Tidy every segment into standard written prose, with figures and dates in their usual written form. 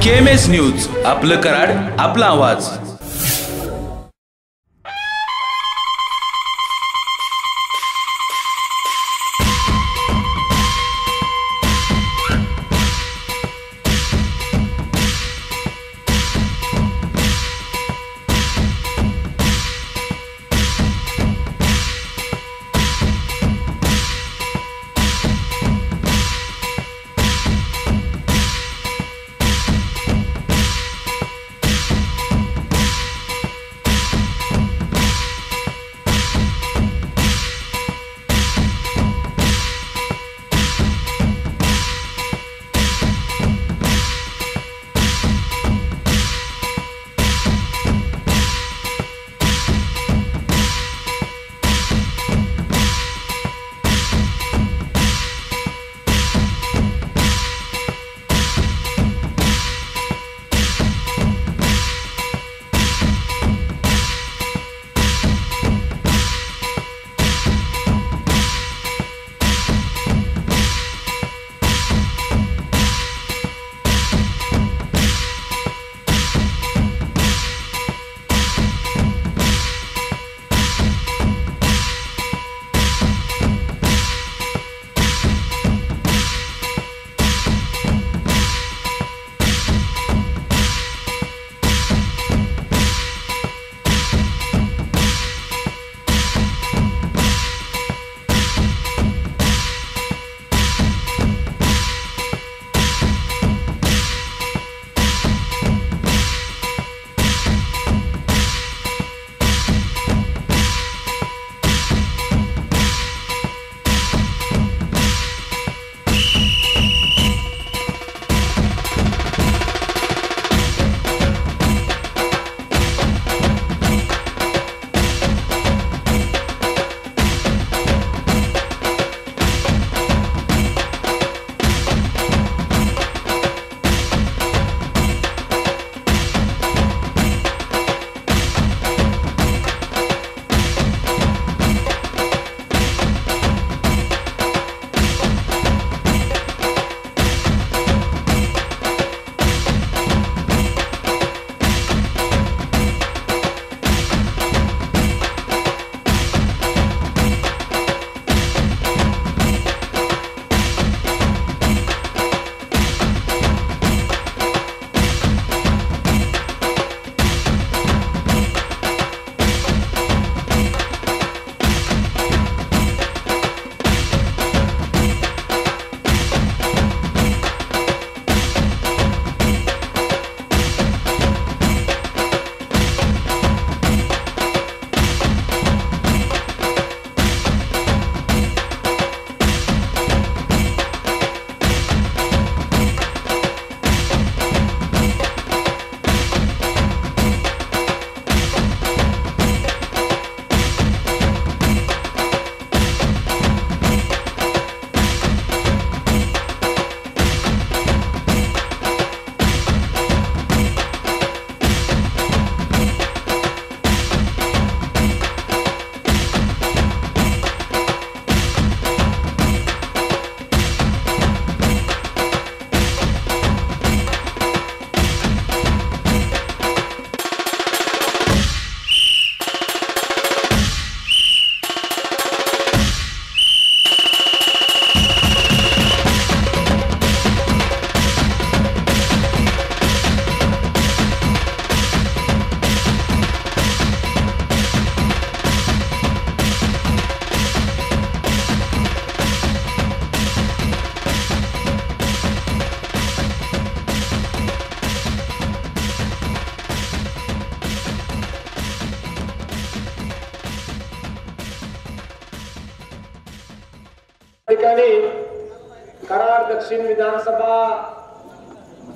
KMS news, आपलं कराड, आपला आवाज। कराड दक्षिण विधानसभा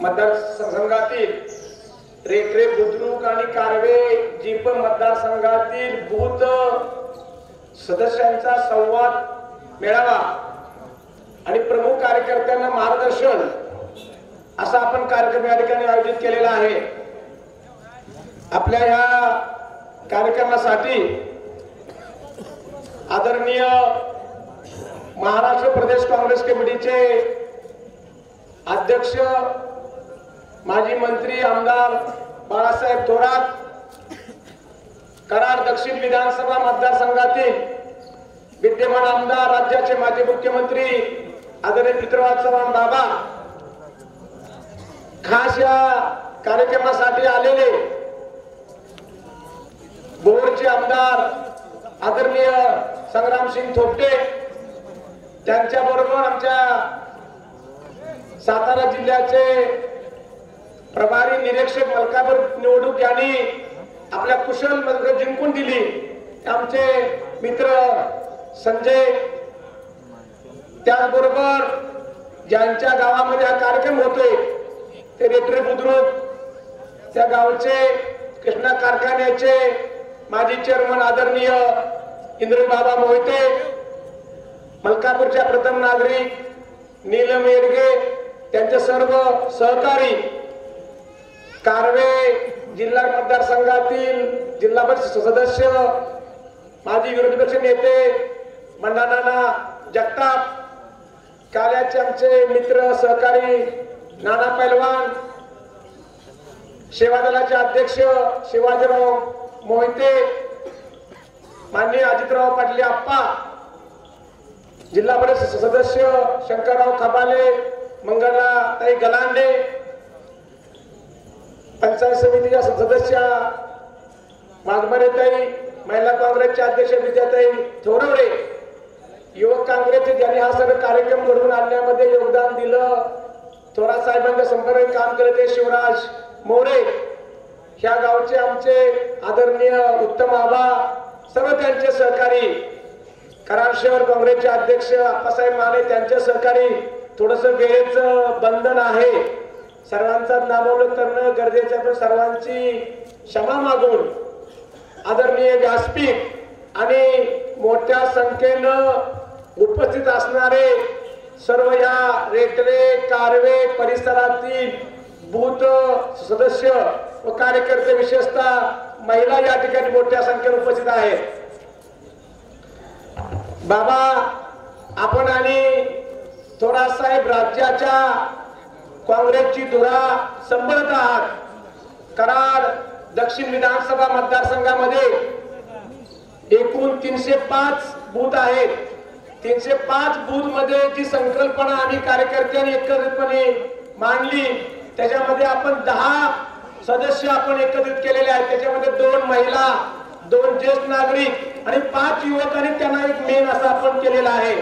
मतदारसंघातील रेखरे बुद्रुक आणि कारवे जीप मतदारसंघातील बूथ सदस्यांचा संवाद मेळावा आणि प्रमुख कार्यकर्त्यांना मार्गदर्शन असा आपण कार्यक्रम या ठिकाणी आयोजित केलेला आहे। आपल्या या कार्यक्रमासाठी आदरणीय महाराष्ट्र प्रदेश काँग्रेस कमिटीचे अध्यक्ष माजी मंत्री आमदार बाळासाहेब थोरात, कराड दक्षिण विधानसभा मतदारसंघातील विद्यमान आमदार, राज्याचे माजी मुख्यमंत्री आदरणीय पृथ्वीराज चव्हाण बाबा, खास या कार्यक्रमासाठी आलेले बोरचे आमदार आदरणीय संग्रामसिंग थोपटे, त्यांच्याबरोबर आमच्या सातारा जिल्ह्याचे प्रभारी निरीक्षक मलकापूर निवडणूक यांनी आपल्या कुशल मदत जिंकून दिली, आमचे मित्र संजय, त्याचबरोबर ज्यांच्या गावामध्ये हा कार्यक्रम होतोय ते रेटरे बुद्रुक, त्या गावचे कृष्णा कारखान्याचे माजी चेअरमन आदरणीय इंद्रबाबा मोहिते, मलकापूरच्या प्रथम नागरिक नीलम येडगे, त्यांचे सर्व सहकारी, कारवे जिल्हा मतदारसंघातील जिल्हा परिषद सदस्य, माजी विरोधी पक्ष नेते मंडानाना जगताप, काल्याचे आमचे मित्र सहकारी नाना पैलवान, सेवा दलाचे अध्यक्ष शिवाजीराव मोहिते, माननीय अजितराव पाटील आप्पा, जिल्हा परिषद सदस्य शंकरराव खबाले, मंगलाताई गलांडे, पंचायत समितीच्या सदस्य मागमरेताई, महिला काँग्रेसच्या अध्यक्ष विद्याताई थोरवडे, युवक काँग्रेसचे ज्यांनी हा सर्व कार्यक्रम घडवून आणण्यामध्ये योगदान दिलं, थोरात साहेबांच्या संपर्क काम करते शिवराज मोरे, ह्या गावचे आमचे आदरणीय उत्तम आबा, सर्व त्यांचे सहकारी, कराड शहर काँग्रेसचे अध्यक्ष आप्पासाहेब माने, त्यांचे सहकारी. थोडस वेळेचं बंधन आहे, सर्वांचा नामोल्लेख करणं गरजेचं आहे, पण सर्वांची क्षमा मागून आदरणीय व्यासपीठ आणि मोठ्या संख्येनं उपस्थित असणारे सर्व या रेटरे कारवे परिसरातील बूथ सदस्य व कार्यकर्ते, विशेषतः महिला या ठिकाणी मोठ्या संख्येने उपस्थित आहेत. बाबा, आपण आणि थोरात साहेब राज्याच्या काँग्रेसची धुरा सांभाळत आहात. कराड दक्षिण विधानसभा मतदारसंघामध्ये एकूण 305 बूथ आहेत. 305 बूथ मध्ये जी संकल्पना आम्ही कार्यकर्त्यांनी एकत्रितपणे मांडली, त्याच्यामध्ये आपण 10 सदस्य आपण एकत्रित केलेले आहेत. त्याच्यामध्ये 2 महिला, 2 ज्येष्ठ नागरिक आणि 5 युवक आणि त्यांना एक मेन असं आपण केलेलं आहे.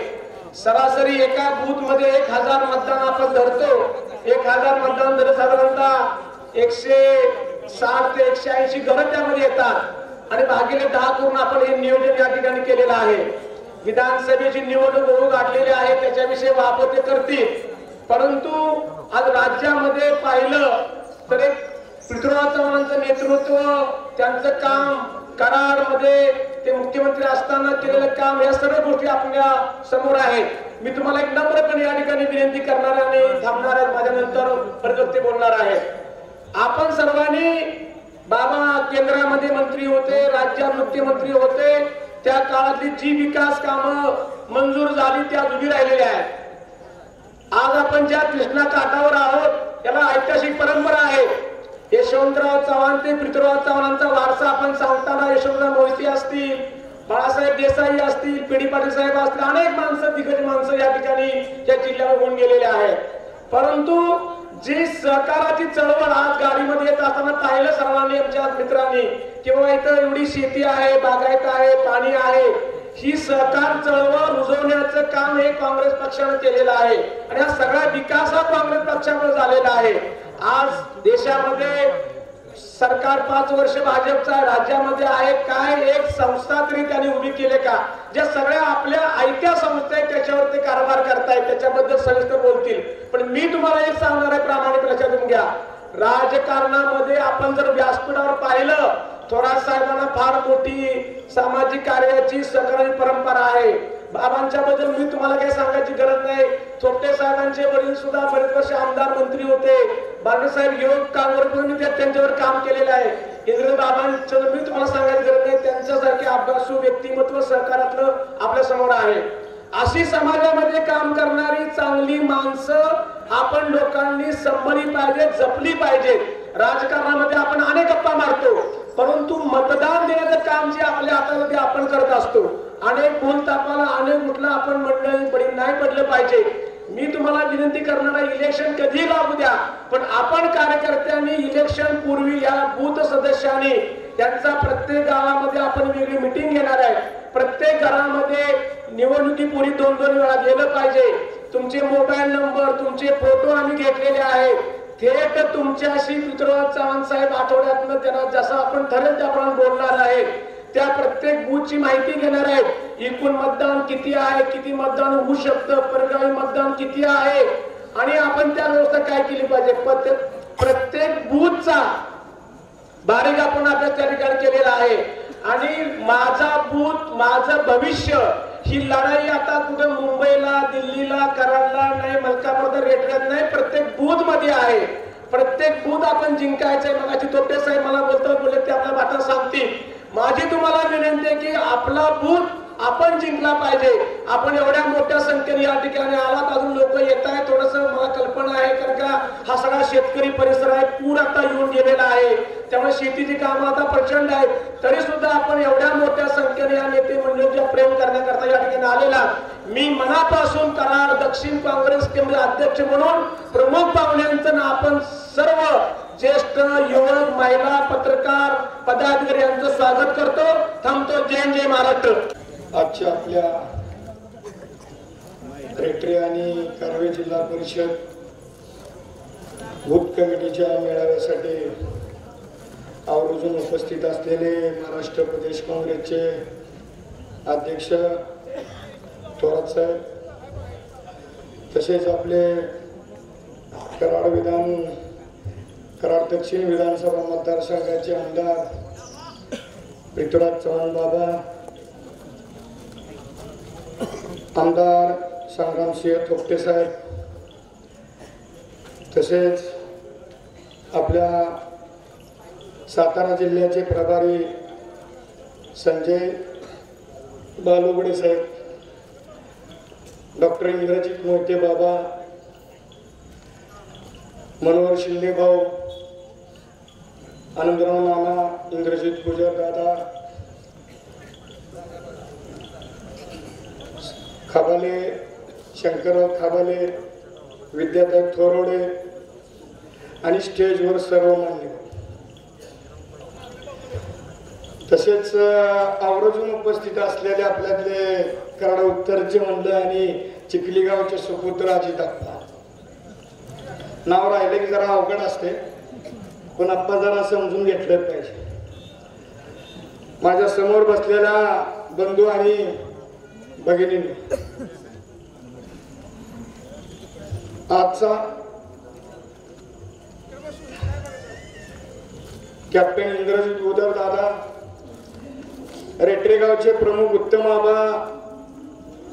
सरासरी एका बूथ मध्ये 1000 मतदान आपण धरतो. 1000 मतदान धरत साधारणतः 160 ते 180 घरं त्यामध्ये येतात आणि भागिले 10 करून आपण हे नियोजन या ठिकाणी केलेलं आहे. विधानसभेची निवडणूक होऊ गाठलेली आहे, त्याच्याविषयी वापते करतील, परंतु आज राज्यामध्ये पाहिलं तर एक पृथ्वीराज चव्हाणांचं नेतृत्व, त्यांचं काम, कराड मध्ये ते मुख्यमंत्री असताना केलेलं काम, या सर्व गोष्टी आपल्या समोर आहेत. मी तुम्हाला एक नम्रपणे या ठिकाणी विनंती करणार आणि थांबणार आहे, माझ्यानंतर परत ते बोलणार आहेत. आपण सर्वांनी, बाबा केंद्रामध्ये मंत्री होते, राज्यात मुख्यमंत्री होते, त्या काळातली जी विकास कामं मंजूर झाली त्या उभी राहिलेल्या आहेत. आज आपण ज्या कृष्णा काठावर आहोत त्याला ऐतिहासिक परंपरा आहे. यशवंतराव चव्हाण ते पृथ्वीराज चव्हाणांचा वारसा आपण सांगताना यशवंतराव मोहिते असतील, बाळासाहेब देसाई असतील, पेडी पाटील साहेब असतील, अनेक माणसं, दिग्गज माणसं या ठिकाणी या जिल्ह्यावर होऊन गेलेले आहेत. परंतु जी सहकाराची चळवळ आज गाडीमध्ये येत असताना पाहिलं सर्वांनी, आमच्या मित्रांनी, किंवा इथं एवढी शेती आहे, बागायत आहे, पाणी आहे, ही सहकार चळवळ रुजवण्याचं काम हे काँग्रेस पक्षाने केलेलं आहे आणि हा सगळा विकास हा काँग्रेस पक्षामुळे झालेला आहे. आज देशामध्ये सरकार 5 वर्ष भाजपचं आहे, राज्यामध्ये आहे, काय एक संस्था तरी त्यांनी उभी केले का? ज्या सगळ्या आपल्या आयत्या संस्था आहेत त्याच्यावर ते कारभार करतायत, त्याच्याबद्दल सविस्तर बोलतील. पण मी तुम्हाला एक सांगणार आहे, प्रामाणिक लक्षात घ्या, राजकारणामध्ये आपण जर व्यासपीठावर पाहिलं, थोरात साहेबांना फार मोठी सामाजिक कार्याची सहकारी परंपरा आहे. बाबांच्या बद्दल मी तुम्हाला काही सांगायची गरज नाही. थोपटे साहेबांचे वडील सुद्धा बरेच वर्ष आमदार मंत्री होते. बाळासाहेब युवक काँग्रेस त्यांच्यावर काम केलेलं आहे. इंद्र बाबांचं मी तुम्हाला सांगायची गरज नाही, त्यांच्यासारखे अभ्यासू व्यक्तिमत्व सहकारातलं आपल्या समोर आहे. अशी समाजामध्ये काम करणारी चांगली माणसं आपण लोकांनी संभली पाहिजे, जपली पाहिजे. राजकारणामध्ये आपण अनेक गप्पा मारतो, परंतु मतदान देण्याचं काम जे आपल्या हातामध्ये आपण करत असतो. अनेक भूलतापाला अनेक कुठला आपण मंडळी नाही पडलं पाहिजे. मी तुम्हाला विनंती करणार आहे, इलेक्शन कधी लागू द्या, पण आपण कार्यकर्त्यांनी इलेक्शन पूर्वी या बूथ सदस्यांनी त्यांचा प्रत्येक गावामध्ये आपण वेगळी मीटिंग घेणार आहे. प्रत्येक घरामध्ये निवडणुकीपूर्वी 2-2 वेळा गेलं पाहिजे. तुमचे मोबाईल नंबर, तुमचे फोटो आम्ही घेतलेले आहेत. थेट तुमच्याशी पृथ्वीराज चव्हाण साहेब आठवड्यातनं त्यांना जसं आपण ठरेल त्याप्रमाणे बोलणार आहे. त्या प्रत्येक बूथची माहिती घेणार आहेत. एकूण मतदान किती आहे, किती मतदान होऊ शकतं, परगावी मतदान किती आहे आणि आपण त्या व्यवस्था काय केली पाहिजे. प्रत्येक बूथचा बारीक आपण अभ्यास त्या ठिकाणी केलेला आहे. आणि माझा बूथ माझं भविष्य ही लढाई आता कुठे मुंबईला, दिल्लीला, कराडला नाही, मलकापूर, रेटऱ्यात नाही, प्रत्येक बूथ मध्ये आहे. प्रत्येक बूथ आपण जिंकायचंय. मगाची तोपटे साहेब मला बोलले ते आपल्या वाटा सांगतील. माझी तुम्हाला विनंती आहे की आपला बूथ आपण जिंकला पाहिजे. आपण एवढ्या मोठ्या संख्येने या ठिकाणी आलात, अजून लोक येत आहेत. थोडस मला कल्पना आहे कारण का हा सगळा शेतकरी परिसर आहे, पूर आता येऊन गेलेला आहे, त्यामुळे शेतीची कामं आता प्रचंड आहेत. तरी सुद्धा आपण एवढ्या मोठ्या संख्येने या नेते मंडळींच्या प्रेम करण्याकरता या ठिकाणी आलेला. मी मनापासून कराड दक्षिण काँग्रेस केंद्र अध्यक्ष म्हणून प्रमुख पाहुण्यांचं आपण सर्व ज्येष्ठ युवक, महिला, पत्रकार, पदाधिकारी यांचं स्वागत करतो. थांबतो. जय जय महाराष्ट्र. आजच्या आपल्या रेटरे आणि कारवे जिल्हा परिषद बूथ कमिटीच्या मेळाव्यासाठी आवर्जून उपस्थित असलेले महाराष्ट्र प्रदेश काँग्रेसचे अध्यक्ष थोरात साहेब, तसेच आपले कराड दक्षिण विधानसभा मतदारसंघाचे आमदार पृथ्वीराज चव्हाण बाबा, आमदार संग्रामसिंह थोपटे साहेब, तसेच आपल्या सातारा जिल्ह्याचे प्रभारी संजय बालुगडे साहेब, डॉक्टर इंद्रजित मोहिते बाबा, मनोहर शिंदे भाऊ, आनंदराव नाना, इंद्रजित गुजर दादा, खाबाले, शंकरराव खाबाले, विद्याधर थोरोडे आणि स्टेजवर सर्व मान्यवर, तसेच आवर्जून उपस्थित असलेले आपल्यातले कराड उत्तरचे मंडळ आणि चिखली गावचे सुपुत्र अजित आप्पा. नाव राहिले की जरा अवघड असते, पण आप्पा जरा समजून घेतलं पाहिजे. माझ्या समोर बसलेल्या बंधू आणि भगिनींनी आजचा कॅप्टन इंद्रजित उदर दादा, रेटरे गावचे प्रमुख उत्तम आबा,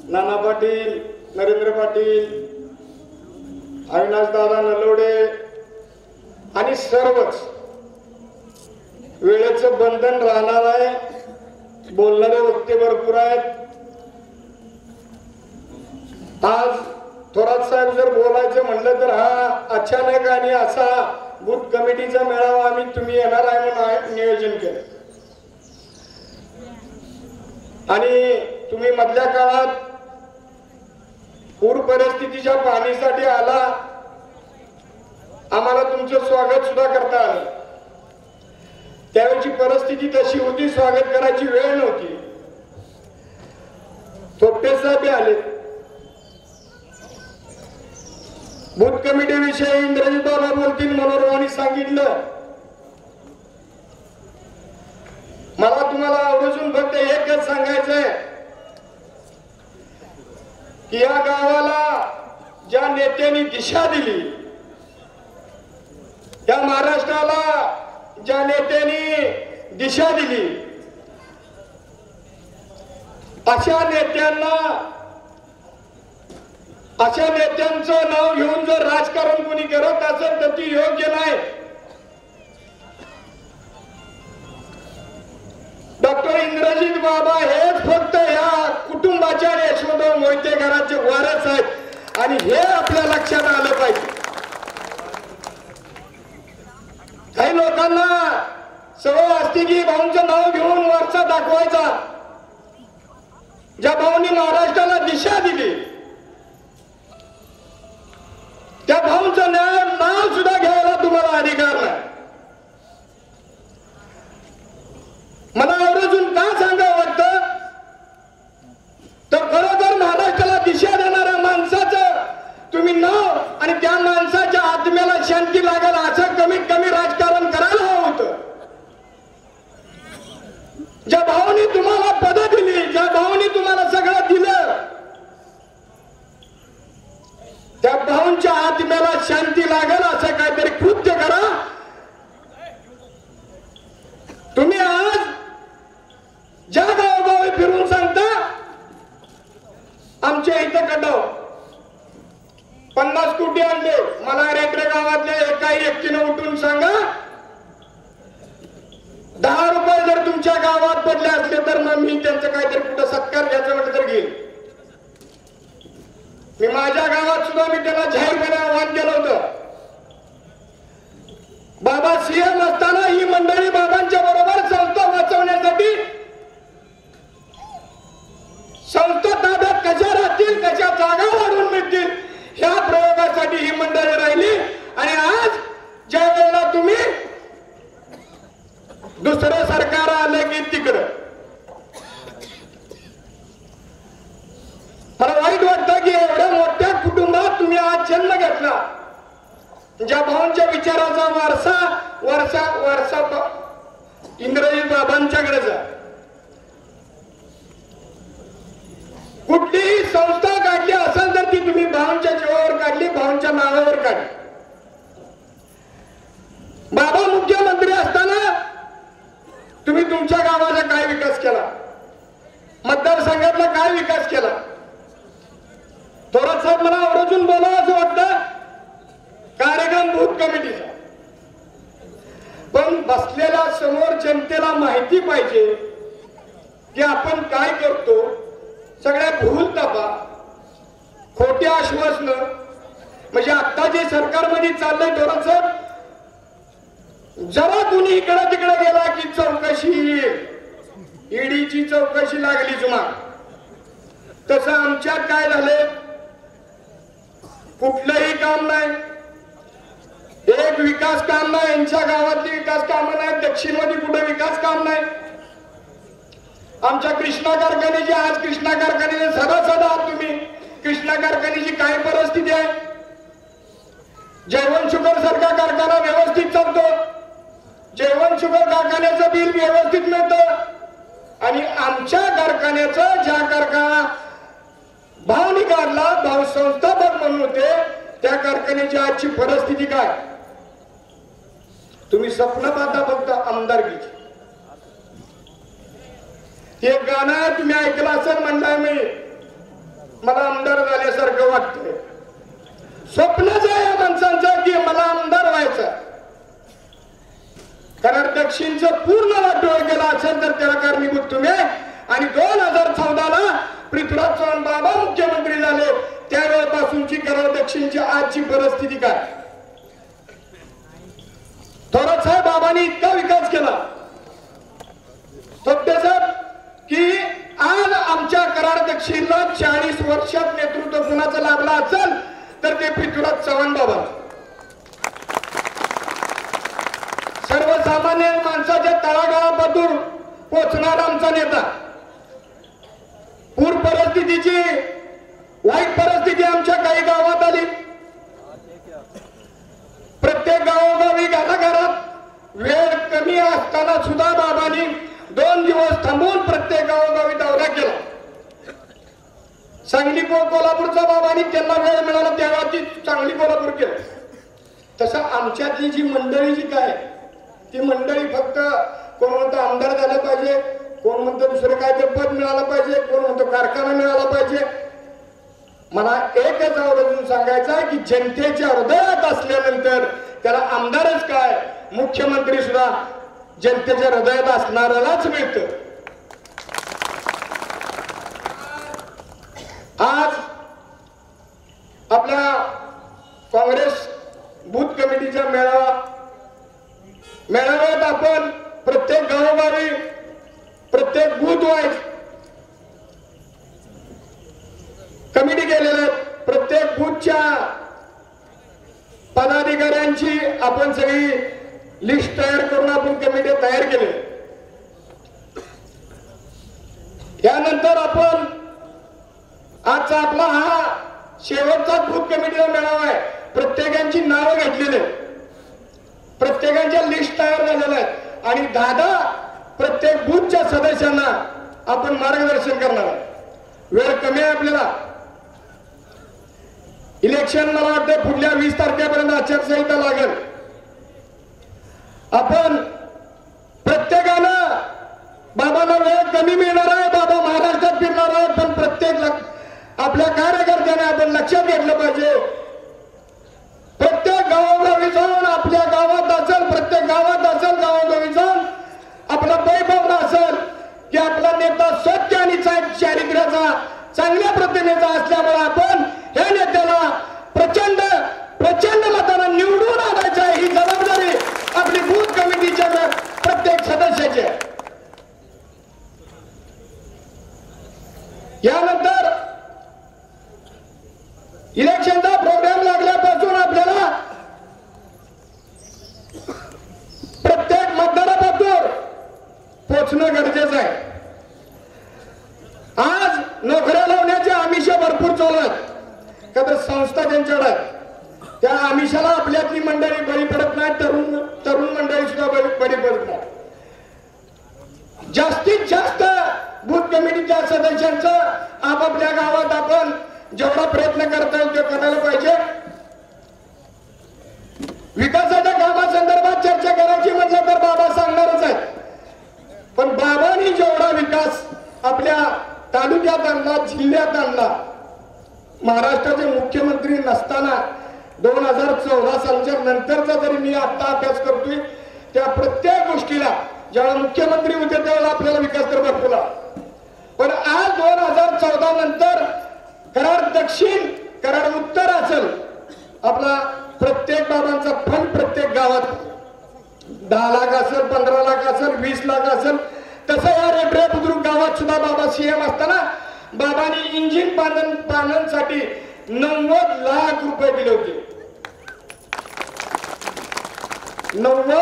नाना पाटील, नरेंद्र पाटील, अविनाश दादा नलवडे आणि सर्वच. वेळेचं बंधन राहणार आहे, बोलणारे वक्ते भरपूर आहेत. आज थोरात साहेब जर बोलायचं म्हणलं तर हा अचानक आणि असा बूथ कमिटीचा मेळावा आम्ही तुम्ही येणार आहे म्हणून नियोजन केलं. आणि तुम्ही मधल्या काळात पूर परिस्थितीच्या पाहणीसाठी आला, आम्हाला तुमचं स्वागत सुद्धा करता आलं. त्यावेळची परिस्थिती तशी होती, स्वागत करायची वेळ नव्हती. थोपटे साहेब आले. बूथ कमिटी विषयी इंद्रजित बाबा बोलतील, मनोरमाने सांगितलं. मला तुम्हाला आवर्जून फक्त एकच सांगायचंय की या गावाला ज्या नेत्यांनी दिशा दिली, या महाराष्ट्राला ज्या नेत्यांनी दिशा दिली, अशा नेत्यांचं नाव घेऊन जर राजकारण कोणी करत असेल तर ती योग्य नाही. डॉक्टर इंद्रजित बाबा हेच फक्त या कुटुंबाच्या यशवंतराव मोहिते घराचे वारस आहेत. आणि हे आपल्या लक्षात आलं पाहिजे. काही लोकांना सवय असते की भाऊंचं नाव घेऊन वरचा दाखवायचा. ज्या भाऊंनी महाराष्ट्राला दिशा दिली त्या भाऊंचं नाव सुद्धा घ्यायला तुम्हाला अधिकार नाही. मला आवर्जून का सांगावं वाटतं तर खरोखर महाराष्ट्राला दिशा देणाऱ्या माणसाचं तुम्ही नाव आणि त्या माणसाच्या आत्म्याला शांती लागेल असं कमीत कमी राजकारण करायला हवं होतं. ज्या भावानी तुम्हाला पद दिली, ज्या भावानी तुम्हाला सगळं दिलं, त्या भावांच्या आत्म्याला शांती लागेल असं काहीतरी कृत्य करा. तुम्ही आज ज्या गावोगावी फिरून सांगता आमच्या इथं कटाव 50 कोटी आणले, मला रेड्रे गावातल्या एकाही व्यक्तीनं उठून सांगा 10 रुपये जर तुमच्या गावात पडले असले तर मग मी त्यांचं काहीतरी कुठं सत्कार घ्यायचं म्हटलं तर घेईल. मी माझ्या गावात सुद्धा मी त्यांना जाहीरपणे आवाहन केलं होतं. बाबा सीएम असताना ही मंडळी बाबांच्या बरोबर संस्था वाचवण्यासाठी संस्था ताब्यात कशा राहतील, कशा जागा वाढवून मिळतील ह्या प्रयोगासाठी ही मंडळी राहिली. आणि आज ज्या वेळेला तुम्ही दुसरं सरकार आलं की तिकडं मला वाईट वाटतं की एवढ्या मोठ्या कुटुंबात तुम्ही आज जन्म घेतला. ज्या भावांच्या विचाराचा वारसा इंग्रजी बाबांच्याकडे जा. कुठलीही संस्था काढली असेल तर ती तुम्ही भावांच्या जीवावर काढली, भावांच्या नावावर काढली. बाबा मुख्यमंत्री असताना तुम्ही तुमच्या गावाचा काय विकास केला, मतदारसंघातला काय विकास केला. थोरात साहेब मला आवर्जून बोलावं असं वाटतं कार्यक्रम बूथ कमिटीचा, पण बसलेल्या समोर जनतेला माहिती पाहिजे की आपण काय करतो. सगळ्या भूल तपा, खोटी आश्वासनं, म्हणजे आता जे सरकारमध्ये चाललंय थोरात साहेब, जरा कुणी इकडे तिकडे गेला की चौकशी येईल, ईडीची चौकशी लागली जुमा. तसं आमच्यात काय झालंय, कुठलंही काम नाही, एक विकास काम नाही. यांच्या गावातली विकास कामं नाही, दक्षिण मध्ये कुठे विकास काम नाही. आमच्या कृष्णा कारखान्याची, आज कृष्णा कारखान्याचे सदा तुम्ही कृष्णा कारखान्याची काय परिस्थिती आहे. जयवंत शुगर सारखा कारखाना व्यवस्थित चालतो, जयवंत शुगर कारखान्याचं बिल व्यवस्थित मिळतं. आणि आमच्या कारखान्याचं ज्या कारखाना भाव निघाला, भाव संस्थापक म्हणून होते, त्या कारखान्याची आजची परिस्थिती काय. तुम्ही स्वप्न पाहता फक्त आमदारकीची. हे गाणं तुम्ही ऐकलं असं म्हणलाय मी, मला आमदार झाल्यासारखं वाटतंय. स्वप्नच आहे या माणसांचं की मला आमदार व्हायचं. कारण दक्षिणचं पूर्ण वाटोळ केला असेल तर त्याला कारणीभूत तुम्ही. आणि 2014ला पृथ्वीराज चव्हाण बाबा मुख्यमंत्री झाले, त्यावेळेपासूनची कराड दक्षिणची आजची परिस्थिती काय. थोरात साहेब बाबांनी इतका विकास केला थोपटे साहेब की आज आमच्या कराड दक्षिणला 40 वर्षात नेतृत्व कुणाचं लाभलं असेल तर ते पृथ्वीराज चव्हाण बाबा. सर्वसामान्य माणसाच्या तळागाळापासून पोचणारा आमचा नेता. पूर परिस्थितीची वाईट परिस्थिती आमच्या काही गावात आली. प्रत्येक गावोगावी घराघरात वेळ कमी असताना सुद्धा बाबांनी 2 दिवस थांबून प्रत्येक गावोगावी दौरा केला. सांगली कोल्हापूरचा बाबांनी त्यांना वेळ मिळाला तेव्हा ती सांगली कोल्हापूर केलं. तसं आमच्यातली जी मंडळी जी काय ती मंडळी फक्त कोण म्हणतं आमदार झालं पाहिजे, कोण म्हणतं दुसरं काय ते पद मिळालं पाहिजे, कोण म्हणतो कारखाना मिळाला पाहिजे. मला एकच आवर्जून सांगायचं आहे की जनतेच्या हृदयात असल्यानंतर त्याला आमदारच काय मुख्यमंत्री सुद्धा जनतेच्या हृदयात असणाऱ्यालाच मिळतं. आज आपल्या काँग्रेस बूथ कमिटीचा मेळाव्यात आपण प्रत्येक गावोगावी प्रत्येक बूथ वाईज कमिटी केलेल्या आहेत. प्रत्येक बूथच्या पदाधिकाऱ्यांची आपण सगळी लिस्ट तयार करून आपण कमिटी तयार केली. यानंतर आपण आजचा आपला हा शेवटचा बूथ कमिटीचा मेळावा आहे. प्रत्येकांची नावं घेतलेली आहेत, प्रत्येकांच्या लिस्ट तयार झालेल्या आहेत आणि 10 प्रत्येक बूथच्या सदस्यांना आपण मार्गदर्शन करणार आहे. वेळ कमी आहे आपल्याला. इलेक्शन मला वाटतं पुढल्या 20 तारखेपर्यंत आचारसंहिता लागेल. आपण प्रत्येकानं बाबांना वेळ कमी मिळणार आहे, बाबा महाराष्ट्रात फिरणार आहे, पण प्रत्येक आपल्या कार्यकर्त्याने आपण लक्षात घेतलं पाहिजे. प्रत्येक गावोगावी जाऊन आपल्या गावात असेल, प्रत्येक गावात असेल, गावोगावी जाऊन आपला वैभव असेल की आपला नेता सत्य आणि चारित्र्याचा चांगल्या प्रतिमेचा असल्यामुळे आपण या नेत्याला प्रचंड प्रचंड मताने निवडून आणायचं आहे. ही जबाबदारी आपली बूथ कमिटीच्या प्रत्येक सदस्याची आहे. यानंतर इलेक्शनचा प्रोग्राम लागल्यापासून आपल्याला प्रत्येक मतदारापासून पोचणं गरजेचं आहे. आज नोकऱ्या लावण्याचे आमिष भरपूर चालू आहेत, का तर संस्था त्यांच्याकडे आहेत. त्या आमिषाला आपल्यातली मंडळी बळी पडत नाही, तरुण मंडळी सुद्धा बळी पडत नाही. जास्तीत जास्त बूथ कमिटीच्या सदस्यांचं आपापल्या गावात आपण जेवढा प्रयत्न करता येईल ते करायला पाहिजे. विकासाच्या कामासंदर्भात चर्चा करायची म्हटलं तर बाबा सांगणारच आहेत, पण बाबांनी जेवढा विकास आपल्या तालुक्यात आणला, जिल्ह्यात आणला, महाराष्ट्राचे मुख्यमंत्री नसताना 2014 सालच्या नंतरचा जरी मी आता अभ्यास करतोय, त्या प्रत्येक गोष्टीला ज्यावेळेला मुख्यमंत्री होते त्यावेळेला आपल्याला विकास तर भरपूर. पण आज 2014 नंतर कराड दक्षिण, कराड उत्तर असेल, आपला प्रत्येक बाबांचा फंड प्रत्येक गावात 10 लाख असेल, 15 लाख असेल, 20 लाख असेल. तसं या रेड्रे बुद्रुक गावात सुद्धा बाबा सीएम असताना बाबांनी इंजिन बांधण्यासाठी 90 लाख रुपये दिले होते. 90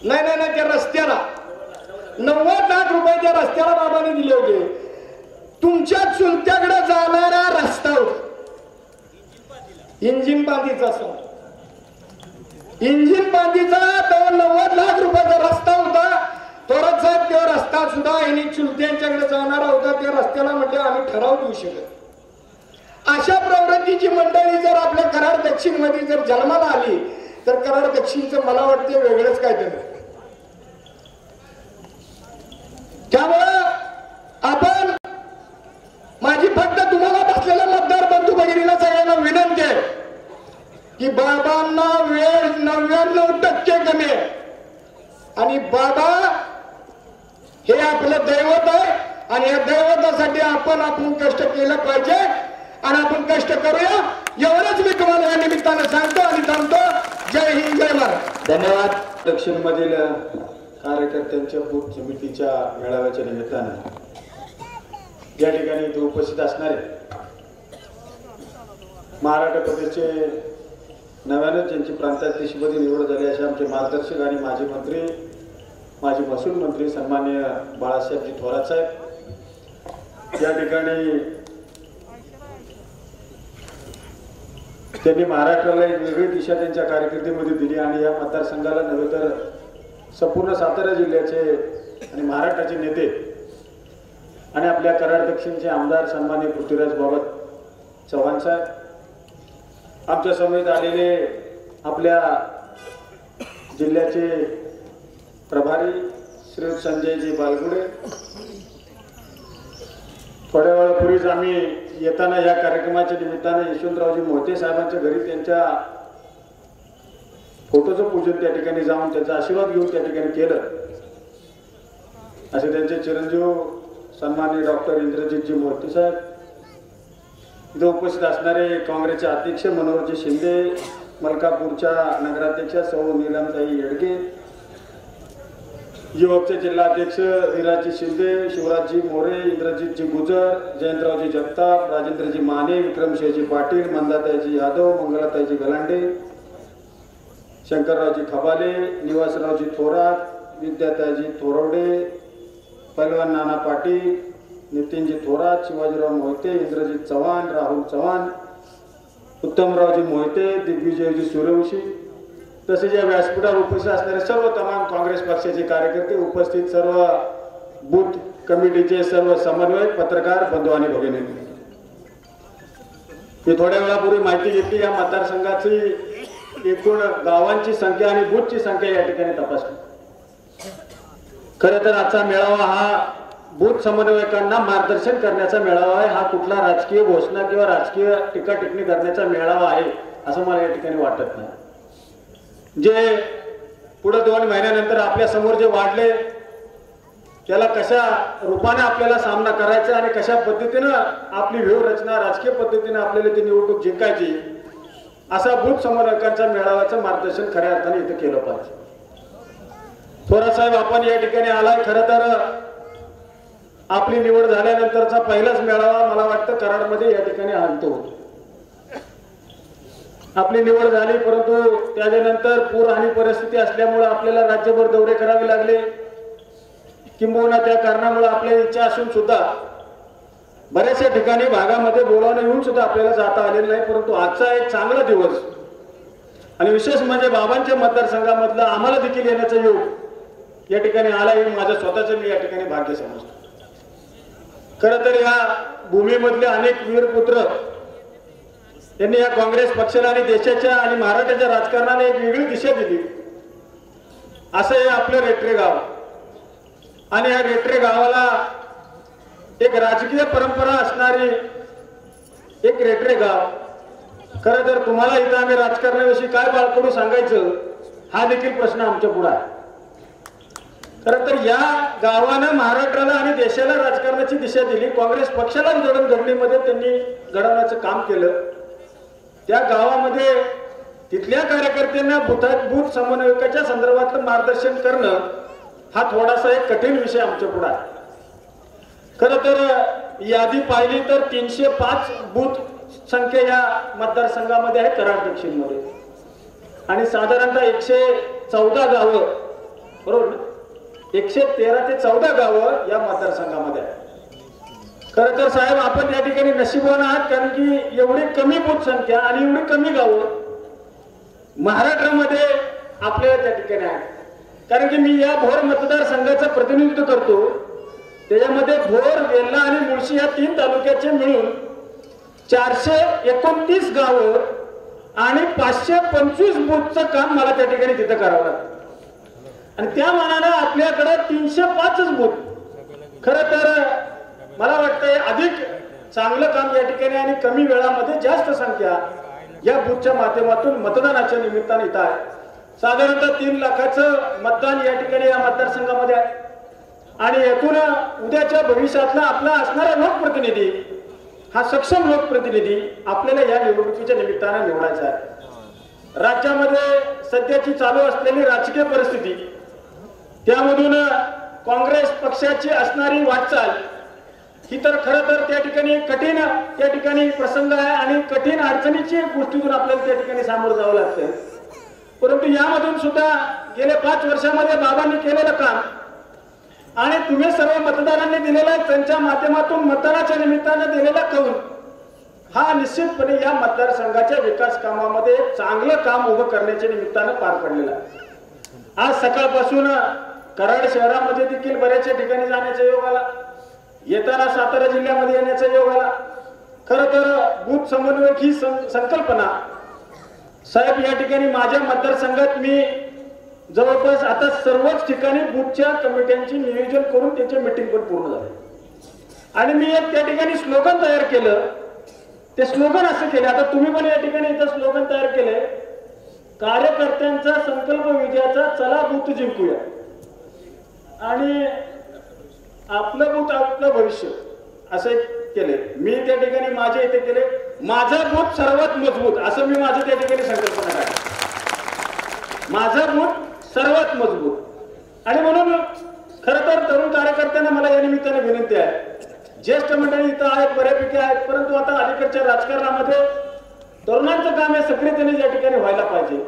नाही त्या रस्त्याला 90 लाख रुपये त्या रस्त्याला बाबांनी दिले होते. तुमच्या चुलत्याकडे जाणारा रस्ता होता, इंजिन बांधीचा असं इंजिन बांधीचा तो 90 लाख रुपयाचा रस्ता होता. थोरात साहेब तो रस्ता सुद्धा यांनी चुलत्यांच्याकडे जाणारा होता. त्या रस्त्याला म्हटलं आम्ही ठराव देऊ शकत. अशा प्रवृत्तीची मंडळी जर आपल्या कराड दक्षिण मध्ये जर जन्माला आली तर कराड दक्षिणचं मला वाटतं वेगळंच काहीतरी. त्यामुळं आपण माझी फक्त तुम्हाला बसलेल्या मतदार बंधू भगिनीला सगळ्यांना विनंती आहे की बाबांना वेळ 99% कमी आहे आणि बाबा हे आपलं दैवत आहे आणि या दैवतासाठी आपण कष्ट केलं पाहिजे आणि आपण कष्ट करूया. एवढंच मी तुम्हाला या निमित्तानं सांगतो आणि थांबतो. जय हिंद, जय महाराज. धन्यवाद. दक्षिण मधील कार्यकर्त्यांच्या बूथ समितीच्या मेळाव्याच्या निमित्तानं या ठिकाणी इथे उपस्थित असणारे महाराष्ट्र प्रदेशचे नव्यानं ज्यांची प्रांताध्यक्षपदी निवड झाली असे आमचे मार्गदर्शक आणि माजी मंत्री, माजी महसूल मंत्री सन्माननीय बाळासाहेबजी थोरात साहेब, या ठिकाणी त्यांनी महाराष्ट्राला एक वेगळी दिशा त्यांच्या कारकिर्दीमध्ये दिली आणि या मतदारसंघाला नव्हे तर संपूर्ण सातारा जिल्ह्याचे आणि महाराष्ट्राचे नेते आणि आपल्या कराड दक्षिणचे आमदार सन्माननीय पृथ्वीराज बाबा चव्हाण साहेब, आमच्या समेत आलेले आपल्या जिल्ह्याचे प्रभारी श्री संजयजी बालगुडे. थोड्या वेळापूर्वीच आम्ही येताना या कार्यक्रमाच्या निमित्तानं यशवंतरावजी मोहिते साहेबांच्या घरी त्यांच्या फोटोचं पूजन त्या ठिकाणी जाऊन त्यांचा आशीर्वाद घेऊन त्या ठिकाणी केलं. असे त्यांचे चिरंजीव सन्माननीय डॉक्टर इंद्रजितजी मोहिते साहेब, इथे उपस्थित असणारे काँग्रेसचे अध्यक्ष मनोहरजी शिंदे, मलकापूरच्या नगराध्यक्षा सौ नीलमताई येडगे, युवकचे जिल्हाध्यक्ष धीराजी शिंदे, शिवराजजी मोरे, इंद्रजितजी गुजर, जयंतरावजी जगताप, राजेंद्रजी माने, विक्रमसिंहजी पाटील, मंदाताईजी यादव, मंगलाताईजी गलांडे, शंकररावजी खबाले, निवासरावजी थोरात, विद्याताईजी थोरवडे, पैलवान नाना पाटील, नितीनजी थोरात, शिवाजीराव मोहिते, इंद्रजित चव्हाण, राहुल चव्हाण, उत्तमरावजी मोहिते, दिग्विजयजी सूर्यवंशी, तसेच या व्यासपीठावर उपस्थित असणारे सर्व तमाम काँग्रेस पक्षाचे कार्यकर्ते, उपस्थित सर्व बूथ कमिटीचे सर्व समन्वयक, पत्रकार बंधू आणि भगिनी, मी थोड्या वेळापूर्वी माहिती घेतली. या मतदारसंघाची एकूण गावांची संख्या आणि बूथची संख्या या ठिकाणी तपासली. खरं तर आजचा मेळावा हा बूथ समन्वयकांना मार्गदर्शन करण्याचा मेळावा आहे. हा कुठला राजकीय घोषणा किंवा राजकीय टीका टिप्पणी करण्याचा मेळावा आहे असं मला या ठिकाणी वाटत नाही. जे पुढे 2 महिन्यानंतर आपल्या समोर जे वाढले त्याला कशा रूपाने आपल्याला सामना करायचा आणि कशा पद्धतीनं आपली व्यूहरचना राजकीय पद्धतीने आपल्याला ती निवडणूक जिंकायची असा बूथ समन्वयकांच्या मेळाव्याचं मार्गदर्शन खऱ्या अर्थाने इथं केलं पाहिजे. थोरात साहेब आपण या ठिकाणी आलाय. खरं तर आपली निवड झाल्यानंतरचा पहिलाच मेळावा मला वाटतं कराडमध्ये या ठिकाणी आणतो होतो. आपली निवड झाली, परंतु त्याच्यानंतर पूर आणि परिस्थिती असल्यामुळे आपल्याला राज्यभर दौरे करावे लागले. किंबहुना त्या कारणामुळे आपल्या इच्छा असून सुद्धा बऱ्याचशा ठिकाणी भागामध्ये बोलावणं येऊन सुद्धा आपल्याला जाता आलेलं नाही. परंतु आजचा एक चांगला दिवस आणि विशेष म्हणजे बाबांच्या मतदारसंघामधलं आम्हाला देखील येण्याचा योग या ठिकाणी आला हे माझं स्वतःचं मी या ठिकाणी भाग्य समजतो. खरं तर या भूमीमधले अनेक वीरपुत्र यांनी या काँग्रेस पक्षाला आणि देशाच्या आणि महाराष्ट्राच्या राजकारणाने एक वेगळी दिशा दिली. असं हे आपलं रेटरे गाव आणि या रेटरे गावाला एक राजकीय परंपरा असणारी एक रेटरे गाव. खरं तर तुम्हाला इथं आम्ही राजकारणाविषयी काय बाळकडू सांगायचं हा देखील प्रश्न आमच्या पुढे आहे. खरं तर या गावानं महाराष्ट्राला आणि देशाला राजकारणाची दिशा दिली. काँग्रेस पक्षाला जडणघडणीमध्ये त्यांनी घडवण्याचं काम केलं. त्या गावामध्ये तिथल्या कार्यकर्त्यांना बूथ समन्वयकाच्या संदर्भातलं मार्गदर्शन करणं हा थोडासा एक कठीण विषय आमच्या पुढे आहे. खरं तर यादी पाहिली तर 305 बूथ संख्या या मतदारसंघामध्ये आहे कराड दक्षिण मध्ये आणि साधारणतः 114 गावं, बरोबर ना, 113 ते 14 गावं या मतदारसंघामध्ये आहे. खरं तर साहेब आपण या ठिकाणी नशीबवान आहात, कारण की एवढी कमी बूथ संख्या आणि एवढी कमी गावं महाराष्ट्रामध्ये आपल्याला त्या ठिकाणी आहे. कारण की मी या भोर मतदारसंघाचं प्रतिनिधित्व करतो. त्याच्यामध्ये भोर, वेल्हा आणि मुळशी या 3 तालुक्याचे मिळून 429 गावं आणि 525 बूथचं काम मला त्या ठिकाणी तिथं करावं लागतं आणि त्या मानानं आपल्याकडे 305च बूथ. खरं तर मला वाटतंय अधिक चांगलं काम या ठिकाणी आणि कमी वेळामध्ये जास्त संख्या या बूथच्या माध्यमातून मतदानाच्या निमित्ताने इथं आहे. साधारणतः 3 लाखाचं मतदान या ठिकाणी या मतदारसंघामध्ये आहे आणि यातून उद्याच्या भविष्यातला आपला असणारा लोकप्रतिनिधी हा सक्षम लोकप्रतिनिधी आपल्याला या निवडणुकीच्या निमित्तानं निवडायचा आहे. राज्यामध्ये सध्याची चालू असलेली राजकीय परिस्थिती, त्यामधून काँग्रेस पक्षाची असणारी वाटचाल ही तर खरं तर त्या ठिकाणी कठीण त्या ठिकाणी प्रसंग आहे आणि कठीण अडचणीची गोष्टीतून आपल्याला त्या ठिकाणी सामोरं जावं लागतं. परंतु यामधून सुद्धा गेल्या 5 वर्षामध्ये बाबांनी केलेलं काम आणि तुम्ही सर्व मतदारांनी दिलेला त्यांच्या माध्यमातून मतदानाच्या निमित्तानं दिलेला कौल हा निश्चितपणे या मतदारसंघाच्या विकास कामामध्ये एक चांगलं काम उभं करण्याच्या निमित्तानं पार पडलेलं आहे. आज सकाळपासून कराड शहरामध्ये देखील बऱ्याचशा ठिकाणी जाण्याचा योग आला. येताना सातारा जिल्ह्यामध्ये येण्याचा योग आला. खरं तर बूथ समन्वयक ही संकल्पना साहेब या ठिकाणी माझ्या मतदारसंघात मी जवळपास आता सर्वच ठिकाणी बूथच्या कमिट्यांची नियोजन करून त्याचे मीटिंग पण पूर्ण झाले आणि मी एक त्या ठिकाणी स्लोगन तयार केलं. ते स्लोगन असं केलं, आता तुम्ही पण या ठिकाणी इथं स्लोगन तयार केले, कार्यकर्त्यांचा संकल्प विजयाचा, चला बूथ जिंकूया आणि आपलं बूथ आपलं भविष्य, असे केले. मी त्या ठिकाणी माझे इथे केले. माझं बूथ सर्वात मजबूत असं मी माझं त्या ठिकाणी संकल्पना काढली. माझं बूथ सर्वात मजबूत. आणि म्हणून खरं तर तरुण कार्यकर्त्यांना मला या निमित्ताने विनंती आहे, ज्येष्ठ मंडळी इथं आहेत, बऱ्यापैकी आहेत, परंतु आता अलीकडच्या राजकारणामध्ये तरुणांचं काम हे सक्रियतेने या ठिकाणी व्हायला पाहिजे.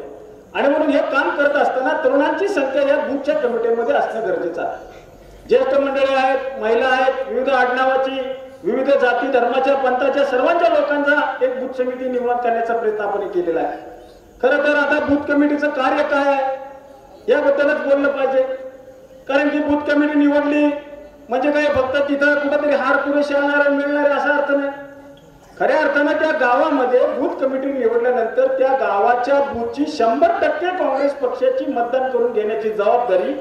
आणि म्हणून हे काम करत असताना तरुणांची संख्या या बूथच्या कमिटीमध्ये असणं गरजेचं आहे. ज्येष्ठ मंडळी आहेत, महिला आहेत, विविध आडनावाची, विविध जाती धर्माच्या पंथाच्या सर्वांच्या लोकांचा एक बूथ समिती निर्माण करण्याचा प्रयत्न आपण केलेला आहे. खरं तर आता बूथ कमिटीचं कार्य काय आहे याबद्दलच बोललं पाहिजे. कारण की बूथ कमिटी निवडली म्हणजे काय फक्त तिथं कुठेतरी हार पुरेसे आणणार मिळणार असा अर्थ नाही. खऱ्या अर्थानं त्या गावामध्ये बूथ कमिटी निवडल्यानंतर त्या गावाच्या बूथची 100% काँग्रेस पक्षाची मतदान करून घेण्याची जबाबदारी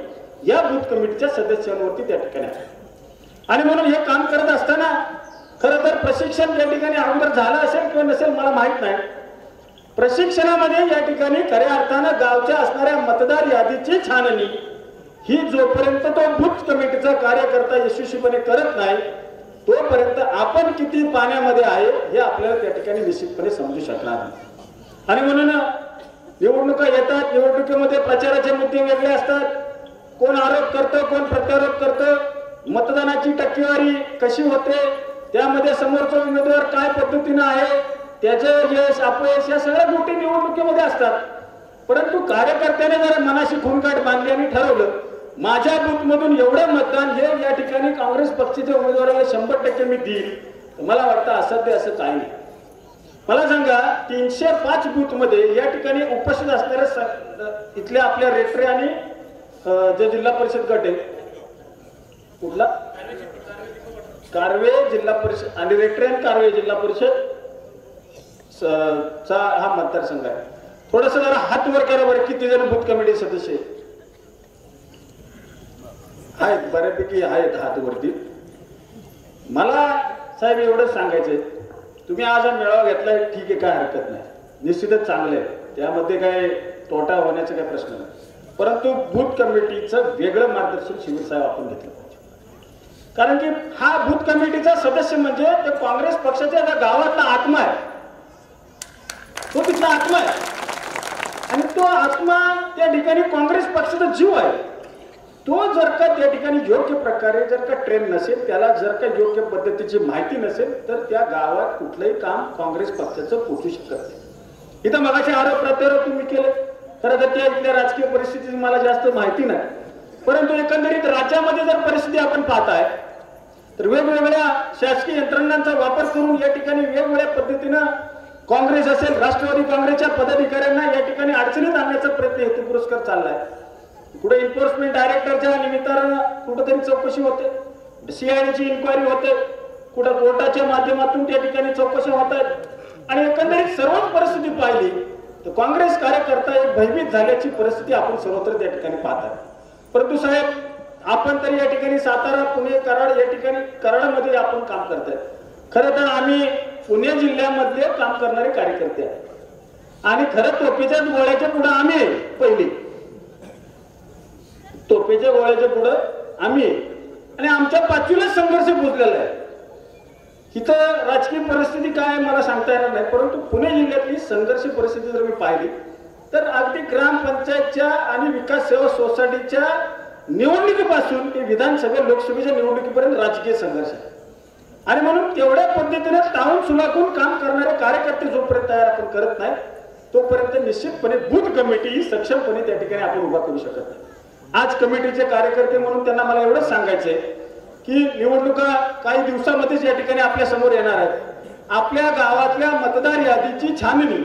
या बूथ कमिटीच्या सदस्यांवरती त्या ठिकाणी आहे. आणि म्हणून हे काम करत असताना खरं तर प्रशिक्षण त्या ठिकाणी अगोदर झालं असेल किंवा नसेल मला माहित नाही. प्रशिक्षणामध्ये या ठिकाणी खऱ्या अर्थानं गावच्या असणाऱ्या मतदार यादीची छाननी ही जोपर्यंत तो बूथ कमिटीचा कार्यकर्ता यशस्वीपणे करत नाही तोपर्यंत आपण किती पाण्यामध्ये आहे हे आपल्याला त्या ठिकाणी निश्चितपणे समजू शकणार नाही. आणि म्हणून निवडणुका येतात, निवडणुकीमध्ये प्रचाराचे मुद्दे वेगळे असतात, कोण आरोप करतो कोण प्रत्यारोप करतो, मतदानाची टक्केवारी कशी होते, त्यामध्ये समोरचा उमेदवार काय पद्धतीनं आहे, त्याचं यश अपयश या सगळ्या गोष्टी निवडणुकीमध्ये असतात. परंतु कार्यकर्त्याने जर मनाशी खूनकाट बांधली आणि ठरवलं माझ्या बूथ मधून एवढं मतदान हे या ठिकाणी काँग्रेस पक्षाच्या उमेदवाराला 100% मी देईल, तर मला वाटतं असाध्य असं काही नाही. मला सांगा 305 बूथ मध्ये या ठिकाणी उपस्थित असणाऱ्या इथल्या आपल्या रेटरे आणि जे जिल्हा परिषद गट आहे कुठला कारवे जिल्हा परिषद आणि रेटरे आणि कारवे जिल्हा परिषद चा हा मतदारसंघ आहे. थोडस जरा हात वर करा बरं, किती जण बूथ कमिटी सदस्य आहेत? बऱ्यापैकी आहेत हात वरती. मला साहेब एवढंच सांगायचंय, तुम्ही आज हा मेळावा घेतलाय ठीक आहे, काय हरकत नाही, निश्चितच चांगलं आहे, त्यामध्ये काय तोटा होण्याचा काही प्रश्न नाही. परंतु बूथ कमिटीचं वेगळं मार्गदर्शन शिबिर साहेब आपण घेतलं पाहिजे. कारण की हा बूथ कमिटीचा सदस्य म्हणजे ते काँग्रेस पक्षाच्या गावातला आत्मा आहे, तो तिथला आत्मा आहे. आणि तो आत्मा त्या ठिकाणी काँग्रेस पक्षाचा जीव आहे. तो जर का त्या ठिकाणी योग्य प्रकारे जर का ट्रेन नसेल, त्याला जर का योग्य पद्धतीची माहिती नसेल, तर त्या गावात कुठलंही काम काँग्रेस पक्षाचं पोचू शकत नाही. इथं मगाशी आरोप प्रत्यारोप तुम्ही केले, खरं तर त्या इथल्या राजकीय परिस्थितीची मला जास्त माहिती नाही, परंतु एकंदरीत राज्यामध्ये जर परिस्थिती आपण पाहताय तर वेगवेगळ्या शासकीय यंत्रणांचा वापर करून या ठिकाणी वेगवेगळ्या पद्धतीनं काँग्रेस असेल, राष्ट्रवादी काँग्रेसच्या पदाधिकाऱ्यांना या ठिकाणी अडचणीत आणण्याचा प्रयत्न हेतू पुरस्कार चाललाय. कुठे एन्फोर्समेंट डायरेक्टरच्या निमित्तानं कुठेतरी चौकशी होते, सीआयडीची इन्क्वायरी होते, कुठं कोर्टाच्या माध्यमातून त्या ठिकाणी चौकशी होत आहेत. आणि एकंदरीत सर्वच परिस्थिती पाहिली तर काँग्रेस कार्यकर्ता एक भयभीत झाल्याची परिस्थिती आपण सर्वत्र त्या ठिकाणी पाहतात. परंतु साहेब आपण तरी या ठिकाणी सातारा, पुणे, कराड या ठिकाणी कराडमध्ये आपण काम करताय. खरं तर आम्ही पुणे जिल्ह्यामधले काम करणारे कार्यकर्ते आहेत आणि खरं तोफेच्या गोळ्याच्या पुढे आम्ही आहे. पहिली तोफेच्या गोळ्याच्या पुढे आम्ही आणि आमच्या पाचवीलाच संघर्ष पोचलेला आहे. इथं राजकीय परिस्थिती काय मला सांगता येणार नाही, परंतु पुणे जिल्ह्यातली संघर्ष परिस्थिती जर मी पाहिली तर अगदी ग्रामपंचायतच्या आणि विकास सेवा सोसायटीच्या निवडणुकीपासून ते विधानसभा लोकसभेच्या निवडणुकीपर्यंत राजकीय संघर्ष आहे. आणि म्हणून तेवढ्या पद्धतीने तावून सुलाखून काम करणारे कार्यकर्ते जोपर्यंत तयार आपण करत नाही तोपर्यंत निश्चितपणे बूथ कमिटी ही सक्षमपणे त्या ठिकाणी आपण उभा करू शकत नाही. आज कमिटीचे कार्यकर्ते म्हणून त्यांना मला एवढंच सांगायचंय की निवडणुका काही दिवसामध्येच या ठिकाणी आपल्या समोर येणार आहेत. आपल्या गावातल्या मतदार यादीची छाननी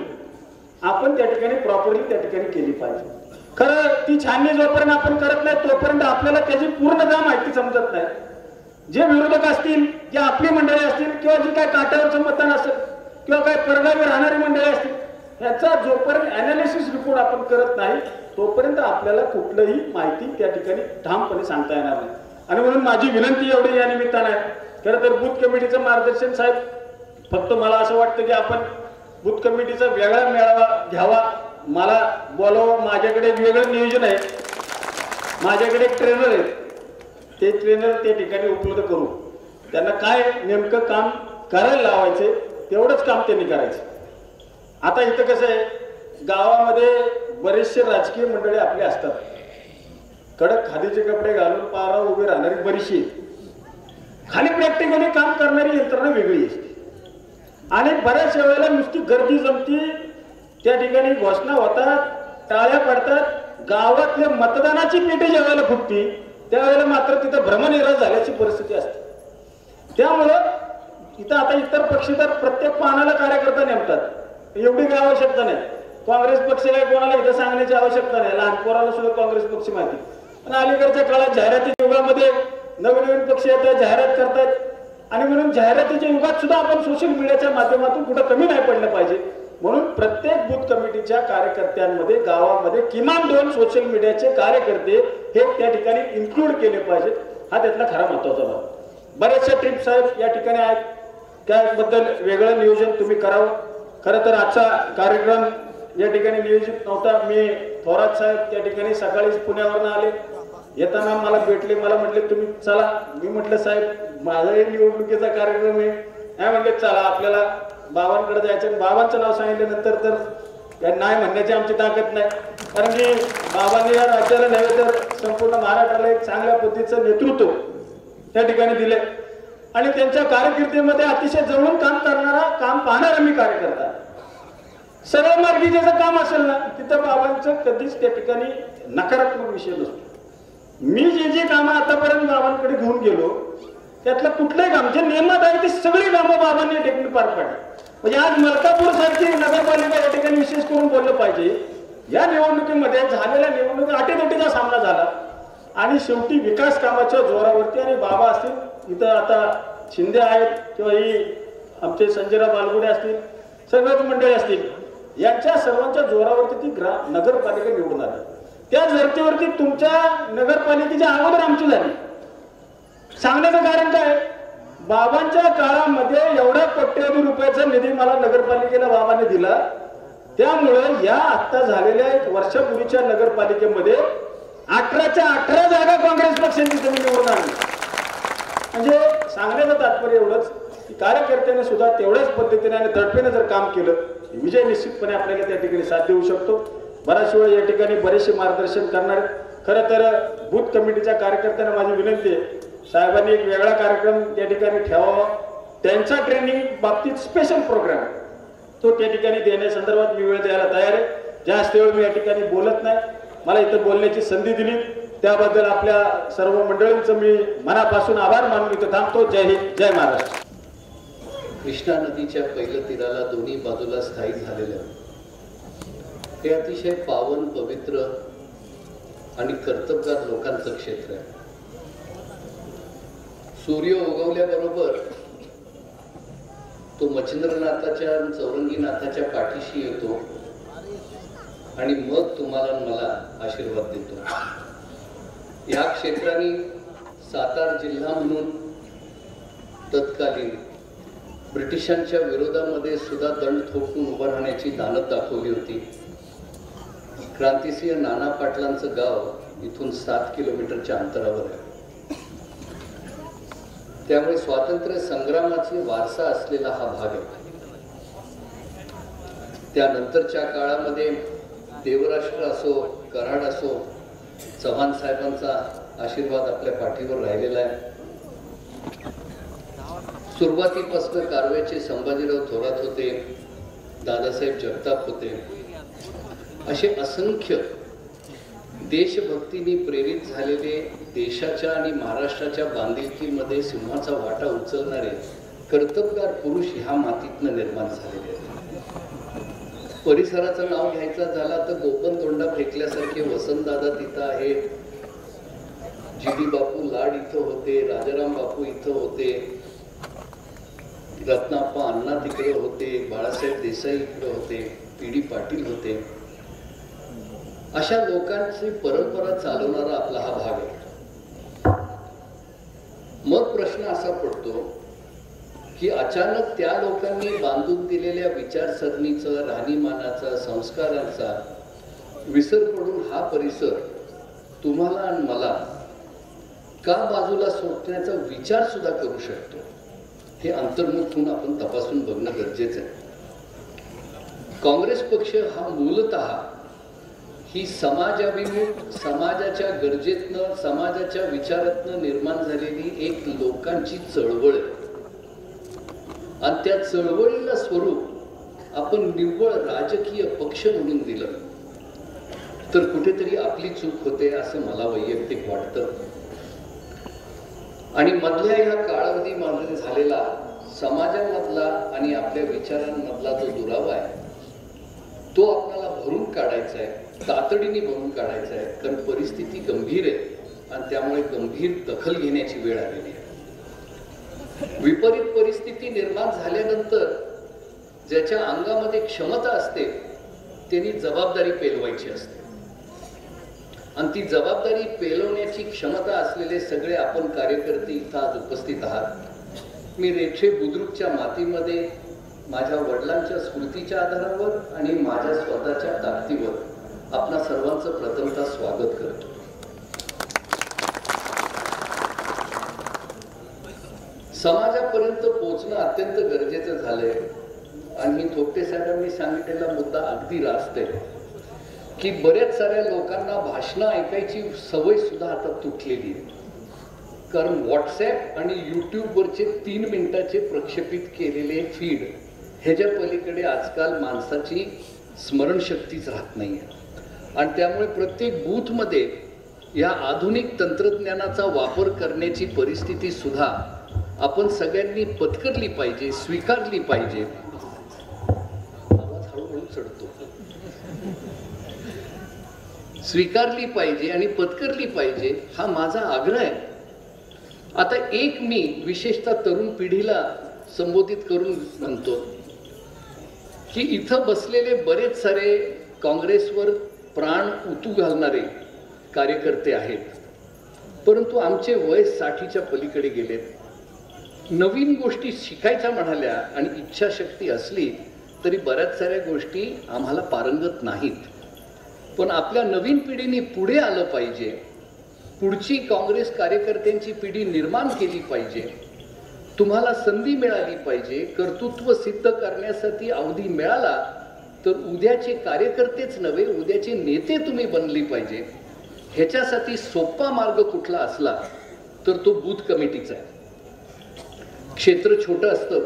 आपण त्या ठिकाणी प्रॉपरली त्या ठिकाणी केली पाहिजे. खरं ती छाननी जोपर्यंत आपण करत नाही तोपर्यंत आपल्याला त्याची पूर्णतः माहिती समजत नाही. जे विरोधक असतील, जे आपली मंडळी असतील किंवा जे काय काट्यावरचं मतदान असेल किंवा काय परगावी राहणारी मंडळी असतील, याचा जोपर्यंत अनालिसिस रिपोर्ट आपण करत नाही तोपर्यंत आपल्याला कुठलंही माहिती त्या ठिकाणी ठामपणे सांगता येणार नाही. आणि म्हणून माझी विनंती एवढी या निमित्तानं आहे. खरं तर बूथ कमिटीचं मार्गदर्शन साहेब, फक्त मला असं वाटतं की आपण बूथ कमिटीचा वेगळा मेळावा घ्यावा, मला बोलावं. माझ्याकडे वेगळं नियोजन आहे, माझ्याकडे एक ट्रेनर आहे, ते ट्रेनर त्या ठिकाणी उपलब्ध करू, त्यांना काय नेमकं काम करायला लावायचे तेवढंच काम त्यांनी करायचं। आता इथं कसं आहे, गावामध्ये बरेचसे राजकीय मंडळी आपले असतात, कडक खादीचे कपडे घालून पारा उभे राहणारी बरीचशी, खाली प्रॅक्टिकली काम करणारी यंत्रणा वेगळी असते आणि बऱ्याच वेळेला नुसती गर्दी जमती, त्या ठिकाणी घोषणा होतात, टाळ्या पडतात, गावातल्या मतदानाची पेटी ज्या वेळेला फुटती त्यावेळेला मात्र तिथं भ्रमनिराश झाल्याची परिस्थिती असते। त्यामुळं इथं आता इतर पक्षीदार प्रत्येक पानाला कार्यकर्ता नेमतात, एवढी काही आवश्यकता नाही। काँग्रेस पक्ष काय कोणाला इथं सांगण्याची आवश्यकता नाही, लहान पोराला सुद्धा काँग्रेस पक्ष माहिती। पण अलीकडच्या काळात जाहिराती युगामध्ये नवीन पक्ष येतात, जाहिरात करतात आणि म्हणून जाहिरातीच्या युगात सुद्धा आपण सोशल मीडियाच्या माध्यमातून कुठं कमी नाही पडलं पाहिजे। म्हणून प्रत्येक बूथ कमिटीच्या कार्यकर्त्यांमध्ये गावामध्ये किमान 2 सोशल मीडियाचे कार्यकर्ते हे त्या ठिकाणी इन्क्लूड केले पाहिजेत, हा त्यातला खरा महत्वाचा भाग। बरेचशा ट्रिप साहेब या ठिकाणी आहेत, त्याबद्दल वेगळं नियोजन तुम्ही करावं। खरं तर आजचा कार्यक्रम या ठिकाणी नियोजित नव्हता। मी थोरात साहेब त्या ठिकाणी सकाळीच पुण्यावरून आले, येताना मला भेटले, मला म्हटले तुम्ही चला। मी म्हटलं साहेब माझा निवडणुकीचा कार्यक्रम आहे, नाही म्हटले चला आपल्याला बाबांकडे जायचं। बाबांचं नाव सांगितल्यानंतर तर नाही म्हणण्याची आमची ताकद नाही, कारण की बाबांनी या राज्याला नव्हे तर संपूर्ण महाराष्ट्राला एक चांगल्या पद्धतीचं नेतृत्व त्या ठिकाणी दिले आणि त्यांच्या कारकिर्दीमध्ये अतिशय जवळून काम करणारा, काम पाहणारा मी कार्यकर्ता। सरळ मार्गी ज्याचं काम असेल ना तिथं बाबांचं कधीच त्या ठिकाणी नकारात्मक विषय नसतो। मी जे कामं आतापर्यंत बाबांकडे घेऊन गेलो त्यातलं कुठलंही काम जे नियमात आहे ती सगळी कामं बाबांनी या ठिकाणी पार पाडली। म्हणजे आज मलकापूर सारखी नगरपालिका या ठिकाणी विशेष करून बोललं पाहिजे, या निवडणुकीमध्ये झालेल्या निवडणुकीत अटीतटीचा सामना झाला आणि शेवटी विकास कामाच्या जोरावरती, आणि बाबा असतील इथं आता शिंदे आहेत किंवा ही आमचे संजयराव बालगुडे असतील, सगळ्याच मंडळी असतील, यांच्या सर्वांच्या जोरावरती ती नगरपालिका निवडून आली। त्या धर्तीवरती तुमच्या नगरपालिकेच्या अगोदर आमची झाली। सांगण्याचं कारण काय, बाबांच्या काळामध्ये एवढा कोट्यवधी रुपयाचा निधी मला नगरपालिकेला बाबाने दिला, त्यामुळे या आता झालेल्या 1 वर्षापूर्वीच्या नगरपालिकेमध्ये 18च्या 18 जागा काँग्रेस पक्षाने तुम्ही निवडून आणली। म्हणजे सांगण्याचं तात्पर्य एवढंच की कार्यकर्त्याने सुद्धा तेवढ्याच पद्धतीने आणि तडफेने जर काम केलं, विजय निश्चितपणे आपल्याला त्या ठिकाणी साध्य होऊ शकतो। बऱ्याच वेळा या ठिकाणी बरेचसे मार्गदर्शन करणार। खरं तर बूथ कमिटीच्या कार्यकर्त्यांना माझी विनंती आहे, साहेबांनी एक वेगळा कार्यक्रम त्या ठिकाणी ठेवावा, त्यांचा ट्रेनिंग बाबतीत स्पेशल प्रोग्राम तो त्या ठिकाणी देण्यासंदर्भात मी वेळ द्यायला तयार आहे। जास्त वेळ मी या ठिकाणी बोलत नाही, मला इथं बोलण्याची संधी दिली त्याबद्दल आपल्या सर्व मंडळींचं मी मनापासून आभार मानून इथं थांबतो। जय हिंद, जय महाराष्ट्र। कृष्णा नदीच्या पहिल्या तीराला दोन्ही बाजूला स्थायिक झालेलं हे अतिशय पावन, पवित्र आणि कर्तबगार लोकांचं क्षेत्र आहे। सूर्य उगवल्याबरोबर तो मच्छिंद्रनाथाच्या, चौरंगीनाथाच्या पाठीशी येतो आणि मग तुम्हाला मला आशीर्वाद देतो। या क्षेत्राने सातारा जिल्हा म्हणून तत्कालीन ब्रिटिशांच्या विरोधामध्ये सुद्धा दंड थोपटून उभं राहण्याची दानत दाखवली होती। क्रांतिसिंह नाना पाटलांचं गाव इथून 7 किलोमीटरच्या अंतरावर आहे, त्यामुळे स्वातंत्र्य संग्रामाची वारसा असलेला हा भाग आहे। त्यानंतरच्या काळामध्ये देवराष्ट्र असो, कराड असो, चव्हाण साहेबांचा आशीर्वाद आपल्या पाठीवर राहिलेला आहे। सुरुवातीपासून कारवारचे संभाजीराव थोरात होते, दादासाहेब जगताप होते, असे असंख्य देशभक्तीने प्रेरित झालेले, देशाच्या आणि महाराष्ट्राच्या बांधिलकीमध्ये सिंहाचा वाटा उचलणारे कर्तबगार पुरुष ह्या मातीतनं निर्माण झालेले आहेत। परिसराचं नाव घ्यायचं झाला तर गोपन तोंडा फेकल्यासारखे वसंतदादा तिथं आहेत, जी.डी. बापू लाड इथं होते, राजाराम बापू इथं होते, रत्नाप्पा अण्णा तिकडे होते, बाळासाहेब देसाई इकडे होते, पी.डी. पाटील होते। अशा लोकांची परंपरा चालवणारा आपला हा भाग आहे। मग प्रश्न असा पडतो की अचानक त्या लोकांनी बांधून दिलेल्या विचारसरणीचा, राहणीमानाचा, संस्कारांचा विसर पडून हा परिसर तुम्हाला आणि मला का बाजूला सोडण्याचा विचार सुद्धा करू शकतो। हे अंतर्मुख होऊन आपण तपासून बघणं गरजेचं आहे. काँग्रेस पक्ष हा मूलतः ही समाजाभिमुख, समाजाच्या गरजेतनं, समाजाच्या विचारातनं निर्माण झालेली एक लोकांची चळवळ आहे. आणि त्या चळवळीला स्वरूप आपण निव्वळ राजकीय पक्ष म्हणून दिलं तर कुठेतरी आपली चूक होते असं मला वैयक्तिक वाटतं. आणि मधल्या ह्या कालावधीमध्ये झालेला समाजामधला आणि आपल्या विचारांमधला जो दुरावा आहे तो आपल्याला भरून काढायचा आहे, तातडीने भरून काढायचा आहे. कारण परिस्थिती गंभीर आहे आणि त्यामुळे गंभीर दखल घेण्याची वेळ आलेली आहे. विपरीत परिस्थिती निर्माण झाल्यानंतर ज्याच्या अंगामध्ये क्षमता असते त्यांनी जबाबदारी पेलवायची असते आणि ती जबाबदारी पेलवण्याची क्षमता असलेले सगळे आपण कार्यकर्ते इथं आज उपस्थित आहात. मी रेठे बुद्रुकच्या मातीमध्ये माझ्या वडिलांच्या स्मृतीच्या आधारावर आणि माझ्या स्वतःच्या ताकदीवर आपणा सर्वांचं प्रथमतः स्वागत करतो. समाजापर्यंत पोहोचणं अत्यंत गरजेचं झालंय आणि थोपटे साहेबांनी सांगितलेला मुद्दा अगदी रास्त आहे की बऱ्याच साऱ्या लोकांना भाषणं ऐकायची सवय सुद्धा आता तुटलेली आहे. कारण व्हॉट्सॲप आणि यूट्यूबवरचे 3 मिनिटाचे प्रक्षेपित केलेले फीड ह्याच्या पलीकडे आजकाल माणसाची स्मरणशक्तीच राहत नाही आहे. आणि त्यामुळे प्रत्येक बूथमध्ये या आधुनिक तंत्रज्ञानाचा वापर करण्याची परिस्थिती सुद्धा आपण सगळ्यांनी पत्करली पाहिजे, स्वीकारली पाहिजे. आवाज हळूहळू चढतो. स्वीकारली पाहिजे आणि पत्करली पाहिजे हा माझा आग्रह आहे. आता एक मी विशेषतः तरुण पिढीला संबोधित करून म्हणतो की इथं बसलेले बरेच सारे काँग्रेसवर प्राण उतू घालणारे कार्यकर्ते आहेत, परंतु आमचे वय 60च्या पलीकडे गेलेत. नवीन गोष्टी शिकायच्या म्हणाल्या आणि इच्छाशक्ती असली तरी बऱ्याच साऱ्या गोष्टी आम्हाला पारंगत नाहीत. पण आपल्या नवीन पिढीने पुढे आलं पाहिजे, पुढची काँग्रेस कार्यकर्त्यांची पिढी निर्माण केली पाहिजे. तुम्हाला संधी मिळाली पाहिजे, कर्तृत्व सिद्ध करण्यासाठी अवधी मिळाला तर उद्याचे कार्यकर्तेच नव्हे उद्याचे नेते तुम्ही बनली पाहिजे. ह्याच्यासाठी सोपा मार्ग कुठला असला तर तो बूथ कमिटीचा आहे. क्षेत्र छोटं असतं,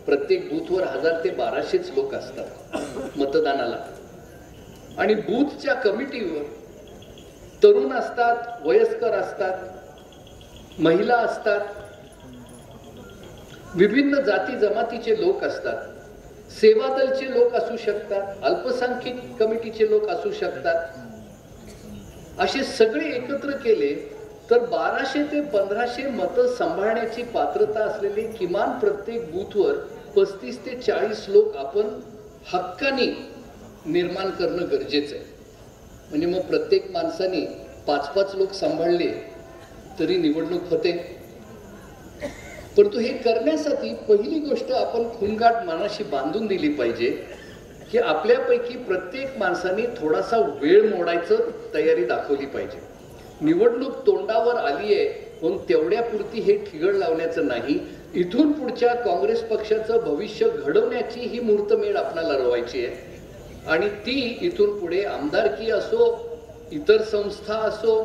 प्रत्येक बूथवर 1000 ते 1200 लोक असतात मतदानाला आणि बूथच्या कमिटीवर तरुण असतात, वयस्कर असतात, महिला असतात, विभिन्न जाती जमातीचे लोक असतात, सेवा दलचे लोक असू शकतात, अल्पसंख्याक कमिटीचे लोक असू शकतात. असे सगळे एकत्र केले तर 1200 ते 1500 मतं सांभाळण्याची पात्रता असलेले किमान प्रत्येक बूथवर 35 ते 40 लोक आपण हक्काने निर्माण करणं गरजेचं आहे. म्हणजे मग प्रत्येक माणसाने 5-5 लोक सांभाळले तरी निवडणूक होते. परंतु हे करण्यासाठी पहिली गोष्ट आपण खूणगाठ मनाशी बांधून दिली पाहिजे की आपल्यापैकी प्रत्येक माणसाने थोडासा वेळ मोडायचं तयारी दाखवली पाहिजे. निवडणूक तोंडावर आली आहे म्हणून तेवढ्यापुरती हे ठिगळ लावण्याचं नाही. इथून पुढच्या काँग्रेस पक्षाचं भविष्य घडवण्याची ही मुहूर्तमेढ आपल्याला रवायची आहे आणि ती इथून पुढे आमदारकी असो, इतर संस्था असो,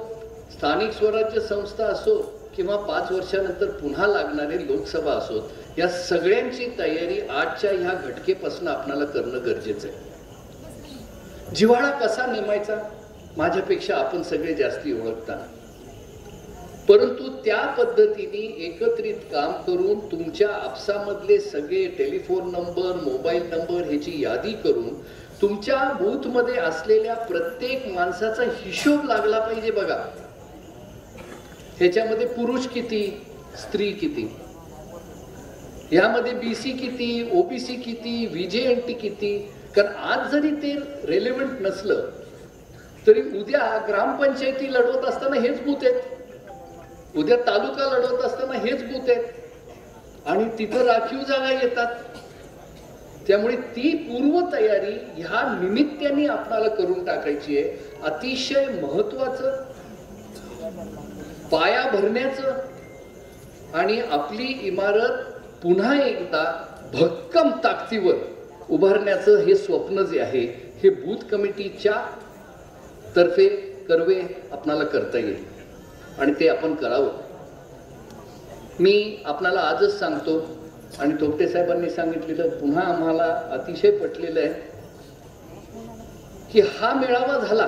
स्थानिक स्वराज्य संस्था असो किंवा 5 वर्षानंतर पुन्हा लागणारे लोकसभा असोत, या सगळ्यांची तयारी आजच्या ह्या घटकेपासून आपल्याला करणं गरजेचं आहे. जिव्हाळा कसा नेमायचा माझ्यापेक्षा आपण सगळे जास्ती ओळखता, परंतु त्या पद्धतीने एकत्रित काम करून तुमच्या आपसामधले सगळे टेलिफोन नंबर, मोबाईल नंबर ह्याची यादी करून तुमच्या बूथमध्ये असलेल्या प्रत्येक माणसाचा हिशोब लागला पाहिजे. बघा ह्याच्यामध्ये पुरुष किती, स्त्री किती, यामध्ये BC किती, OBC किती, VJNT किती. कारण आज जरी ते रेलेव्हंट नसलं तरी उद्या ग्रामपंचायती लढवत असताना हेच बूथ आहेत, उद्या तालुका लढवत असताना हेच बूथ आहेत आणि तिथं राखीव जागा येतात. त्यामुळे ती पूर्वतयारी ह्या निमित्ताने आपल्याला करून टाकायची आहे. अतिशय महत्वाचं पाया भरण्याचं आणि आपली इमारत पुन्हा एकदा भक्कम ताकदीवर उभारण्याचं हे स्वप्न जे आहे हे बूथ कमिटीच्या तर्फे कर्वे आपणाला करता येईल आणि ते आपण करावं. मी आपणाला आजच सांगतो आणि तोपटे साहेबांनी सांगितलेलं पुन्हा आम्हाला अतिशय पटलेलं आहे की हा मेळावा झाला,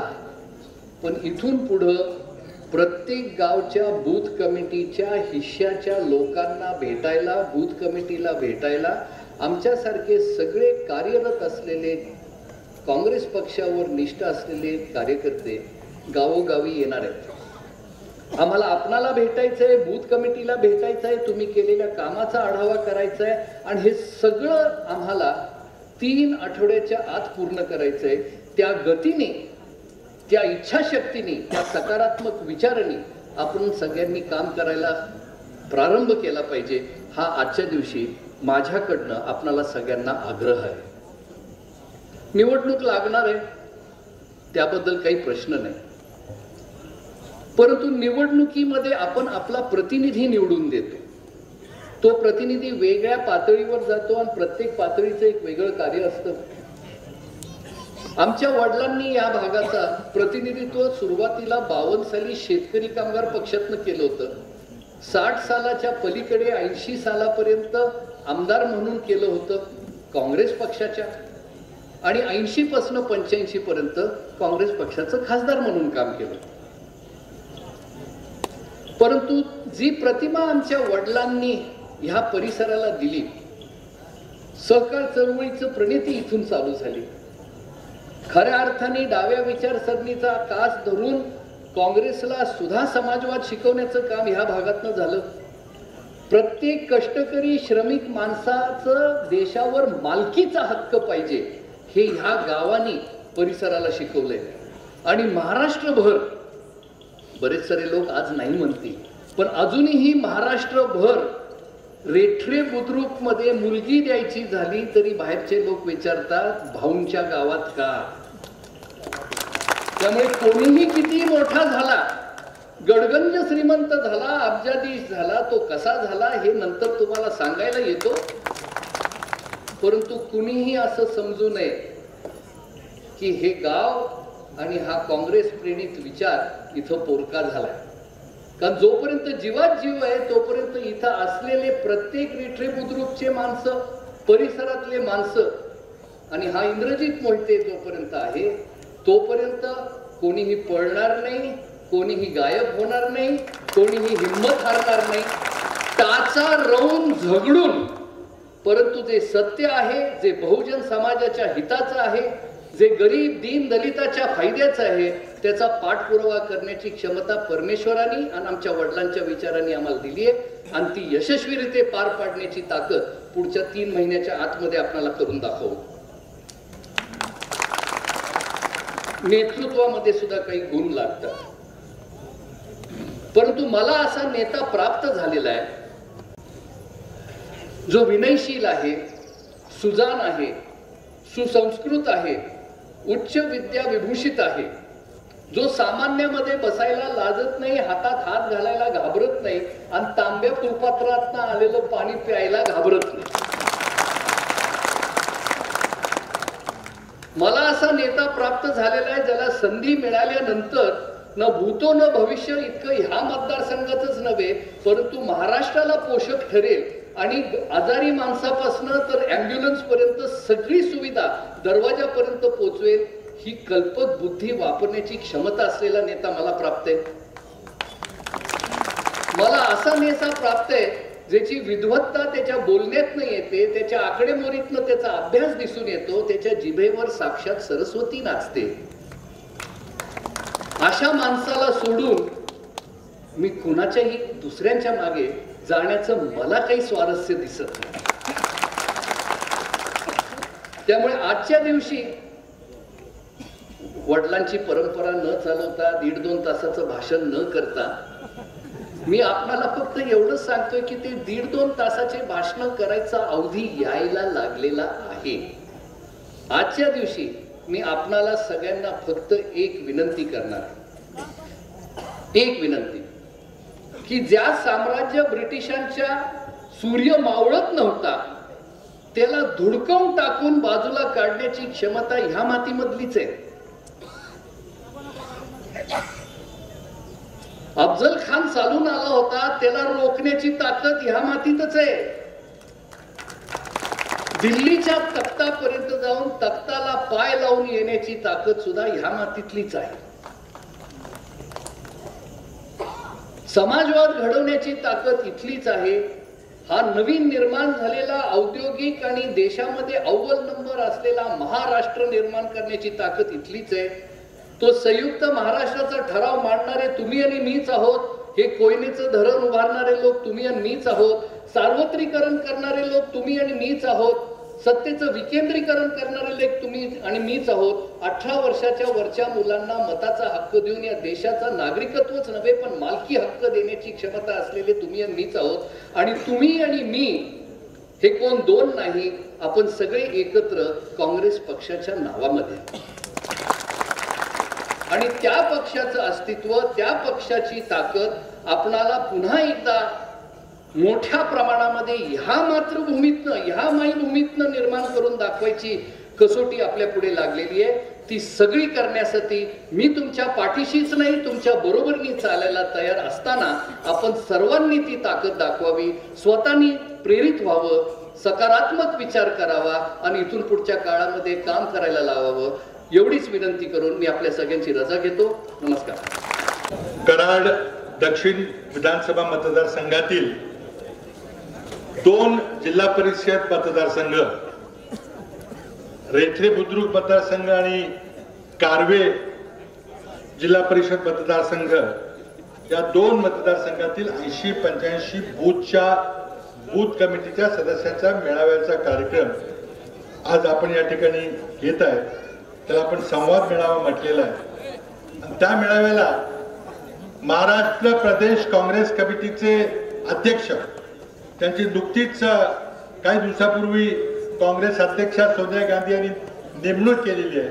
पण इथून पुढं प्रत्येक गावच्या बूथ कमिटीच्या हिश्श्याच्या लोकांना भेटायला, बूथ कमिटीला भेटायला आमच्यासारखे सगळे कार्यरत असलेले काँग्रेस पक्षावर निष्ठा असलेले कार्यकर्ते गावोगावी येणार आहेत. आम्हाला आपणाला भेटायचंय, बूथ कमिटीला भेटायचंय, तुम्ही केलेल्या कामाचा आढावा करायचा आहे आणि हे सगळं आम्हाला 3 आठवड्याच्या आत पूर्ण करायचंय. त्या गतीने, त्या इच्छाशक्तीने, त्या सकारात्मक विचाराने आपण सगळ्यांनी काम करायला प्रारंभ केला पाहिजे. हा आजच्या दिवशी माझ्याकडनं आपणाला सगळ्यांना आग्रह आहे. निवडणूक लागणार आहे त्याबद्दल काही प्रश्न नाही, परंतु निवडणुकीमध्ये आपण आपला प्रतिनिधी निवडून देतो. तो प्रतिनिधी वेगळ्या पातळीवर जातो आणि प्रत्येक पातळीचं एक वेगळं कार्य असतं. आमच्या वडिलांनी या भागाचा प्रतिनिधित्व सुरुवातीला 52 साली शेतकरी कामगार पक्षातनं केलं होतं. 60 सालाच्या पलीकडे 80 सालापर्यंत आमदार म्हणून केलं होतं काँग्रेस पक्षाच्या आणि 80 पासून 85 पर्यंत काँग्रेस पक्षाचं खासदार म्हणून काम केलं. परंतु जी प्रतिमा आमच्या वडिलांनी ह्या परिसराला दिली, सहकार चळवळीचं प्रणिती इथून चालू झाली. खऱ्या अर्थाने डाव्या विचारसरणीचा कास धरून काँग्रेसला सुद्धा समाजवाद शिकवण्याचं काम ह्या भागातनं झालं. प्रत्येक कष्टकरी श्रमिक माणसाचं देशावर मालकीचा हक्क पाहिजे हे ह्या गावानी परिसराला शिकवलंय. आणि महाराष्ट्रभर बरेच सारे लोक आज नाही म्हणतील, पण अजूनही महाराष्ट्रभर रेठरे बुद्रुक मध्ये मुलगी द्यायची झाली तरी बाहेरचे लोक विचारतात भाऊंच्या गावात का. त्यामुळे कोणीही किती मोठा झाला, गडगंज श्रीमंत झाला, अब्जाधीश झाला, तो कसा झाला हे नंतर तुम्हाला सांगायला येतो. परंतु कुणीही असं समजू नये की हे गाव आणि हा काँग्रेस प्रेरित विचार इथं पोरका झालाय. कारण जोपर्यंत जीवात जीव आहे तोपर्यंत इथं असलेले प्रत्येक रेठरे बुद्रुकचे माणसं, परिसरातले माणसं आणि हा इंद्रजित मोहिते जोपर्यंत आहे तोपर्यंत कोणीही पळणार नाही, कोणीही गायब होणार नाही, कोणीही हिंमत हारणार नाही. टाचा रवून झगडून, परंतु जे सत्य आहे, जे बहुजन समाजाच्या हिताचं आहे, जे गरीब दीन दलिताच्या फायद्याचं आहे, त्याचा पाठपुरावा करण्याची क्षमता परमेश्वराने आणि आमच्या वडिलांच्या विचारांनी आम्हाला दिली आहे आणि ती यशस्वीरित्या पार पाडण्याची ताकद पुढच्या 3 महिन्याच्या आतमध्ये आपल्याला करून दाखवू. नेतृत्वामध्ये सुद्धा काही गुण लागतात, परंतु मला असा नेता प्राप्त झालेला आहे जो विनयशील आहे, सुजान आहे, सुसंस्कृत आहे, उच्च विद्या विभूषित आहे, जो सामान्यामध्ये बसायला लाजत नाही, हातात हात घालायला घाबरत नाही आणि तांब्या फुलपात्रातनं आलेलं पाणी प्यायला घाबरत नाही. मला असा नेता प्राप्त झालेला आहे ज्याला संधी मिळाल्यानंतर न भूतो न भविष्य इतकं ह्या मतदारसंघातच नव्हे परंतु महाराष्ट्राला पोषक ठरेल आणि आजारी माणसापासून तर ॲम्ब्युलन्स पर्यंत सगळी सुविधा दरवाजापर्यंत पोहोचवेल ही कल्पक बुद्धी वापरण्याची क्षमता असलेला नेता मला प्राप्त आहे. मला असा नेता प्राप्त आहे ज्याची विद्वत्ता त्याच्या बोलण्यातनं येते, त्याच्या आकडेमोडीतनं त्याचा अभ्यास दिसून येतो, त्याच्या जिभेवर साक्षात सरस्वती नाचते. अशा माणसाला सोडून मी कुणाच्याही दुसऱ्यांच्या मागे जाण्याचं मला काही स्वारस्य दिसत नाही. त्यामुळे आजच्या दिवशी वडिलांची परंपरा न चालवता 1.5-2 तासाचं भाषण न करता मी आपल्याला फक्त एवढंच सांगतोय की ते 1.5-2 तासाचे भाषण करायचा अवधी यायला लागलेला आहे. आजच्या दिवशी मी आपणाला सगळ्यांना फक्त एक विनंती करणार, एक विनंती की ज्या साम्राज्य ब्रिटिशांच्या सूर्य मावळत नव्हता त्याला धुडकावून टाकून बाजूला काढण्याची क्षमता ह्या मातीमधलीच आहे. अफजल खान चालून आला होता त्याला रोखण्याची ताकद ह्या मातीतच आहे. दिल्लीच्या तख्तापर्यंत जाऊन तख्ताला पाय लावून येण्याची ताकद सुद्धा ह्या मातीतलीच आहे. समाजवाद घडवण्याची ताकद इथलीच आहे. हा नवीन निर्माण झालेला औद्योगिक आणि देशामध्ये अव्वल नंबर असलेला महाराष्ट्र निर्माण करण्याची ताकद इथलीच आहे. तो संयुक्त महाराष्ट्राचा ठराव मांडणारे तुम्ही आणि मीच आहोत. हे कोयनेचं धरण उभारणारे लोक तुम्ही आणि मीच आहोत. सार्वत्रिकरण करणारे लोक तुम्ही आणि मीच आहोत. सत्तेचं विकेंद्रीकरण करणारे लेख तुम्ही आणि मीच आहोत. 18 वर्षाच्या वरच्या मुलांना मताचा हक्क देऊन या देशाचा नागरिकत्वच नव्हे पण मालकी हक्क देण्याची क्षमता असलेले तुम्ही आणि मीच आहोत. आणि तुम्ही आणि मी हे कोण दोन नाही, आपण सगळे एकत्र काँग्रेस पक्षाच्या नावामध्ये. आणि त्या पक्षाचं अस्तित्व, त्या पक्षाची ताकद आपणाला पुन्हा एकदा मोठ्या प्रमाणामध्ये ह्या मातृभूमीतनं, ह्या मायभूमीतनं निर्माण करून दाखवायची कसोटी आपल्या पुढे लागलेली आहे. ती सगळी करण्यासाठी मी तुमच्या पाठीशीच नाही तुमच्या बरोबरीने चालायला तयार असताना आपण सर्वांनी ती ताकद दाखवावी, स्वतःनी प्रेरित व्हावं, सकारात्मक विचार करावा आणि इथून पुढच्या काळामध्ये काम करायला लावावं. एवढीच विनंती करून मी आपल्या सगळ्यांची रजा घेतो. नमस्कार. कराड दक्षिण विधानसभा मतदारसंघातील 2 जिल्हा परिषद मतदारसंघ, रेठरे बुद्रुक मतदारसंघ आणि कारवे जिल्हा परिषद मतदारसंघ या 2 मतदारसंघातील 80-85 बूथ कमिटीच्या सदस्यांचा मेळाव्याचा कार्यक्रम आज आपण या ठिकाणी घेत आहे. त्याला आपण संवाद मेळावा म्हटलेला आहे. आणि त्या मेळाव्याला महाराष्ट्र प्रदेश काँग्रेस कमिटीचे अध्यक्ष, त्यांची नुकतीच काही दिवसापूर्वी काँग्रेस अध्यक्षा सोनिया गांधी यांनी नेमणूक केलेली आहे,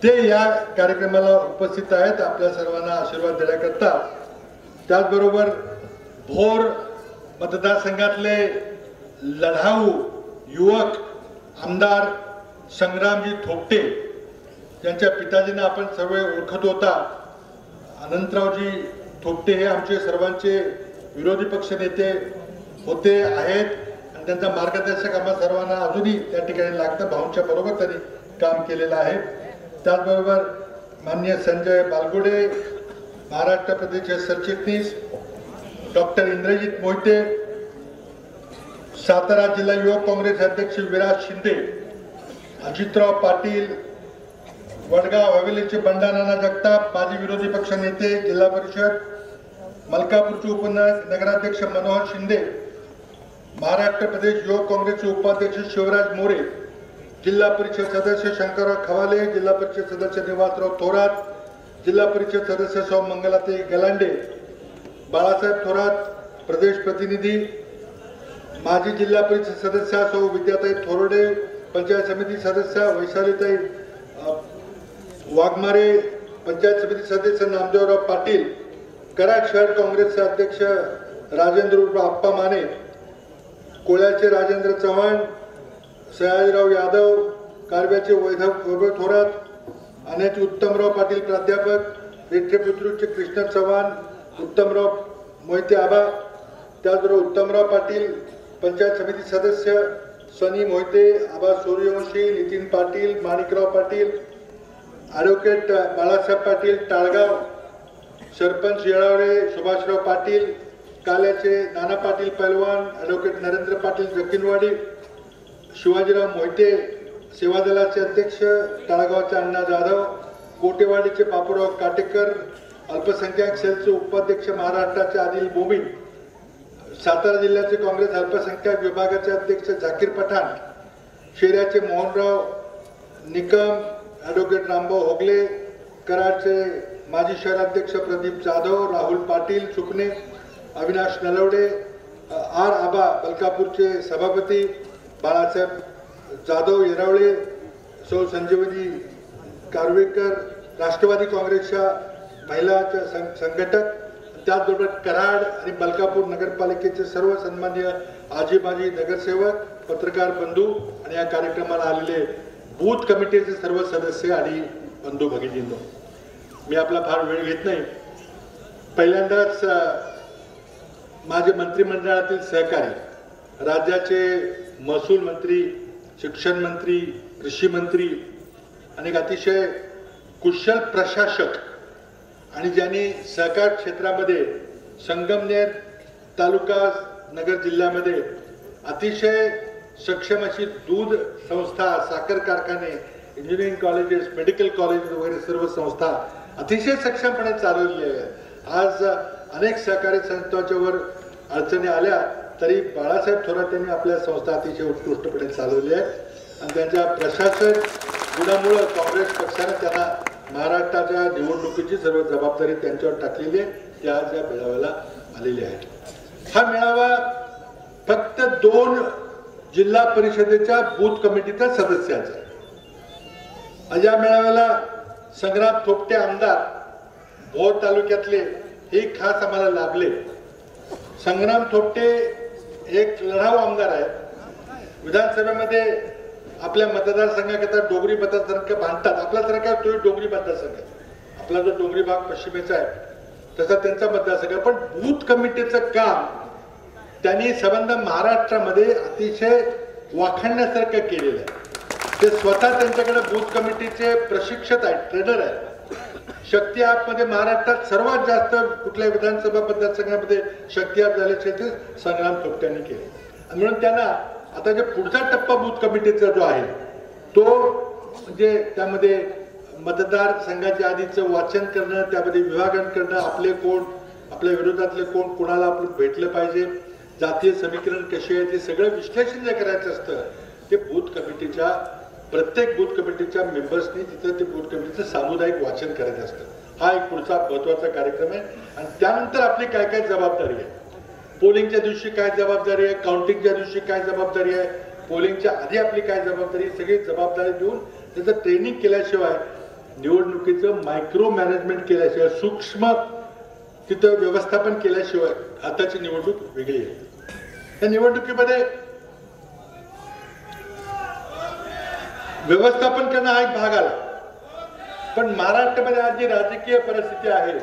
ते या कार्यक्रमाला उपस्थित आहेत आपल्या सर्वांना आशीर्वाद देण्याकरता. त्याचबरोबर भोर मतदारसंघातले लढाऊ युवक आमदार संग्रामजी थोपटे, ज्यांच्या पिताजींना आपण सर्व ओळखत होता, अनंतरावजी थोपटे हे आमचे सर्वांचे विरोधी पक्ष नेते होते आहेत आणि त्यांचा मार्गदर्शक आम्हा सर्वांना अजूनही त्या ठिकाणी लागतं. भाऊंच्या बरोबर त्यांनी काम केलेलं आहे. त्याचबरोबर माननीय संजय बालगुडे, महाराष्ट्र प्रदेशचे सरचिटणीस डॉक्टर इंद्रजित मोहिते, सातारा जिल्हा युवक काँग्रेस अध्यक्ष विराज शिंदे, अजितराव पाटील, वडगाव हवेलीचे बंडानाना जगताप, माजी विरोधी पक्ष नेते जिल्हा परिषद, मलकापूरचे उपनगराध्यक्ष मनोहर शिंदे, महाराष्ट्र प्रदेश युवक काँग्रेसचे उपाध्यक्ष शिवराज मोरे, जिल्हा परिषद सदस्य शंकरराव खवाले, जिल्हा परिषद सदस्य निवासराव थोरात, जिल्हा परिषद सदस्य सौ मंगलाताई गलांडे, बाळासाहेब थोरात प्रदेश प्रतिनिधी, माजी जिल्हा परिषद सदस्य सौ विद्याताई थोरडे, पंचायत समिती सदस्य वैशालीताई वाघमारे, पंचायत समिती सदस्य नामदेवराव पाटील, कराड शहर काँग्रेसचे अध्यक्ष राजेंद्र आप्पा माने, कोळ्याचे राजेंद्र चव्हाण, सयाजीराव यादव, कारव्याचे वैभव थोरात, अनेक उत्तमराव पाटील प्राध्यापक, रेठरे बुद्रुकचे कृष्ण चव्हाण, उत्तमराव मोहिते आबा, त्याचबरोबर उत्तमराव पाटील पंचायत समिती सदस्य, सनी मोहिते, आबा सूर्यवंशी, नितीन पाटील, माणिकराव पाटील, ॲडव्होकेट बाळासाहेब पाटील टाळगाव, सरपंच येळावरे सुभाषराव पाटील, काल्याचे नाना पाटील पैलवान, ॲडव्होकेट नरेंद्र पाटील जकीनवाडी, शिवाजीराव मोहिते, सेवा दलाचे अध्यक्ष टाळगावचे अण्णा जाधव, कोटेवाडीचे बापूराव काटेकर, अल्पसंख्याक सेलचे उपाध्यक्ष महाराष्ट्राचे आदिल बोबीन, सातारा जिल्ह्याचे काँग्रेस अल्पसंख्याक विभागाचे अध्यक्ष झाकीर पठाण, शेऱ्याचे मोहनराव निकम, ॲडव्होकेट रामभाऊ होगले, कराडचे माजी शहराध्यक्ष प्रदीप जाधव, राहुल पाटील सुकणे, अविनाश नलवडे, आर आबा बलकापूरचे सभापती, बाळासाहेब जाधव येरावळे, सौ संजीवनी कारवेकर, राष्ट्रवादी काँग्रेसच्या महिलाच्या संघटक, त्याचबरोबर कराड आणि बलकापूर नगरपालिकेचे सर्व सन्माननीय आजी माजी नगरसेवक, पत्रकार बंधू आणि या कार्यक्रमाला आलेले बूथ कमिटीचे सर्व सदस्य आणि बंधू भगिनींनो, मी आपला फार वेळ घेत नाही. पहिल्यांदाच माझे मंत्रिमंडळातील सहकारी, राज्याचे महसूल मंत्री, शिक्षण मंत्री, कृषी मंत्री आणि अतिशय कुशल प्रशासक आणि ज्यांनी सहकार क्षेत्रामध्ये संगमनेर तालुका नगर जिल्ह्यामध्ये अतिशय सक्षम अशी दूध संस्था, साखर कारखाने, इंजिनिअरिंग कॉलेजेस, मेडिकल कॉलेजेस वगैरे सर्व संस्था अतिशय सक्षमपणे चालवलेली आहे. आज अनेक सहकारी संस्थांच्या वर अडचणी आल्या तरी बाळासाहेब थोरात यांनी आपल्या संस्था अतिशय उत्कृष्टपणे चालवल्या आहेत आणि त्यांच्या प्रशासन गुणामुळे काँग्रेस पक्षाने त्यांना महाराष्ट्राच्या निवडणुकीची सर्व जबाबदारी त्यांच्यावर टाकलेली आहे. ते आज या मेळाव्याला आलेले आहेत. हा मेळावा फक्त 2 जिल्हा परिषदेच्या बूथ कमिटीच्या सदस्यांचा आहे. या मेळाव्याला संग्राम थोपटे आमदार भोर तालुक्यातले हे खास आम्हाला लाभले. संग्राम थोपटे एक लढाऊ आमदार आहेत. विधानसभेमध्ये आपल्या मतदारसंघाकरता डोंगरी मतदारसंघ बांधतात. आपला सरकार तो डोंगरी मतदारसंघ आहे. आपला जो डोंगरी भाग पश्चिमेचा आहे तसा त्यांचा मतदारसंघ. पण बूथ कमिटीचं काम त्यांनी संबंध महाराष्ट्रामध्ये अतिशय वाखाणण्यासारखं केलेलं आहे. ते स्वतः त्यांच्याकडे बूथ कमिटीचे प्रशिक्षक आहेत, ट्रेनर आहेत. शक्ती ॲपमध्ये महाराष्ट्रात सर्वात जास्त कुठल्या विधानसभा मतदारसंघामध्ये शक्ती ॲप झाल्याचे ते संग्राम थोपट्यांनी केले. म्हणून त्यांना आता जे पुढचा टप्पा बूथ कमिटीचा जो आहे तो म्हणजे त्यामध्ये मतदारसंघाच्या आधीचं वाचन करणं, त्यामध्ये विभागन करणं, आपले कोण, आपल्या विरोधातले कोण, कोणाला आपण भेटलं पाहिजे, जातीय समीकरण कसे आहे, ते सगळं विश्लेषण जे करायचं असतं ते बूथ कमिटीच्या प्रत्येक बूथ कमिटीच्या मेंबर्सनी तिथं ते बूथ कमिटीचं सामुदायिक वाचन करायचं असतं. हा एक पुढचा महत्वाचा कार्यक्रम आहे. आणि त्यानंतर आपली काय काय जबाबदारी आहे, पोलिंगच्या दिवशी काय जबाबदारी आहे, काउंटिंगच्या दिवशी काय जबाबदारी आहे, पोलिंगच्या आधी आपली काय जबाबदारी, सगळी जबाबदारी देऊन त्याचं ट्रेनिंग केल्याशिवाय, निवडणुकीचं मायक्रो मॅनेजमेंट केल्याशिवाय, सूक्ष्म तिथं व्यवस्थापन केल्याशिवाय आताची निवडणूक वेगळी आहे. या निवडणुकीमध्ये व्यवस्थापन करणं हा एक भाग आला. पण महाराष्ट्रामध्ये आज जी राजकीय परिस्थिती आहे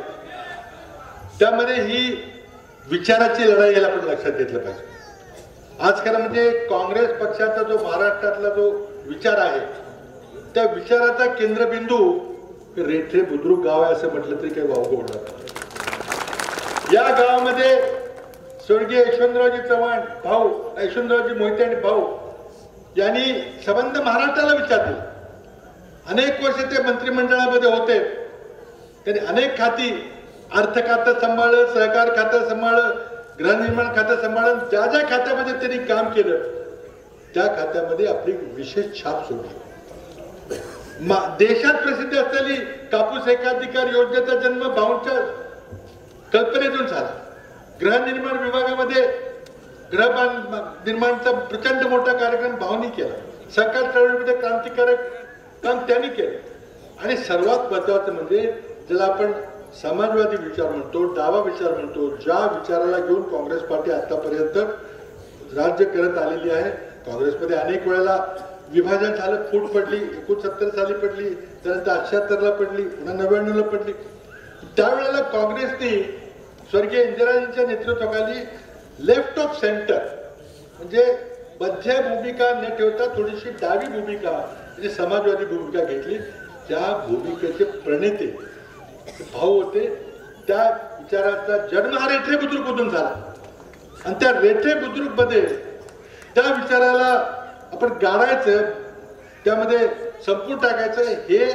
त्यामध्ये ही विचाराची लढाई याला आपण लक्षात घेतलं पाहिजे. आज खरं म्हणजे काँग्रेस पक्षाचा जो महाराष्ट्रातला जो विचार आहे त्या विचाराचा केंद्रबिंदू रेठरे बुद्रुक गाव आहे असं म्हटलं तरी काही वावगं होणार नाही. या गावामध्ये स्वर्गीय यशवंतरावजी चव्हाण भाऊ, यशवंतरावजी मोहिते आणि भाऊ यांनी संबंध महाराष्ट्राला विचार दिला. अनेक वर्ष ते मंत्रिमंडळामध्ये होते. त्यांनी अनेक खाती, अर्थ खातं सांभाळलं, सहकार खातं सांभाळलं, गृहनिर्माण खातं सांभाळलं. ज्या ज्या खात्यामध्ये त्यांनी काम केलं त्या खात्यामध्ये आपली विशेष छाप सोडली. देशात प्रसिद्ध असलेली कापूस एकाधिकार योजनेचा जन्म भाऊंच्या कल्पनेतून झाला. गृहनिर्माण विभागामध्ये गृहनिर्माणचा प्रचंड मोठा कार्यक्रम भाऊंनी केला. सहकार चळवळीमध्ये क्रांतिकारक काम त्यांनी केलं. आणि सर्वात महत्वाचं म्हणजे ज्याला आपण समाजवादी विचार म्हणतो, डावा विचार म्हणतो, ज्या विचाराला घेऊन काँग्रेस पार्टी आतापर्यंत राज्य करत आलेली आहे. काँग्रेसमध्ये अनेक वेळेला विभाजन झालं, फूट पडली, 69 साली पडली, त्यानंतर 78ला पडली, पुन्हा 99ला पडली. त्यावेळेला काँग्रेसने स्वर्गीय इंदिराजींच्या नेतृत्वाखाली लेफ्ट ऑफ सेंटर म्हणजे मध्य भूमिका न ठेवता थोडीशी डावी भूमिका म्हणजे समाजवादी भूमिका घेतली. त्या भूमिकेचे प्रणेते भाऊ होते. त्या विचाराचा जन्म हा रेठरे बुद्रुकमधून झाला. आणि त्या रेठरे बुद्रुकमध्ये त्या विचाराला आपण गाडायचं, त्यामध्ये संपून टाकायचं हे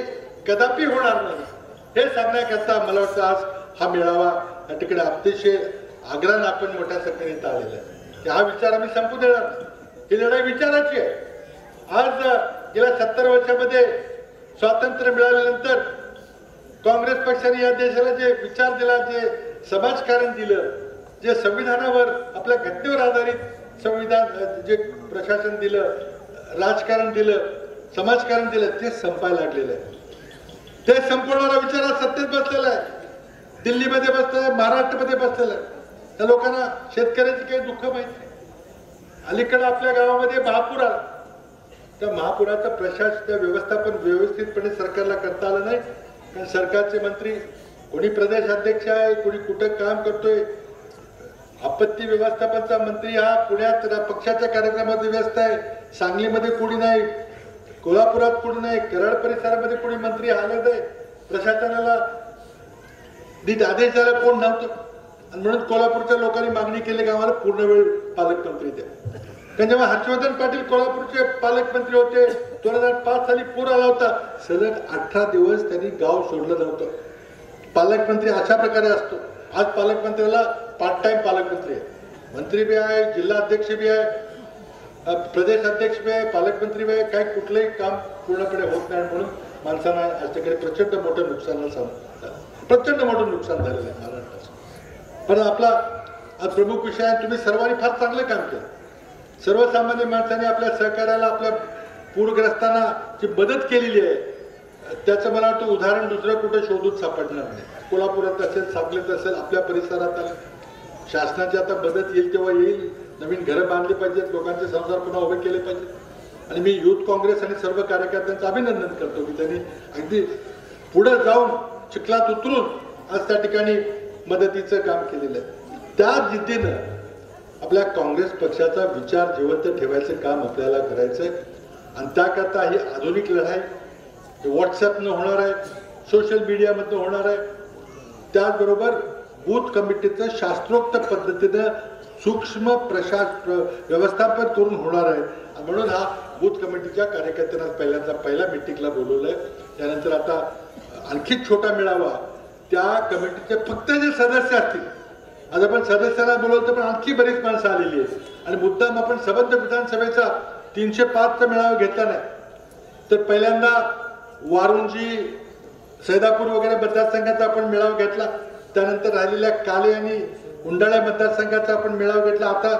कदापि होणार नाही. हे सांगण्याकरता मला वाटतं आज हा मेळावा या ठिकाणी अतिशय आग्रहानं आपण मोठ्या संख्येने इथं आलेला आहे. हा विचार आम्ही संपू देणार नाही. ही लढाई विचाराची आहे. आज गेल्या 70 वर्षामध्ये स्वातंत्र्य मिळाल्यानंतर काँग्रेस पक्षाने या देशाला जे विचार दिला, जे समाजकारण दिलं, जे संविधानावर आपल्या घटनेवर आधारित संविधान जे प्रशासन दिलं, राजकारण दिलं, समाजकारण दिलं, ते संपायला लागलेलं आहे. ते संपवणारा विचार आज सत्तेत बसलेला आहे. दिल्लीमध्ये बसलेला आहे, महाराष्ट्रामध्ये बसलेला आहे. त्या लोकांना शेतकऱ्याचे काही दुःख माहिती, अलीकडे आपल्या गावामध्ये महापूर आला. त्या महापुराचं प्रशासन व्यवस्थापन व्यवस्थितपणे सरकारला करता आलं नाही. कारण सरकारचे मंत्री कोणी प्रदेश अध्यक्ष आहे, कोणी कुठं काम करतोय. आपत्ती व्यवस्थापनचा मंत्री हा पुण्यात पक्षाच्या कार्यक्रमात व्यस्त आहे. सांगलीमध्ये कोणी नाही, कोल्हापुरात कोणी नाही, कराड परिसरामध्ये कोणी मंत्री आलं नाही. प्रशासनाला नीट आदेश द्यायला कोण नव्हतं. आणि म्हणून कोल्हापूरच्या लोकांनी मागणी केली की आम्हाला पूर्ण वेळ पालकमंत्री द्या. कारण जेव्हा हर्षवर्धन पाटील कोल्हापूरचे पालकमंत्री होते 2005 साली पूर आला होता, सलग 18 दिवस त्यांनी गाव सोडलं नव्हतं. पालकमंत्री अशा प्रकारे असतो. आज पालकमंत्र्याला पार्ट टाइम पालकमंत्री आहे, मंत्री बी आहे, जिल्हा अध्यक्ष बी आहे, प्रदेश अध्यक्ष बी आहे, पालकमंत्री बी आहे. काही कुठलंही काम पूर्णपणे होत नाही. म्हणून माणसांना आज तिकडे प्रचंड मोठं नुकसान झालेलं आहे महाराष्ट्राचं. पण आपला आज प्रमुख विषय आहे, तुम्ही सर्वांनी फार चांगलं काम केलं. सर्वसामान्य माणसाने आपल्या सहकार्याला, आपल्या पूरग्रस्तांना जी मदत केलेली आहे त्याचं मला वाटतं उदाहरण दुसरं कुठे शोधून सापडणार नाही. कोल्हापुरात असेल, सांगलीत असेल, आपल्या परिसरात आलं. शासनाची आता मदत येईल तेव्हा येईल. नवीन घरं बांधली पाहिजेत, लोकांचे संसार पुन्हा उभे केले पाहिजेत. आणि मी युथ काँग्रेस आणि सर्व कार्यकर्त्यांचं अभिनंदन करतो की त्यांनी अगदी पुढे जाऊन चिखलात उतरून आज त्या ठिकाणी मदतीचं काम केलेलं आहे. त्या जिद्दीनं आपल्या काँग्रेस पक्षाचा विचार जिवंत ठेवायचं काम आपल्याला करायचंय. आणि त्याकरता ही आधुनिक लढाई व्हॉट्सअपनं होणार आहे, सोशल मीडियामधनं होणार आहे. त्याचबरोबर बूथ कमिटीचं शास्त्रोक्त पद्धतीनं सूक्ष्म व्यवस्थापन करून होणार आहे. म्हणून हा बूथ कमिटीच्या कार्यकर्त्यांना पहिल्या मीटिंगला बोलवलंय. त्यानंतर आता आणखी छोटा मेळावा त्या कमिटीचे फक्त जे सदस्य असतील. आज आपण सदस्यांना बोलवतो पण आणखी बरीच माणसं आलेली आहेत. आणि मुद्दाम आपण संबंध विधानसभेचा 305चा मेळावा घेतला नाही, तर पहिल्यांदा वारुंजी, सैदापूर वगैरे मतदारसंघाचा आपण मेळावा घेतला. त्यानंतर राहिलेल्या काले आणि उंडाळ्या मतदारसंघाचा आपण मेळावा घेतला. आता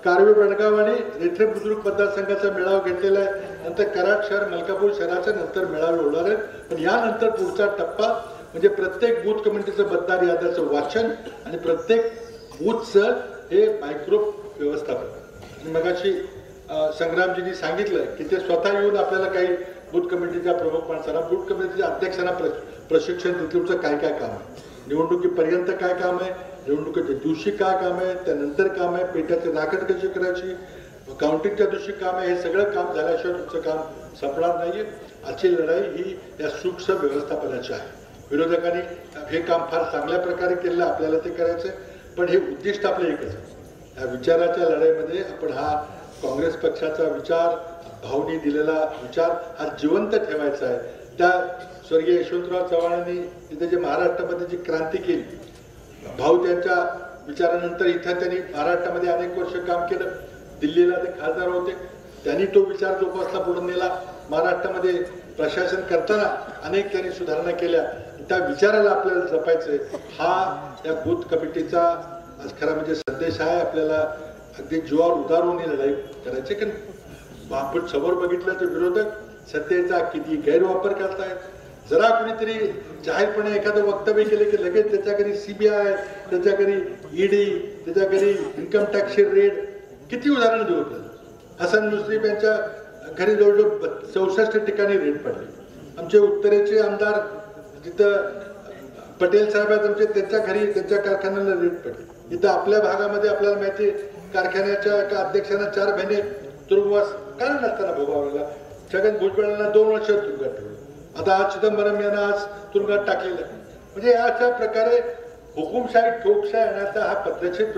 कारवे, बेळगाव आणि रेठरे बुद्रुक मतदारसंघाचा मेळावा घेतलेला आहे. नंतर कराड शहर, मलकापूर शहराच्या नंतर मेळावे होणार आहेत. पण यानंतर पुढचा टप्पा म्हणजे प्रत्येक बूथ कमिटीचं मतदार याद्याचं वाचन आणि प्रत्येक बूथचं हे मायक्रो व्यवस्थापन. आणि मगाशी संग्रामजींनी सांगितलं की ते स्वतः येऊन आपल्याला काही बूथ कमिटीच्या प्रमुख माणसांना, बूथ कमिटीच्या अध्यक्षांना प्रशिक्षण देतील. तुमचं काय काय काम आहे, निवडणुकीपर्यंत काय काम आहे, निवडणुकीच्या दिवशी काय काम आहे, त्यानंतर काम आहे, पेट्याची राखण कशी करायची, काउंटिंगच्या दिवशी काम आहे. हे सगळं काम झाल्याशिवाय तुमचं काम संपणार नाहीये. आजची लढाई ही या सूक्ष्म व्यवस्थापनाची आहे. विरोधकांनी हे काम फार चांगल्या प्रकारे केलेलं, आपल्याला ते करायचंय. पण हे उद्दिष्ट आपलं एकच आहे. या विचाराच्या लढाईमध्ये आपण हा काँग्रेस पक्षाचा विचार, भाऊनी दिलेला विचार हा जिवंत ठेवायचा आहे. त्या स्वर्गीय यशवंतराव चव्हाणांनी तिथे जे महाराष्ट्रामध्ये जी क्रांती केली, भाऊ त्यांच्या विचारानंतर इथं त्यांनी महाराष्ट्रामध्ये अनेक वर्ष काम केलं. दिल्लीला ते खासदार होते, त्यांनी तो विचार जोपासला, पुढे नेला. महाराष्ट्रामध्ये प्रशासन करताना अनेक त्यांनी सुधारणा केल्या. त्या विचाराला आपल्याला जपायचंय. हा या बूथ कमिटीचा आज खरा म्हणजे संदेश आहे. आपल्याला अगदी जीवावर उदारून ही लढाई करायची. कारण आपण समोर बघितलं तर विरोधक सत्तेचा किती गैरवापर करतायत. जरा कुणीतरी जाहीरपणे एखादं वक्तव्य केले की लगेच त्याच्या घरी CBI, त्याच्या घरी ED, त्याच्या घरी इन्कम टॅक्सची रेड. किती उदाहरणं देऊ आपल्याला. हसन मुश्रीफ यांच्या घरी जवळजवळ 64 ठिकाणी रेड पडली. आमचे उत्तरेचे आमदार तिथं पटेल साहेब आहेत आमचे, त्यांच्या घरी, त्यांच्या कारखान्याला रेड पडली. इथं आपल्या भागामध्ये आपल्याला माहिती, कारखान्याच्या एका अध्यक्षांना 4 महिने तुरुंगवास कारण नसताना भोगावलेला. छगन भुजबळांना 2 वर्ष तुरुंगात ठेवलं. आता आज चिदंबरम यांना आज तुरुंगात टाकलेलं आहे. म्हणजे अशा प्रकारे हुकुमशाही, ठोकशाही आणण्याचा हा पद्धतशीर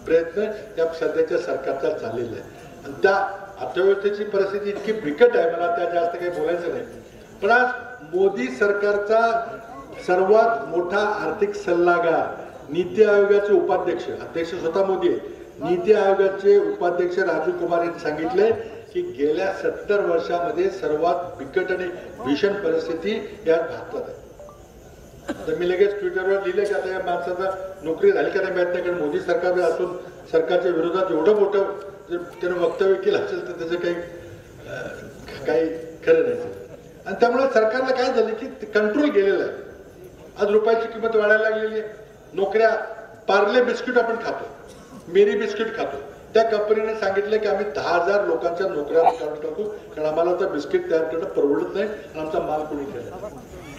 प्रयत्न या सध्याच्या सरकारचा चाललेला आहे. आणि त्या अर्थव्यवस्थेची परिस्थिती इतकी बिकट आहे, मला त्या जास्त काही बोलायचं नाही. पण आज मोदी सरकारचा सर्वात मोठा आर्थिक सल्लागार, नीती आयोगाचे उपाध्यक्ष, अध्यक्ष स्वतः मोदी आहे, नीती आयोगाचे उपाध्यक्ष राजीव कुमार यांनी सांगितले की गेल्या 70 वर्षामध्ये सर्वात बिकट आणि भीषण परिस्थिती या भारतात आहे. तर मी लगेच ट्विटरवर लिहिले की आता या माणसाचा नोकरी झाली का नाही माहित नाही. कारण मोदी सरकार असून सरकारच्या विरोधात एवढं मोठं जर त्यानं वक्तव्य केलं असेल तर त्याचं काही खरं नाही. आणि त्यामुळे सरकारला काय झालं की कंट्रोल गेलेलं आहे. आज रुपयाची किंमत वाढायला लागलेली आहे. नोकऱ्या, पार्ले बिस्किट आपण खातो, मेरी बिस्किट खातो. त्या कंपनीने सांगितलं की आम्ही 10,000 लोकांच्या नोकऱ्या काढून टाकू, कारण आम्हाला तर बिस्किट तयार करणं परवडत नाही आणि आमचा माल कोणी केला.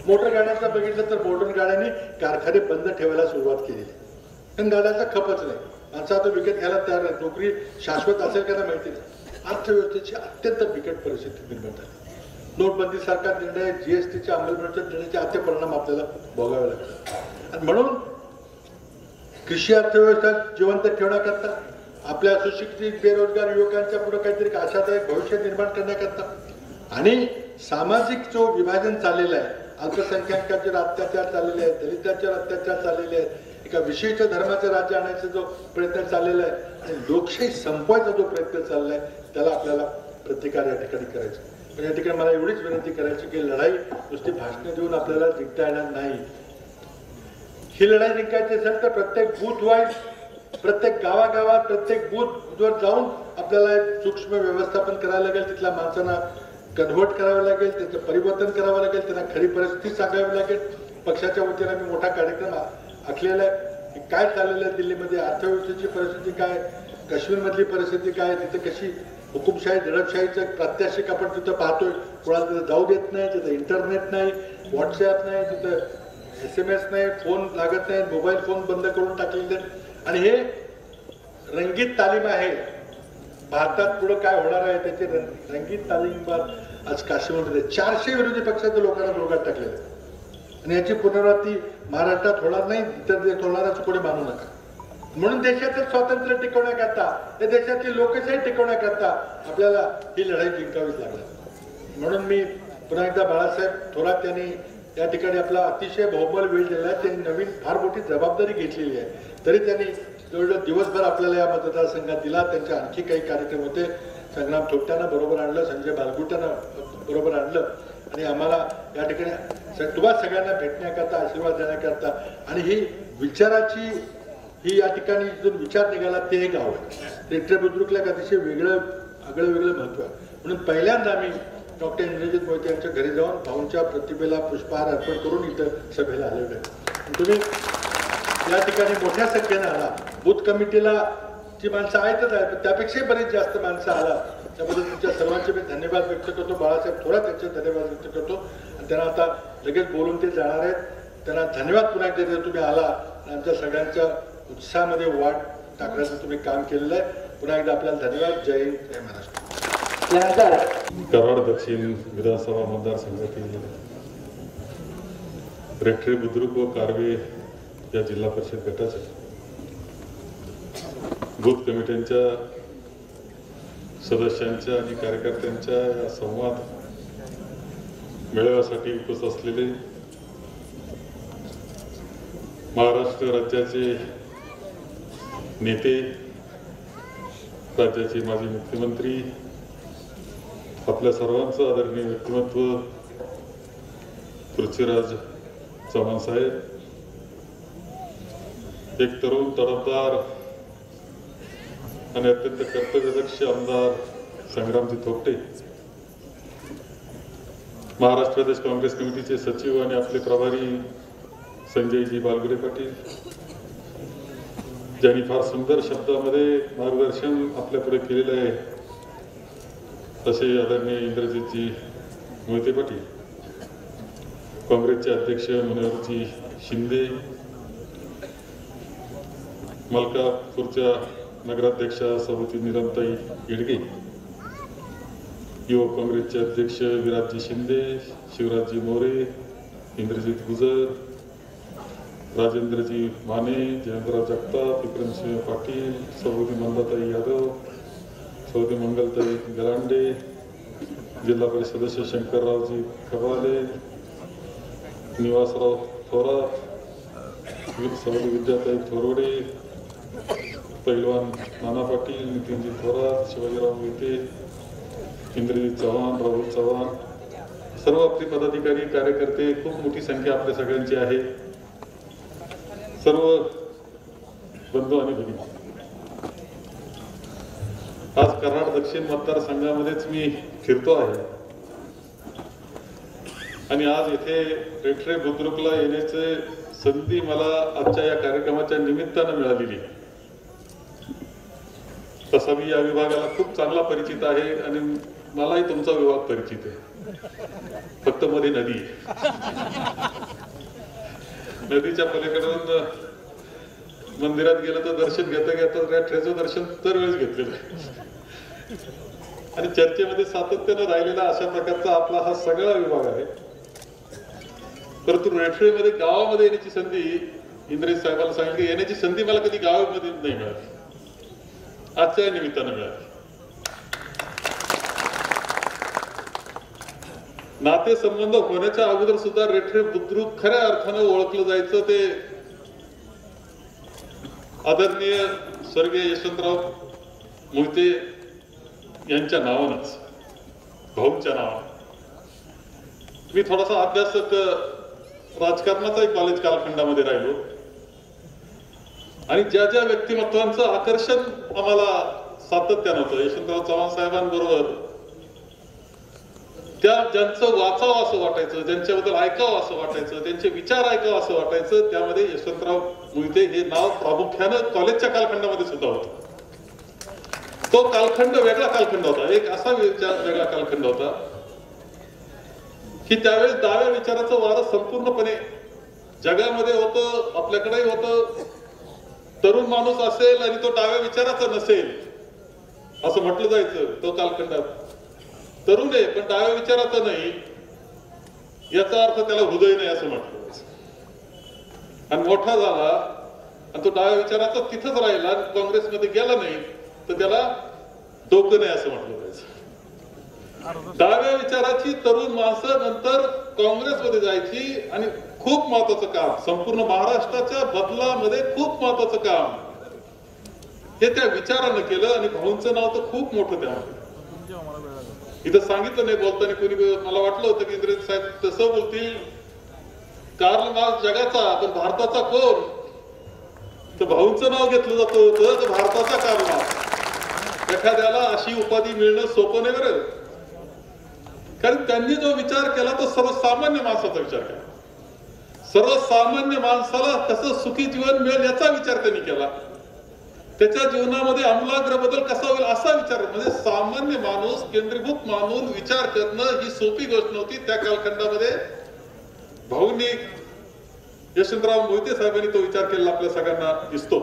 मोटर गाड्यांचा बघितलं तर मोटर गाड्यांनी कारखाने बंद ठेवायला सुरुवात केली, कारण गाड्यांचा खपच नाही, माणसं आता विकत घ्यायला तयार नाही, नोकरी शाश्वत असेल का नाही माहिती नाही. अर्थव्यवस्थेची अत्यंत बिकट परिस्थिती निर्माण झाली. नोटबंदी सारखा निर्णय, जीएसटीच्या अंमलबजावणीच्या निर्णयाचे अति परिणाम आपल्याला भोगावे लागतात. आणि म्हणून कृषी अर्थव्यवस्था जिवंत ठेवण्याकरता, आपल्या सुशिक्षित बेरोजगार युवकांच्या पुढे काहीतरी आशादायक भविष्य निर्माण करण्याकरता आणि सामाजिक जो विभाजन चाललेलं आहे, अल्पसंख्याकांचे अत्याचार चाललेले आहेत, दलितांचे अत्याचार चाललेले आहेत, एका विशिष्ट धर्माचं राज्य आणायचा जो प्रयत्न चाललेला आहे आणि लोकशाही संपवायचा जो प्रयत्न चाललाय, त्याला आपल्याला प्रतिकार या ठिकाणी करायचा. पण या ठिकाणी मला एवढीच विनंती करायची की लढाई नुसती भाषणे देऊन आपल्याला जिंकता येणार नाही. ही लढाई जिंकायची असेल तर प्रत्येक बूथ वाईज, प्रत्येक गावागावात, प्रत्येक बूथवर जाऊन आपल्याला एक सूक्ष्म व्यवस्थापन करायला लागेल, तिथल्या माणसांना कन्व्हर्ट करावं लागेल, त्याचं परिवर्तन करावं लागेल, त्यांना खरी परिस्थिती सांगावी लागेल. पक्षाच्या वतीने आम्ही मोठा कार्यक्रम आखलेला आहे की काय चाललेलं आहे दिल्लीमध्ये, अर्थव्यवस्थेची परिस्थिती काय, काश्मीरमधली परिस्थिती काय, तिथं कशी हुकुमशाही दडपशाहीचं प्रात्यक्षिक आपण तिथं पाहतोय. कोणाला तिथं जाऊ देत नाही, तिथं इंटरनेट नाही, व्हॉट्सॲप नाही, तिथं SMS नाही, फोन लागत नाही, मोबाईल फोन बंद करून टाकलेले आहेत. आणि हे रंगीत तालीम आहे. भारतात पुढं काय होणार आहे त्याची रंगीत तालीमबाद आज काश्मीरमध्ये 400 विरोधी पक्षाच्या लोकांना दोघात टाकलेले आहेत. आणि याची पुनरावृत्ती महाराष्ट्रात होणार नाही, इतर देशात होणार असं कोणी मानू नका. म्हणून देशाचं स्वातंत्र्य टिकवण्याकरता, या देशाची लोकशाही टिकवण्याकरता आपल्याला ही लढाई जिंकावीच लागणार. म्हणून मी पुन्हा एकदा बाळासाहेब थोरात यांनी या ठिकाणी आपला अतिशय बहुबल वेळ दिला आहे. त्यांनी नवीन फार मोठी जबाबदारी घेतलेली आहे, तरी त्यांनी जवळजवळ दिवसभर आपल्याला या मतदारसंघात दिला. त्यांचे आणखी काही कार्यक्रम होते. संग्राम थोपट्यांना बरोबर आणलं, संजय बालगुट्यांना बरोबर आणलं आणि आम्हाला या ठिकाणी तुम्हाला सगळ्यांना भेटण्याकरता, आशीर्वाद देण्याकरता आणि ही विचाराची ही या ठिकाणी जो विचार निघाला ते हे गाव आहे. रेट्रे बुद्रुकला एक अतिशय वेगळं महत्व आहे. म्हणून पहिल्यांदा आम्ही डॉक्टर इंद्रजित मोहिते यांच्या घरी जाऊन भाऊंच्या प्रतिभेला पुष्पहार अर्पण करून इथं सभेला आलेलो आहे. तुम्ही या ठिकाणी मोठ्या संख्येने आला. बूथ कमिटीला जी माणसं आहेतच आहे, पण त्यापेक्षाही बरीच जास्त माणसं आला. त्याबद्दल तुमच्या सर्वांचे मी धन्यवाद व्यक्त करतो. बाळासाहेब थोरात यांचे धन्यवाद व्यक्त करतो. आणि त्यांना आता लगेच बोलून ते जाणार आहेत. त्यांना धन्यवाद पुन्हा एकदा तुम्ही आला आणि आमच्या सगळ्यांच्या उत्साहामध्ये वाढ टाकण्याचं तुम्ही काम केलेलं आहे. पुन्हा एकदा आपल्याला धन्यवाद. जय हिंद, जय महाराष्ट्र. कराड दक्षिण विधानसभा मतदारसंघातील रेठरे बुद्रुक व कारवे या जिल्हा परिषद गटाच्या बूथ कमिट्यांच्या सदस्यांच्या आणि कार्यकर्त्यांच्या या संवाद मेळाव्यासाठी उपस्थित असलेले महाराष्ट्र राज्याचे नेते, राज्याचे माजी मुख्यमंत्री, आपल्या सर्वांचं आदरणीय व्यक्तिमत्व पृथ्वीराज चव्हाण साहेब, एक तरुण तडफदार आणि अत्यंत कर्तव्यदक्ष आमदार संग्रामजी थोपटे, महाराष्ट्र प्रदेश काँग्रेस कमिटीचे सचिव आणि आपले प्रभारी संजयजी बालगुडे पाटील, ज्यांनी फार सुंदर शब्दामध्ये मार्गदर्शन आपल्या पुढे केलेलं आहे, तसे आदरणीय इंद्रजितजी मोहिते पाटील, काँग्रेसचे अध्यक्ष मनोहरजी शिंदे, मलकापूरच्या नगराध्यक्षा सभापती नीलमताई येडगे, युवक काँग्रेसचे अध्यक्ष विराजजी शिंदे, शिवराजजी मोरे, इंद्रजित गुजर, राजेंद्रजी माने, जयंतराव जगताप, विक्रमसिंह पाटील, सभापती मंदाताई यादव, सभापती मंगलताई गलांडे, जिल्हा परिषद सदस्य शंकररावजी खबाले, निवासराव थोरात, सभापती विद्याताई थोरवडे, पैलवान नाना पाटील, नितीनजी थोरात, शिवाजीराव मोहिते, इंद्रजित चव्हाण, राहुल चव्हाण, सर्व आपले पदाधिकारी, कार्यकर्ते, खूप मोठी संख्या आपल्या सगळ्यांची आहे. सर्व बंधू आणि भगिनी, आज कराड दक्षिण मतदारसंघामध्येच मी फिरतो आहे आणि आज इथे रेठरे बुद्रुकला येण्याचे संधी मला आजच्या या कार्यक्रमाच्या निमित्तानं मिळालेली. तसा मी या विभागाला खूप चांगला परिचित आहे आणि मलाही तुमचा विभाग परिचित आहे. फक्त मध्ये नदी आहे. नदीच्या पलीकडून मंदिरात गेलं तर दर्शन घेता घेता रेठरेचं दर्शन दरवेळेस घेतलेलं आहे. आणि चर्चेमध्ये सातत्यानं राहिलेला अशा प्रकारचा आपला हा सगळा विभाग आहे. परंतु रेठरेमध्ये गावामध्ये येण्याची संधी, इंद्रेश साहेबांना सांगितलं की येण्याची संधी मला कधी गावामध्ये नाही मिळाली, आजच्या निमित्तानं मिळाली. नातेसंबंध होण्याच्या अगोदर सुद्धा रेठरे बुद्रुक खऱ्या अर्थानं ओळखलं जायचं ते आदरणीय स्वर्गीय यशवंतराव मोहिते यांच्या नावानंच, भाऊंच्या नावानं. मी थोडासा अभ्यासक राजकारणाचाही कॉलेज कालखंडामध्ये राहिलो आणि ज्या ज्या व्यक्तिमत्वांचं आकर्षण आम्हाला सातत्यानं होतं, यशवंतराव चव्हाण साहेबांबरोबर त्या ज्यांचं वाचावं असं वाटायचं, ज्यांच्याबद्दल ऐकावं असं वाटायचं, त्यांचे विचार ऐकावं असं वाटायचं, त्यामध्ये यशवंतराव मोहिते हे नाव प्रामुख्यानं कॉलेजच्या कालखंडामध्ये सुद्धा होतं. तो कालखंड वेगळा कालखंड होता, एक असा वेगळा कालखंड होता की त्यावेळेस डाव्या विचाराचं वारं संपूर्णपणे जगामध्ये होतं, आपल्याकडेही होतं. तरुण माणूस असेल आणि तो डाव्या विचाराचा नसेल असं म्हटलं जायचं. तो कालखंडात तरुण आहे पण डाव्या विचाराचा नाही, याचा अर्थ त्याला हृदय नाही असं म्हटलं जायचं. आणि मोठा झाला आणि तो डाव्या विचाराचा तिथंच राहिला, काँग्रेसमध्ये गेला नाही तर त्याला डोकं नाही असं म्हटलं जायचं. डाव्या विचाराची तरुण माणसं नंतर काँग्रेसमध्ये जायची आणि खूप महत्वाचं काम, संपूर्ण महाराष्ट्राच्या बदलामध्ये खूप महत्वाचं काम हे त्या विचारानं केलं. आणि भाऊंचं नाव तर खूप मोठं त्यामध्ये. इथं सांगितलं नाही बोलताना कोणी, मला वाटलं होतं की इंद्रेश साहेब तसं बोलतील, कार्ल मार्क्स जगाचा पण भारताचा कोण, तर भाऊंचं नाव घेतलं जात होतं तर भारताचा कार्ल मार्क्स. एखाद्याला अशी उपाधी मिळणं सोपं नाही बरं, कारण त्यांनी जो विचार केला तो सर्वसामान्य माणसाचा विचार केला. सर्वसामान्य माणसाला कसं सुखी जीवन मिळेल याचा विचार त्यांनी केला. त्याच्या जीवनामध्ये आमूलाग्र बदल कसा होईल असा विचार, म्हणजे सामान्य माणूस केंद्रीभूत मानून विचार करणं ही सोपी गोष्ट नव्हती. त्या कालखंडामध्ये भाऊंनी, यशवंतराव मोहिते साहेबांनी तो विचार केला आपल्या सगळ्यांना दिसतो.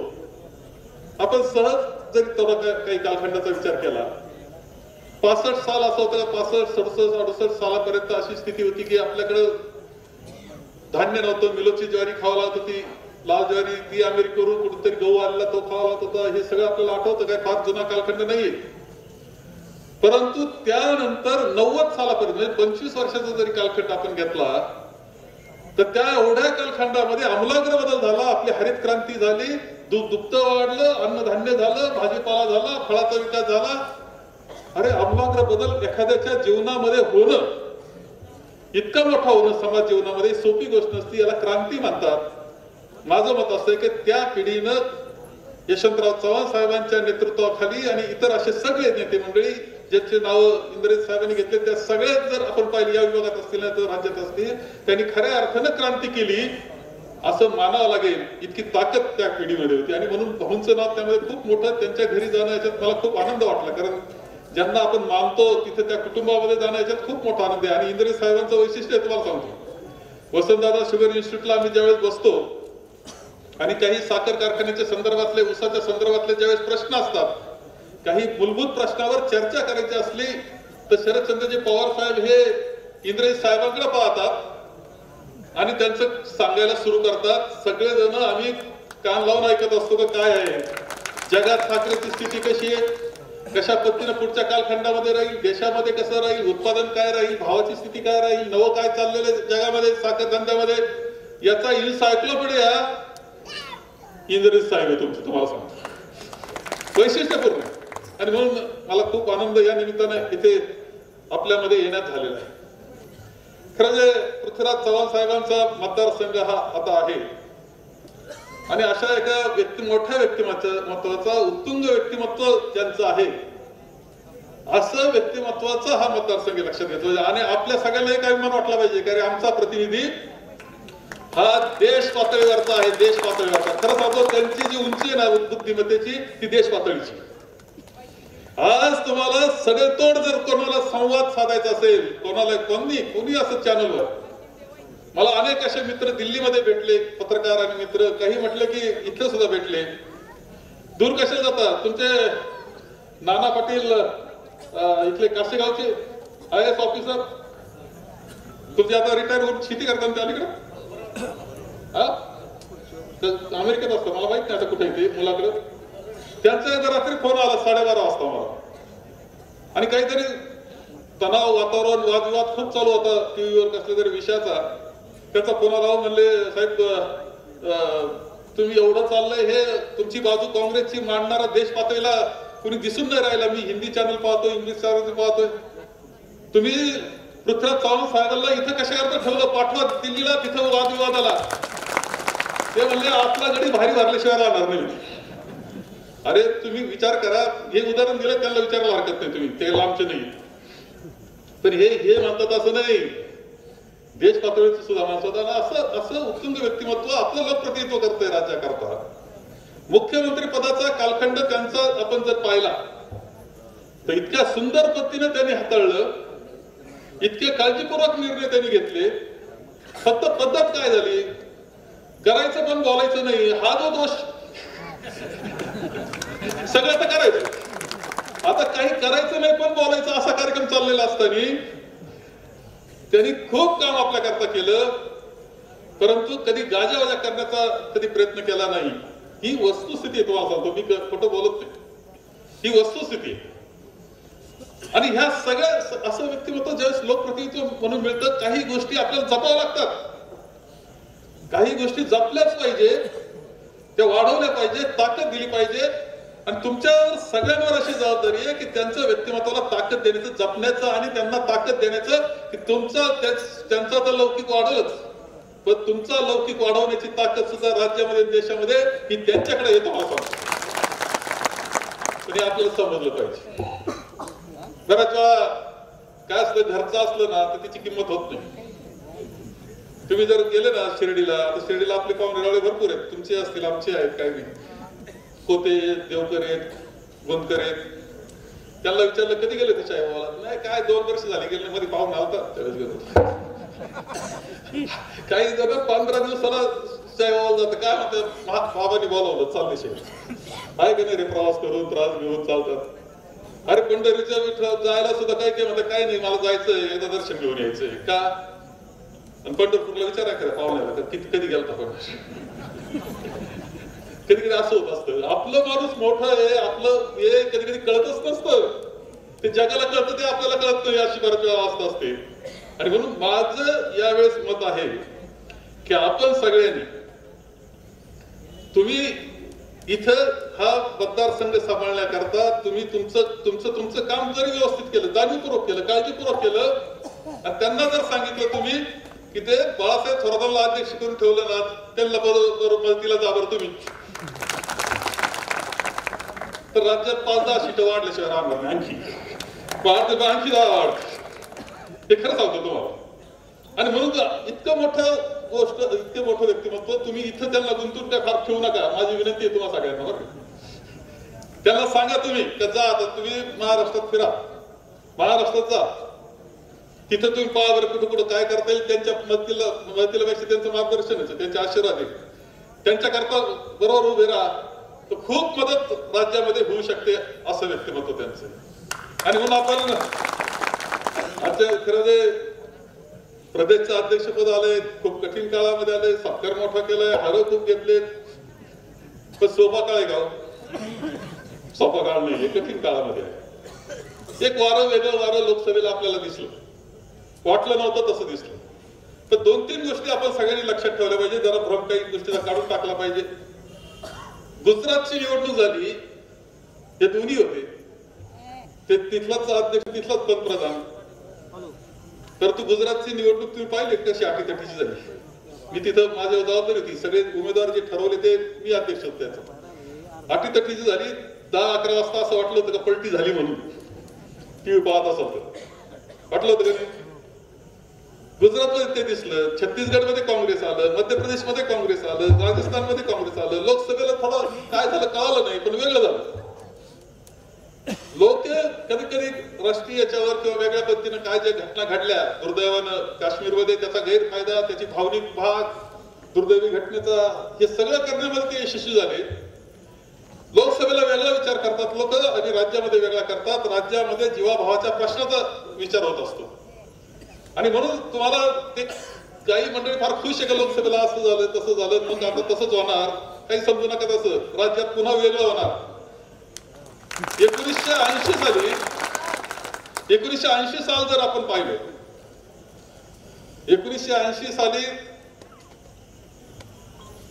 आपण सहज जरी थोडा काही कालखंडाचा विचार केला, 65 साल असं होतं, 65, 67, 68 सालापर्यंत अशी स्थिती होती की आपल्याकडे धान्य नव्हतं, मिलोची ज्वारी खावा लागत होती, लाल ज्वारी ती अमेरिकेवरून कुठेतरी गहू आलेला तो खावा लागत होता. हे सगळं आपल्याला आठवतं, काय फार जुना कालखंड नाहीये. परंतु त्यानंतर 90 सालापर्यंत म्हणजे 25 वर्षाचा जरी कालखंड आपण घेतला तर त्या एवढ्या कालखंडामध्ये आमूलाग्र बदल झाला. आपली हरित क्रांती झाली, दूध दुभतं वाढलं, अन्नधान्य झालं, भाजीपाला झाला, फळाचा विकास झाला. अरे आमूलाग्र बदल एखाद्याच्या जीवनामध्ये होणं, इतका मोठा होणं समाज जीवनामध्ये सोपी गोष्ट नसती, याला क्रांती म्हणतात. माझं मत असं आहे की त्या पिढीनं यशवंतराव चव्हाण साहेबांच्या नेतृत्वाखाली आणि इतर असे सगळे नेते मंडळी ज्यांचे नाव इंद्रेश साहेबांनी घेतले, त्या सगळ्यात जर आपण पाहिलं, या विभागात असतील ना तर राज्यात असतील, त्यांनी खऱ्या अर्थानं क्रांती केली असं मानावं लागेल. इतकी ताकद त्या पिढीमध्ये होती. आणि म्हणून भाऊंचं नाव त्यामध्ये खूप मोठं. त्यांच्या घरी जाणं याच्यात मला खूप आनंद वाटला, कारण ज्यांना आपण मानतो तिथे त्या कुटुंबामध्ये जाणं याच्यात खूप मोठा आनंद आहे. आणि इंद्रेश साहेबांचं वैशिष्ट्य तुम्हाला सांगतो, वसंतदादा शुगर इन्स्टिट्यूटला आम्ही ज्यावेळेस बसतो आणि काही साखर कारखान्याच्या संदर्भातले, ऊसाच्या संदर्भातले ज्यावेळेस प्रश्न असतात, काही मूलभूत प्रश्नावर चर्चा करायची असली तर शरदचंद्रजी पवार साहेब हे इंद्रेश साहेबांकडे पाहतात आणि त्यांचं सांगायला सुरू करतात. सगळेजण आम्ही कान लावून ऐकत असतो की काय आहे जगात साखरेची स्थिती कशी आहे, कशा पद्धतीने पुढच्या कालखंडामध्ये राहील, देशामध्ये कसं राहील, उत्पादन काय राहील, भावाची स्थिती काय राहील, नवं काय चाललेलं जगामध्ये साखर धंद्यामध्ये, याचा इन्सायक्लोपीडिया इंद्रेश साहेब आहे तुमचं, तुम्हाला सांगतो, वैशिष्ट्यपूर्ण. आणि म्हणून मला खूप आनंद या निमित्तानं इथे आपल्यामध्ये येण्यात झालेला आहे. खरं म्हणजे पृथ्वीराज चव्हाण साहेबांचा मतदारसंघ हा आता आहे आणि अशा एका मोठ्या व्यक्तिमत्वाचा, उत्तुंग व्यक्तिमत्व ज्यांचं आहे असं व्यक्तिमत्वाचा हा मतदारसंघ लक्षात घेतला. आणि आपल्या सगळ्यांना एक अभिमान वाटला पाहिजे कारण आमचा प्रतिनिधी हा देश पातळीवरचा आहे, देश पातळीवरचा. खरं सांगतो त्यांची जी उंची आहे ना बुद्धिमत्तेची ती देश पातळीची. आज तुम्हाला सडेतोड जर कोणाला संवाद साधायचा असेल, कोणाला कोणी असं चॅनलवर, मला अनेक असे मित्र दिल्लीमध्ये भेटले, पत्रकार आणि मित्र, काही म्हटलं की इथं सुद्धा भेटले. दूर कशाला जातात? तुमचे नाना पाटील इथले कासेगावचे IAS ऑफिसर, तुमचे आता रिटायर होऊन शेती करतात ते अलीकडे अमेरिकेत असतं, मला माहित नाही आता कुठे ते मुलाकडे. त्यांचा रात्री फोन आला 12:30 वाजता मला, आणि काहीतरी तणाव, वातावरण, वादविवाद खूप चालू होता टीव्हीवर कसल्या तरी विषयाचा. त्याचा फोन आला, म्हणले साहेब तुम्ही एवढं चाललंय, हे तुमची बाजू काँग्रेसची मांडणारा देश पातळीला कुणी दिसून नाही राहिला. मी हिंदी चॅनल पाहतोय, इंग्लिश चॅनल पाहतोय. तुम्ही पृथ्वीराज चव्हाण साहेबांना इथं कशाकरता ठेवलं? पाठवा दिल्लीला, तिथं वादविवादाला. ते म्हणले आपला गडी भारी भरल्याशिवाय राहणार नाही. अरे तुम्ही विचार करा, हे उदाहरण दिलं त्यांना विचारायला हरकत नाही, तुम्ही ते लांबचे नाही, पण हे म्हणतात असं नाही. देश पातळीचं सुद्धा माणसं असं उत्तुंग व्यक्तिमत्व आपलं लोकप्रतिनिधित्व करतंय राज्याकरता. मुख्यमंत्री पदाचा कालखंड त्यांचा आपण जर पाहिला तर इतक्या सुंदर पद्धतीने त्यांनी हाताळलं, इतके काळजीपूर्वक निर्णय त्यांनी घेतले. फक्त पद्धत काय झाली, करायचं पण बोलायचं नाही, हा जो दोष. सगळं तर करायचं, आता काही करायचं नाही पण बोलायचं, असा कार्यक्रम चाललेला असताना त्यांनी खूप काम आपल्याकरता केलं, परंतु कधी गाजावाजा करण्याचा कधी प्रयत्न केला नाही. ही वस्तुस्थिती आहे, तुम्हाला सांगतो, मी खोटं बोलत नाही, ही वस्तुस्थिती आहे. आणि ह्या सगळ्या असं व्यक्तिमत्व ज्यावेळेस लोकप्रतिनिधित्व म्हणून मिळतं, काही गोष्टी आपल्याला जपाव्या लागतात, काही गोष्टी जपल्याच पाहिजे, त्या वाढवल्या पाहिजे, ताकद दिली पाहिजे. आणि तुमच्यावर सगळ्यांवर अशी जबाबदारी आहे की त्यांच्या व्यक्तिमत्वाला ताकद देण्याचं, जपण्याचं आणि त्यांना ताकद देण्याचं, की त्यांचा तर लौकिक वाढवलंच, पण तुमचा लौकिक वाढवण्याची ताकद सुद्धा राज्यामध्ये, देशामध्ये ही त्यांच्याकडे येतो. आपल्याला समजलं पाहिजे. बऱ्याच वेळा काय असलं, घरचं असलं ना तर त्याची किंमत होत नाही. तुम्ही जर गेले ना शिर्डीला, तर शिर्डीला आपले पाहुणे भरपूर आहेत, तुमचे असतील, आमचे आहेत, काही नाही, कोते आहेत, देवकर आहेत, गोंदकर आहेत. त्यांना विचारलं कधी गेले ते चायबाला? नाही काय 2 वर्ष झाली गेले, मध्ये पाहुणे आलता त्यावेळेस गेलो. काही जण 15 दिवसाला चायबाला जातं, काय म्हणतात बाबांनी बोलावलं, चालले शेवट आहे की नाही रे, प्रवास करून त्रास घेऊन चालतात. अरे पंढरीच्या विठ्ठल जायला सुद्धा काय काय म्हणतात, काय नाही मला जायचंय, एकदा दर्शन घेऊन यायचंय का. आणि पंढरपूरला विचारा करा पाहुण्याला कधी गेलता पंढरपूर. कधी कधी असं होत असतं, आपलं माणूस मोठं आहे, आपलं हे कधी कधी कळतच नसतं, ते जगाला कळतं, ते आपल्याला कळत नाही, अशी बऱ्याच वेळा अवस्था असते. आणि म्हणून माझं यावेळेस मत आहे की आपण सगळ्यांनी, तुम्ही इथं हा मतदारसंघ सांभाळण्याकरता तुम्ही तुमचं काम जरी व्यवस्थित केलं, जाणीवपूर्वक केलं, काळजीपूर्वक केलं, आणि त्यांना जर सांगितलं तुम्ही की ते बाळासाहेब थोरातांना अध्यक्ष करून ठेवलं ना, त्यांना बरोबर मदतीला जा बरं तुम्ही, तर राज्यात 5-10 सीटं वाढल्याशिवाय राहणार नाही. आणखी 10 वाढ, हे खरं सांगतो तुम्हाला. आणि म्हणून इतकं मोठं गोष्ट, इतकं मोठं व्यक्तिमत्व तुम्ही इथं त्यांना गुंतवून काय फार ठेवू नका. माझी विनंती आहे तुम्हाला सगळ्यांना, बरं त्यांना सांगा तुम्ही का जा, आता तुम्ही महाराष्ट्रात फिरा, महाराष्ट्रात जा, तिथं तुम्ही पहा बरं कुठं कुठं काय करता येईल. त्यांच्या मदतीला पेक्षा त्यांचं मार्गदर्शनाचं, त्यांचे आशीर्वाद आहे, त्यांच्याकरता बरोबर उभे राहा, तर खूप मदत राज्यामध्ये होऊ शकते, असं व्यक्तिमत्व त्यांचं. आणि म्हणून आपण आजच्या खरं जे प्रदेशचं अध्यक्षपद आलंय, खूप कठीण काळामध्ये आलंय, सत्कार मोठा केलाय, हार खूप घेतलेत, पण सोपा काळ आहे का? सोपा काळ नाही, कठीण काळामध्ये आहे. एक वारं, वेगळं वारं लोकसभेला आपल्याला दिसलं, वाटलं नव्हतं तसं दिसलं. तर 2-3 गोष्टी आपण सगळ्यांनी लक्षात ठेवल्या पाहिजे, जरा भ्रम काही गोष्टीला काढून टाकला पाहिजे. गुजरातची निवडणूक झाली, हे दोन्ही होते, ते तिथलाच अध्यक्ष, तिथलाच पंतप्रधान. तर तू गुजरातची निवडणूक तुम्ही पाहिली कशी आटीतटीची झाली. मी तिथं माझ्या जबाबदारी होती, सगळे उमेदवार जे ठरवले ते मी अध्यक्ष होतो, त्याचा आटीतटीची झाली. 10-11 वाजता असं वाटलं होतं का पलटी झाली म्हणून, टीव्ही पाहत असं वाटलं होतं का नाही. गुजरातमध्ये ते दिसलं, छत्तीसगडमध्ये काँग्रेस आलं, मध्य प्रदेशमध्ये काँग्रेस आलं, राजस्थानमध्ये काँग्रेस आलं, लोकसभेला थोडं काय झालं कळालं नाही, पण वेगळं झालं. लोक कधी कधी राष्ट्रीय याच्यावर किंवा वेगळ्या पद्धतीनं काय ज्या घटना घडल्या दुर्दैवानं काश्मीरमध्ये त्याचा गैरफायदा, त्याची भावनिक भाग, दुर्दैवी घटनेचा, हे सगळं करण्यामध्ये ते यशस्वी झाले. लोकसभेला वेगळा विचार करतात लोक आणि राज्यामध्ये वेगळा करतात. राज्यामध्ये जीवाभावाच्या प्रश्नाचा विचार होत असतो आणि म्हणून तुम्हाला ते काही मंडळी फार खुश आहे का लोकसभेला असं झालं तसं झालं, मग आता तसंच होणार, काही समजू नका तसं, राज्यात पुन्हा वेगळं होणार. 1980 साल जर आपण पाहिलं, 1980 साली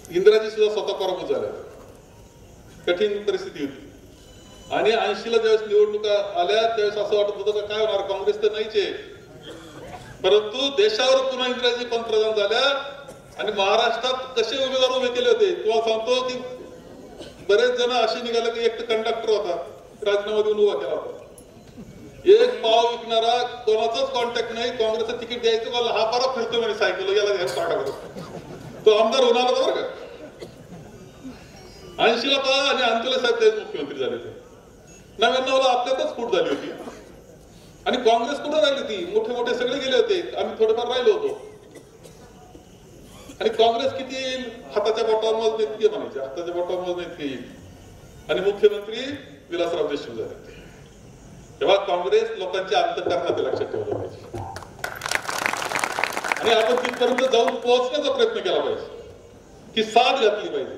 इंदिराजी सुद्धा स्वतः पराभूत झाल्या, कठीण परिस्थिती होती आणि 80ला ज्यावेळेस निवडणुका आल्या त्यावेळेस असं वाटत होतं का काय होणार, काँग्रेस तर नाहीच आहे. परंतु देशावर पुन्हा इंदिराजी पंतप्रधान झाल्या आणि महाराष्ट्रात कसे उमेदवार उभे केले होते तुम्हाला सांगतो की बरेच जण असे निघाले की एक कंडक्टर होता, राजीनामा देऊन उभा केला होता. एक पाव विकणारा, कोणाचाच कॉन्टॅक्ट नाही, काँग्रेसचं तिकीट द्यायचं मला हा परत फिरतो म्हणे सायकल, याला घ्यायला पाठा करतो, तो आमदार होणार होता बरं का. 80ला पहा आणि अंतुले साहेब तेच मुख्यमंत्री झाले होते. 99ला आपल्यातच फूट झाली होती आणि काँग्रेस कुठे राहिली होती, मोठे मोठे सगळे गेले होते, आम्ही थोडेफार राहिलो होतो. आणि काँग्रेस किती येईल, हाताच्या बोटावर मोज इतके म्हणायचे, हाताच्या बोटावर मोज इतके येईल. आणि मुख्यमंत्री विलासराव देशमुख झाले. तेव्हा काँग्रेस लोकांच्या अंतःकरणात लक्षात ठेवलं पाहिजे आणि आपण तिथपर्यंत जाऊन पोहोचण्याचा प्रयत्न केला पाहिजे की साथ घातली पाहिजे.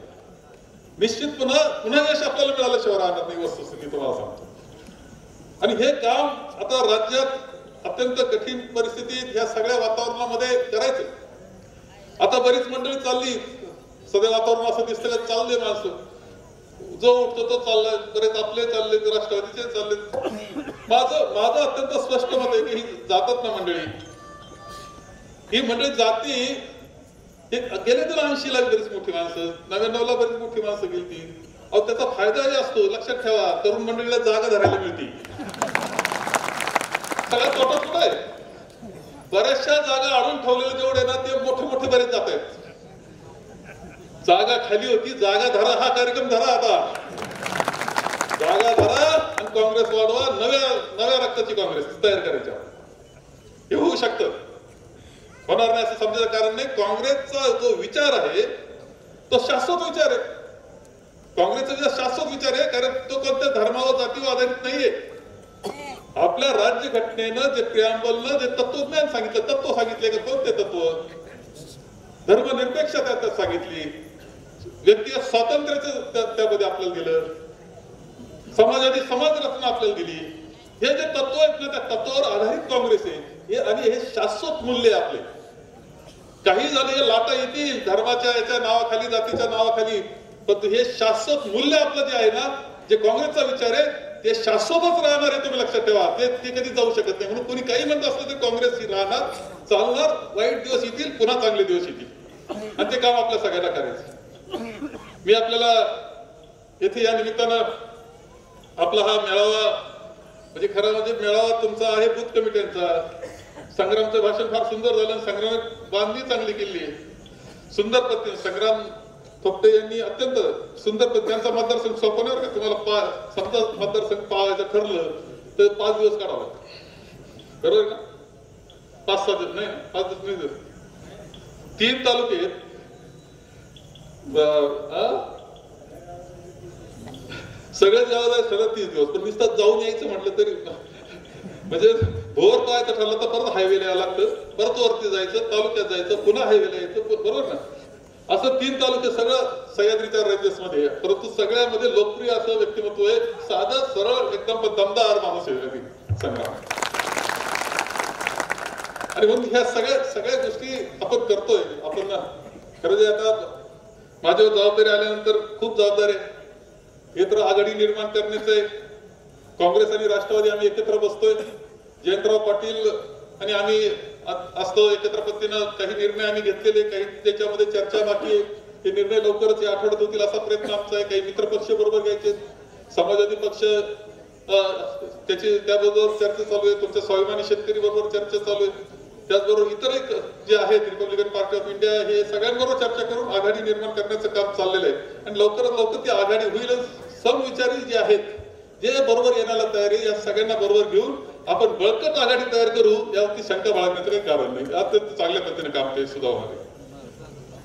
निश्चित पुन्हा यश आपल्याला मिळाल्याशिवाय राहणार नाही, वस्तुस्थिती तुम्हाला सांगतो. आणि हे काम आता राज्यात अत्यंत कठीण परिस्थितीत ह्या सगळ्या वातावरणामध्ये करायचं. आता बरीच मंडळी चालली, सध्या वातावरण असं दिसतं का चालले माणसं, जो उठतो तो चाललाय, बरेच आपले चालले, राष्ट्रवादीचे चालले. माझं अत्यंत स्पष्ट मत आहे की ही जातात ना मंडळी, ही मंडळी जाती, गेले तर 80ला बरीच मोठी माणसं, 99ला बरीच मोठी माणसं गेली. अहो त्याचा फायदाही असतो, लक्षात ठेवा, तरुण मंडळीला जागा धरायला मिळते. सगळ्यात तोटा कुठं आहे, बऱ्याचशा जागा आणून ठेवलेले जेवढे ना ते मोठे मोठे बरेच जात आहेत. जागा खाली होती, जागा धरा, हा कार्यक्रम धरा, आता जागा धरा आणि काँग्रेस वाढवा, नव्या रक्ताची काँग्रेस तयार करायची. हे होऊ शकतं, होणार नाही असं समजायचं कारण नाही. काँग्रेसचा जो विचार आहे तो शाश्वत विचार आहे. काँग्रेसचा जो शाश्वत विचार आहे, कारण तो कोणत्या धर्मावर जातीवर आधारित नाहीये. आपल्या राज्य घटनेनं जे प्रियांबलनं जे तत्वज्ञान सांगितलं, तत्व सांगितले का कोणते तत्व, धर्मनिरपेक्षता त्यात सांगितली, व्यक्तिगत स्वातंत्र्याचं त्यामध्ये आपल्याला दिलं, समाजाची समाज रचना आपल्याला दिली. हे जे तत्व आहेत ना त्या तत्वावर आधारित काँग्रेस आहे आणि हे शाश्वत मूल्य आपले. काही झाले हे लाटा येतील धर्माच्या याच्या नावाखाली, जातीच्या नावाखाली, पण हे शाश्वत मूल्य आपलं जे आहे ना, जे काँग्रेसचा विचार आहे ते शाश्वतच राहणार आहे. तुम्ही लक्षात ठेवा, ते कधी जाऊ शकत नाही. म्हणून कोणी काही म्हणत असलं तर काँग्रेस ही राहणार, चालणार. वाईट दिवस येतील, पुन्हा चांगले दिवस येतील आणि ते काम आपल्या सगळ्यांना करायचं. मी आपल्याला येथे या निमित्तानं आपला हा मेळावा, म्हणजे खरं म्हणजे मेळावा तुमचा आहे बूथ कमिट्यांचा. संग्रामचं भाषण फार सुंदर झालं, संग्राम बांधणी चांगली केली, सुंदर पद्धतीने संग्राम थोपटे यांनी अत्यंत सुंदर पद्धतीने त्यांचा मतदारसंघ सोपवणार का तुम्हाला. समजा मतदारसंघ पाहायचं ठरलं तर 5 दिवस काढावं लागतं, बरोबर ना. 5-6 दिवस नाही, 5 दिवस नाही, 3 तालुके सगळे जवळ सगळं 30 दिवस. पण नुसतं जाऊन यायचं म्हटलं तरी म्हणजे भोर पाहायचं ठरलं तर परत हायवेला यायला लागतं, परत वरती जायचं, तालुक्यात जायचं, पुन्हा हायवेला यायचं, बरोबर ना. असं 3 तालुके सगळं सह्याद्रीच्या राज्यामध्ये, परंतु सगळ्यामध्ये लोकप्रिय असं व्यक्तिमत्व आहे, साधा सरळ एकदम दमदार माणूस आहे संग्राम. आणि म्हणून ह्या सगळ्या गोष्टी आपण करतोय. आपण खरं जे आता माझ्यावर जबाबदारी आल्यानंतर खूप जबाबदारी आहे. हे तर आघाडी निर्माण करण्याचे काँग्रेस आणि राष्ट्रवादी आम्ही एकत्र बसतोय. जयंतराव पाटील आणि आम्ही असतो एकत्र पद्धतीनं. काही निर्णय आम्ही घेतलेले, काही त्याच्यामध्ये चर्चा बाकी आहे. हे निर्णय लवकरच या आठवड्यात होतील असा प्रयत्न आमचा आहे. काही मित्र पक्ष बरोबर घ्यायचे, समाजवादी पक्ष त्याबरोबर चर्चा चालू आहे, तुमच्या स्वाभिमानी शेतकरी बरोबर चर्चा चालू आहे, त्याचबरोबर इतर जे आहेत रिपब्लिकन पार्टी ऑफ इंडिया, हे सगळ्यांबरोबर चर्चा करून आघाडी निर्माण करण्याचं काम चाललेलं आहे. आणि लवकरात लवकर ती आघाडी होईलच. समविचारी जे आहेत जे बरोबर येण्याला तयारी, या सगळ्यांना बरोबर घेऊन आपण बळकट आघाडी तयार करू, यावरती शंका बाळगण्याचं काही कारण नाही. अत्यंत चांगल्या पद्धतीने काम ते सुद्धा होणार आहे.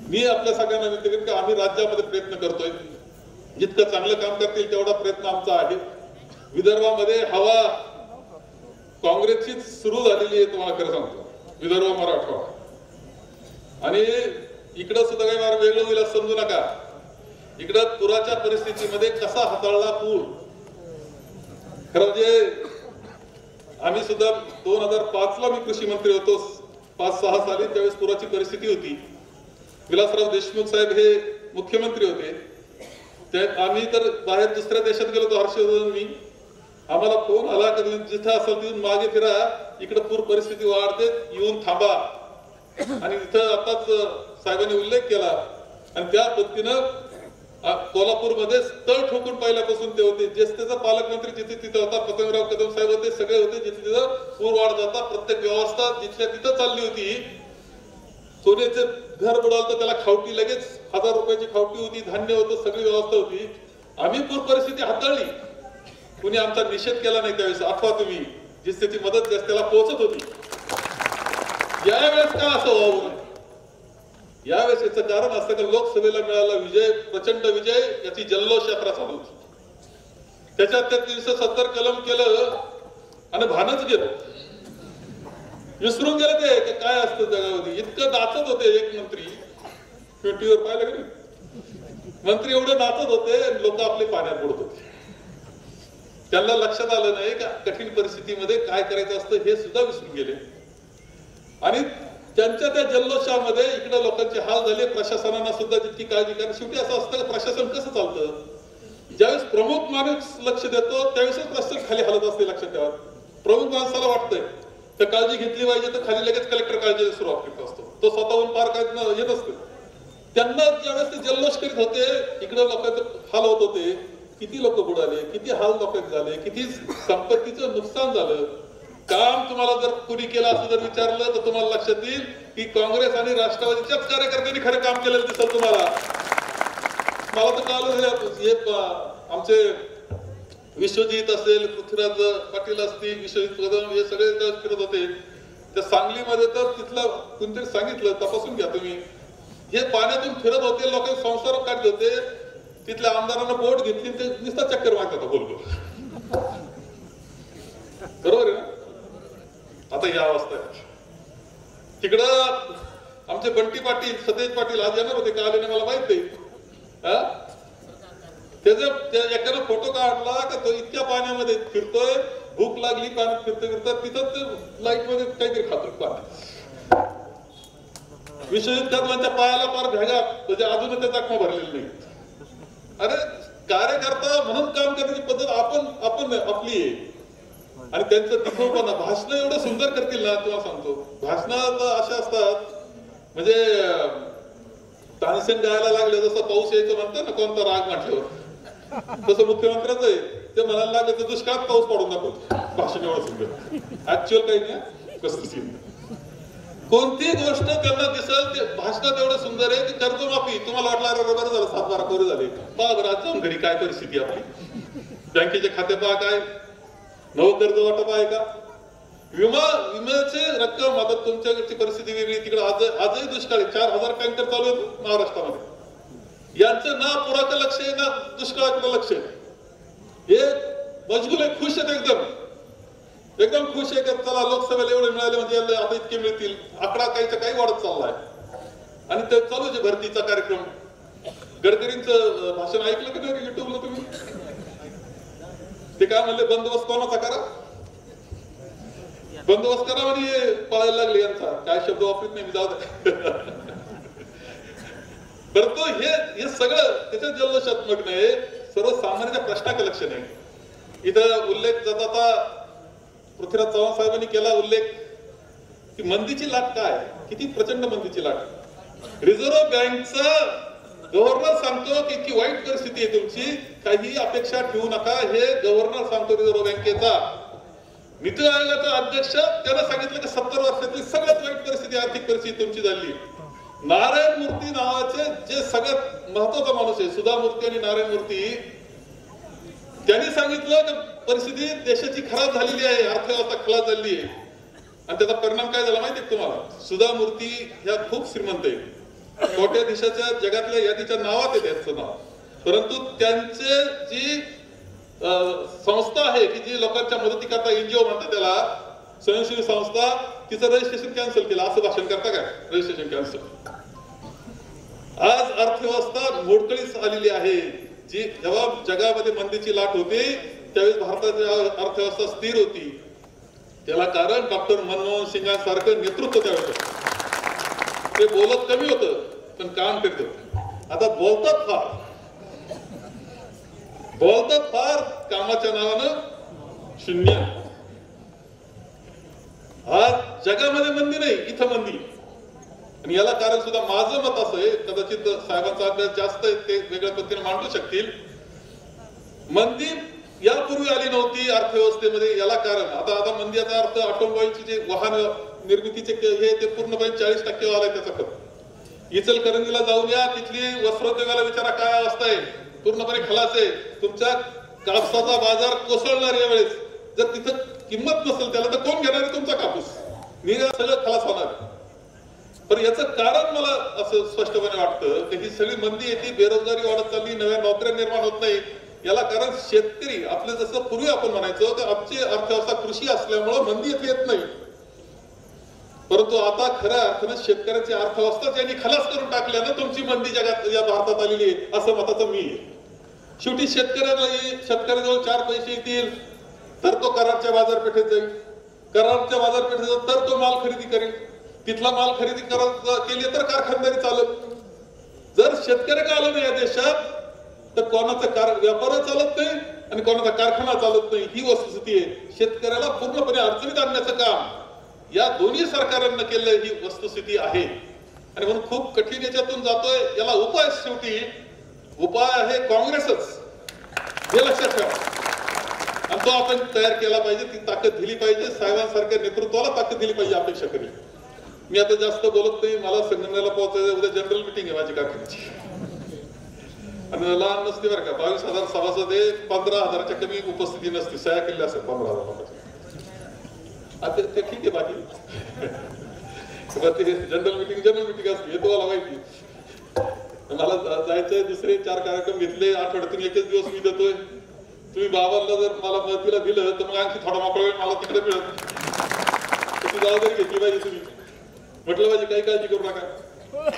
मी आपल्या सगळ्यांना विनंती करेन की आम्ही राज्यामध्ये प्रयत्न करतोय, जितकं चांगलं काम करतील तेवढा प्रयत्न आमचा आहे. विदर्भामध्ये हवा काँग्रेसची सुरू झालेली आहे, तुम्हाला खरं सांगतो, विदर्भ मराठवाडा. आणि इकडं सुद्धा काही फार वेगळं होईल असं समजू नका. इकडं पुराच्या परिस्थितीमध्ये कसा हाताळला पूर, खरं म्हणजे आम्ही सुद्धा 2005ला मी कृषी मंत्री होतो, 5-6 साली, त्यावेळेस पुराची परिस्थिती होती. विलासराव देशमुख साहेब हे मुख्यमंत्री होते. ते आम्ही तर बाहेर दुसऱ्या देशात गेलो होतो, हर्षवर्धन मी, आम्हाला फोन आला की जिथं असेल तिथून मागे फिरा, इकडे पूर परिस्थिती वाढते, येऊन थांबा. आणि तिथं आताच साहेबांनी उल्लेख केला आणि त्या पद्धतीनं कोल्हापूरमध्ये तळ ठोकून पहिल्यापासून ते होते. जेस्तेचा पालकमंत्री जिथे तिथे होता, पतंगराव कदम साहेब होते, सगळे होते. जिथे तिथं पूर वाढ जाता प्रत्येक व्यवस्था जिथल्या तिथं चालली होती. सोन्याचे घर बुडाल तर त्याला खावटी लगेच 1000 रुपयाची खावटी होती, धान्य होतं, सगळी व्यवस्था होती. आम्ही पूर परिस्थिती हाताळली, कुणी आमचा निषेध केला नाही त्यावेळेस. अथवा तुम्ही जिथे ती मदत त्याला पोहोचत होती. यावेळेस का असं व्हावं? यावेळेस याचं कारण असं की लोकसभेला मिळाला विजय, प्रचंड विजय, याची जल्लोष यात्रा चालू होती. त्याच्यात त्या 370 कलम केलं आणि भानच गेलं, विसरून गेलं ते काय असतं जगामध्ये. इतकं नाचत होते एक मंत्री, ट्विटरवर पाहिलं का नाही, मंत्री एवढे नाचत होते, लोक आपले पाण्यात बुडत होते. त्यांना लक्षात आलं नाही का कठीण परिस्थितीमध्ये काय करायचं असतं हे सुद्धा विसरून गेले. आणि त्यांच्या त्या जल्लोषामध्ये इकडे लोकांचे हाल झाले. प्रशासनानं सुद्धा जितकी काळजी, कारण शेवटी असं असतं की प्रशासन कसं चालतं, ज्यावेळेस प्रमुख माणूस लक्ष देतो त्यावेळेस प्रशासन खाली हलत असते. लक्षात ठेवा, प्रमुख माणसाला वाटतंय तर काळजी घेतली पाहिजे तर खाली लगेच कलेक्टर काळजी सुरुवात करत असतो, तो स्वतःहून पार काढणं येत असतं. त्यांना ज्यावेळेस ते जल्लोष करीत होते, इकडे लोकांचे हाल होत होते, किती लोक बुडाले, किती हाल लोकांचे झाले, किती संपत्तीचं नुकसान झालं. काम तुम्हाला जर कुणी केलं असं जर विचारलं तर तुम्हाला लक्षात येईल की काँग्रेस आणि राष्ट्रवादीच्याच कार्यकर्त्यांनी खरं काम केलेलं दिसेल तुम्हाला. मला तर काल आमचे विश्वजित असेल, पृथ्वीराज पाटील असतील, विश्वजित कदम, हे सगळे फिरत होते त्या सांगलीमध्ये. तर तिथलं कोणतरी सांगितलं, तपासून घ्या तुम्ही, हे पाण्यातून फिरत होते, लोकांचे संसार काढत होते. तिथल्या आमदारांना बोट घेतली, ते नुसता चक्कर मारत होता बोल बरोबर आहे ना. आता या अवस्था आहे. तिकडं आमचे बंटी पाटील, सतेज पाटील आज येणार होते, का आले नाही मला माहित नाही. एकानं फोटो काढला का तो इतक्या पाण्यामध्ये फिरतोय, भूक लागली, पाण्यात फिरतोय, तिथं ते लाईट मध्ये काहीतरी खातोय पाण्यात. विश्वजित कदमांच्या पायाला फार भेगा, म्हणजे अजूनही त्या जखमा भरलेली नाही. अरे कार्यकर्ता म्हणून काम करण्याची पद्धत आपण आपली आहे. आणि त्यांचं दिखवपणा, भाषण एवढं सुंदर करतील ना, तुम्हाला सांगतो. भाषण अशा असतात म्हणजे तानसेन गायला लागले जसं पाऊस यायचं म्हणतात ना, कोणता राग म्हटल्यावर, तसं मुख्यमंत्र्याचं आहे. ते म्हणायला लागले तर दुष्काळात पाऊस पाडून दाखवतो. भाषण एवढं सुंदर, ऍक्च्युअल काही नाही, कसं कोणती गोष्ट त्यांना दिसेल ते भाषणात एवढं सुंदर आहे. की कर्जमाफी, तुम्हाला वाटलं बरं झालं 7-12 कोरे झाले, पहा बरं आज जाऊन घरी काय परिस्थिती आपली, बँकेचे खाते पहा, काय नवं कर्ज वाटप आहे का, विम्याचे रक्कम. आता तुमच्याकडची परिस्थिती वेगळी, तिकडे आजही दुष्काळ 4000 टँकर चालू आहेत महाराष्ट्रामध्ये. यांचं ना पुराचं लक्ष आहे ना दुष्काळाकडे लक्ष आहे. हे मजबूर आहे, खुश आहेत, एकदम खुश आहे. चला लोकसभेला एवढे मिळाले म्हणजे आता इतके मिळतील, आकडा काही वाढत चाललाय. आणि ते चालू आहे भरतीचा कार्यक्रम. गडकरींचं भाषण ऐकलं की नाही युट्यूबला तुम्ही? ते काय म्हणले, बंदोबस्त कोणाचा करा, बंदोबस्त करा म्हणजे पळायला लागले. यांचा काय शब्द वापरत नाही मी, जाऊ दे. तर तो हे सगळं त्याच्या जल्लोषात मग्न आहे. सर्वसामान्यांच्या प्रश्नाकडे लक्ष नाही. इथं उल्लेख जाता पृथ्वीराज चव्हाण साहेबांनी केला उल्लेख की मंदीची लाट काय, किती प्रचंड मंदीची लाट. रिझर्व्ह बँकचा गव्हर्नर सांगतो की इतकी वाईट परिस्थिती आहे तुमची, काही अपेक्षा ठेवू नका. हे गव्हर्नर सांगतो रिझर्व्ह बँकेचा. नीती आयोगाचा अध्यक्ष त्यानं सांगितलं की 70 वर्षातली सगळ्यात वाईट परिस्थिती, आर्थिक परिस्थिती तुमची झाली. नारायण मूर्ती नावाचे जे सगळ्यात महत्वाचा माणूस आहे, सुधा मूर्ती आणि नारायण मूर्ती, त्यांनी सांगितलं की परिस्थिती देशाची खराब झालेली आहे, अर्थव्यवस्था खलास झालेली आहे. आणि त्याचा परिणाम काय झाला माहितीये तुम्हाला? सुधा मूर्ती ह्या खूप श्रीमंत आहे, कोट्याधीशाच्या जगातल्या यादीच्या नावात आहे त्यांचं नाव, परंतु त्यांचे जी संस्था आहे की जी लोकांच्या मदतीकरता एनजीओ म्हणतात त्याला, स्वयंसेवी संस्था, तिचं रजिस्ट्रेशन कॅन्सल केलं. असं भाषण करता काय? Registration cancel. आज अर्थव्यवस्था मोडकळीस आलेली आहे. जी जेव्हा जगामध्ये मंदीची लाट होती त्यावेळेस भारताची अर्थव्यवस्था स्थिर होती. त्याला कारण डॉक्टर मनमोहन सिंगांसारखं नेतृत्व त्यावेळेस. ते बोलत कमी होतं पण काम करत होतं. आता बोलतात फार कामाच्या नावानं शून्य. आज जगामध्ये मंदी नाही, इथं मंदी. आणि याला कारण सुद्धा माझं मत असं आहे, कदाचित साहेबांचा अभ्यास जास्त आहे, ते वेगळ्या पद्धतीने मांडू शकतील. मंदी यापूर्वी आली नव्हती अर्थव्यवस्थेमध्ये. याला कारण आता मंदीचा अर्थ ऑटोमोबाईलची जे वाहन निर्मितीचे हे ते पूर्णपणे 40% वाला आहे त्याचा खर्च. इचलकरंजीला जाऊन या, तिथली वस्त्रोद्योगाला विचारा काय अवस्था आहे, पूर्णपणे खलास आहे. तुमच्या कापसाचा बाजार कोसळणार यावेळेस. जर तिथं किंमत नसेल त्याला तर कोण घेणार आहे तुमचा कापूस? निर्यात सगळं खलास होणार. पण याचं कारण मला असं स्पष्टपणे वाटतं की ही सगळी मंदी येते, बेरोजगारी वाढत चालली, नव्या नोकऱ्या निर्माण होत नाही. याला कारण शेतकरी. आपलं जसं पूर्वी आपण म्हणायचो की आमची अर्थव्यवस्था कृषी असल्यामुळं मंदी येत नाही, परंतु आता खऱ्या अर्थानं शेतकऱ्याची अर्थव्यवस्था ज्यांनी खलास करून टाकल्यानं तुमची मंदी जगात या भारतात आलेली आहे असं मताचं मी आहे. शेवटी शेतकऱ्याजवळ 4 पैसे येतील तर तो करारच्या बाजारपेठेत जाईल, करारच्या बाजारपेठेत जाईल तर तो माल खरेदी करेल, तिथला माल खरेदी केली तर कारखानदारी चालत. जर शेतकऱ्याला आलं नाही या देशात तर कोणाचा व्यापार चालत नाही आणि कोणाचा कारखाना चालत नाही. ही वस्तुस्थिती आहे. शेतकऱ्याला पूर्णपणे अडचणीत आणण्याचं काम या दोन्ही सरकारांना केलं, ही वस्तुस्थिती आहे. आणि म्हणून खूप कठीण याच्यातून जातोय. याला उपाय शेवटी उपाय आहे काँग्रेसच, हे लक्षात ठेवा. आणि तो आपण तयार केला पाहिजे, ती ताकद दिली पाहिजे, साहेबांसारख्या नेतृत्वाला ताकद दिली पाहिजे अपेक्षा करेल. मी आता जास्त बोलत नाही, मला संगमनेरला पोहोचायचं, उद्या जनरल मिटिंग आहे माझी कारखान्याची. आणि लहान नसते बरं का, 22,000 सभासद आहे, 15,000च्या कमी उपस्थिती नसते, सह्या केल्या असतात 15,000 लोकांच्या. आता ते ठीक आहे, बाकी ते जनरल मिटिंग असते हे तुम्हाला माहिती. मला जायचंय, दुसरे 4 कार्यक्रम घेतले, आठवड्यातून एकच दिवस मी देतोय. तुम्ही बाबांना जर मला मदतीला दिलं तर मग आणखी थोडा मोकळा वेळ मला तिकडे मिळत. त्याची जबाबदारी घेतली पाहिजे तुम्ही. म्हटलं पाहिजे काही काळजी करू नका,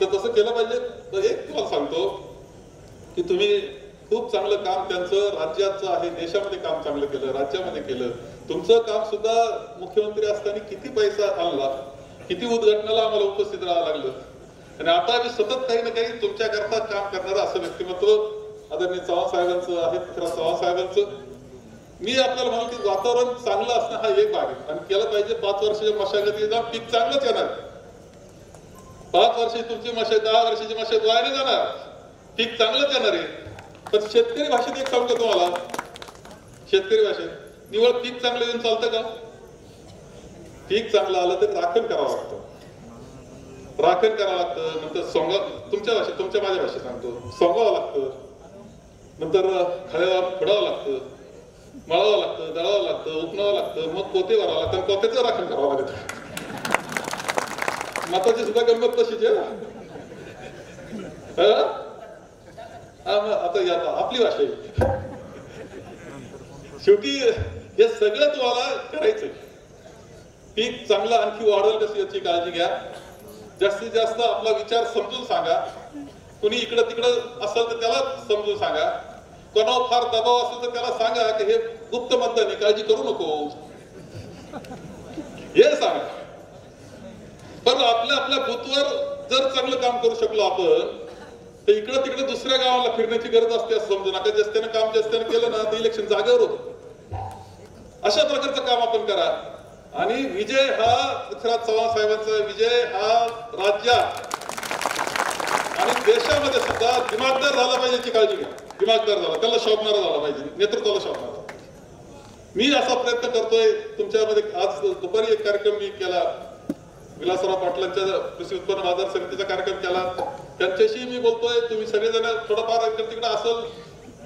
तर तसं केलं पाहिजे. तर एक तुम्हाला सांगतो की तुम्ही खूप चांगलं काम त्यांचं राज्याचं आहे, देशामध्ये काम चांगलं केलं, राज्यामध्ये केलं. तुमचं काम सुद्धा मुख्यमंत्री असताना किती पैसा आणला, किती उद्घाटनाला आम्हाला उपस्थित राहावं लागलं. आणि आता मी सतत काही ना काही तुमच्याकरता काम करणारं असं व्यक्तिमत्व आदरणीय चव्हाण साहेबांचं आहे, पृथ्वीराज चव्हाण साहेबांचं. मी आपल्याला म्हणून की वातावरण चांगलं असणं हा एक भाग आहे. आणि केलं पाहिजे. 5 वर्षाच्या मशागतीला पीक चांगलंच येणार. 5 वर्षाची तुमची मशागत, 10 वर्षाची मशागत वाया नाही जाणार, पीक चांगलंच येणार आहे. पण शेतकरी भाषेत एक सांगतो तुम्हाला, शेतकरी भाषेत निवळ पीक चांगलं येऊन चालतं का? पीक चांगलं आलं तर राखण करावं लागतं, राखण करावं लागतं. नंतर तुमच्या भाषेत, तुमच्या माझ्या भाषेत सांगतो, सोंगावं लागतं. नंतर खडावं लागतं, मळावं लागतं, दळावं लागतं, उपणावं लागतं, मग पोते भरावं लागतं, पोत्याचं राखण करावं लागतं. माताची सुद्धा गंमत तशीच आहे. आता या आपली भाषा आहे. शेवटी हे सगळं तुम्हाला करायचंय. पीक चांगलं आणखी वाढेल कसं याची काळजी घ्या. जास्तीत जास्त आपला विचार समजून सांगा. कुणी इकडं तिकडं असेल तर त्याला समजून सांगा. कोणावर फार दबाव असेल तर त्याला सांगा की हे गुप्त मतदान आहे, काळजी करू नको, हे सांगा. पण आपल्या बूथवर जर चांगलं काम करू शकलो आपण तर इकडं तिकडे दुसऱ्या गावाला फिरण्याची गरज असते असं समजू नका. ज्याच्यानं काम ज्याच्यानं केलं ना ते इलेक्शन जागेवर होतं. अशा प्रकारचं काम आपण करा. आणि विजय हा पृथ्वीराज चव्हाण साहेबांचा विजय हा राज्यात आणि देशामध्ये सुद्धा दिमागदार झाला पाहिजे याची काळजी घ्या. दिमागदार झाला, त्याला शोभणारा झाला पाहिजे, नेतृत्वाला शोभणारा. मी असा प्रयत्न करतोय तुमच्यामध्ये. आज दुपारी एक कार्यक्रम मी केला, विलासराव पाटलांच्या कृषी उत्पन्न बाजार समितीचा कार्यक्रम केला. त्यांच्याशी मी बोलतोय, तुम्ही सगळेजण थोडंफार इकडे तिकडे असेल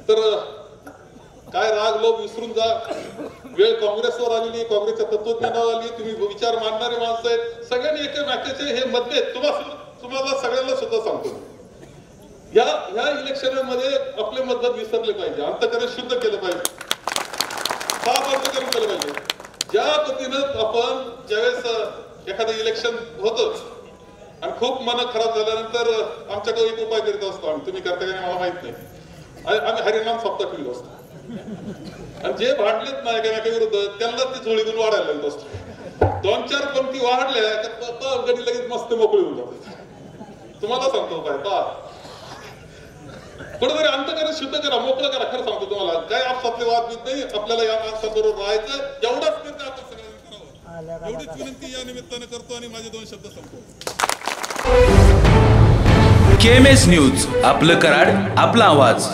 तर काय राग लोभ विसरून जा. वेळ काँग्रेसवर आलेली, काँग्रेसच्या तत्वज्ञानावर आली. तुम्ही विचार मांडणारे माणसं आहेत. सगळ्यांनी एकमेकाचे हे मतभेद तुम्हाला सगळ्यांना सुद्धा सांगतो, या इलेक्शनमध्ये आपले मतभेद विसरले पाहिजे, अंतःकरण शुद्ध केलं पाहिजे, साफ अंतःकरण केलं पाहिजे. ज्या पद्धतीनं आपण ज्यावेळेस एखादं इलेक्शन होतं आणि खूप मन खराब झाल्यानंतर आमच्याकडे एक उपाय करीत असतो आम्ही, तुम्ही करता का मला माहित नाही, आम्ही हरिनाम सप्ताह ठेवलो असतो आणि जे भांडलेत ना एकामेका विरुद्ध त्यांना ती झोळीतून वाढायला लागत असतो. 2-4 पंक्ती वाढल्या का गडी लगेच मस्त मोकळी होऊन जातात. तुम्हाला सांगतो काय पा कुठेतरी अंतःकरण शुद्ध करा, मोकळं करा. खरं सांगतो तुम्हाला, काय आपसातले वाद बीत नाही. आपल्याला या माणसाबरोबर राहायचं, एवढाच निर्णय आपण सगळ्यांनी करावा. एवढीच विनंती या निमित्तानं करतो आणि माझे 2 शब्द संपवतो. KMS न्यूज, आपलं कराड, आपला आवाज.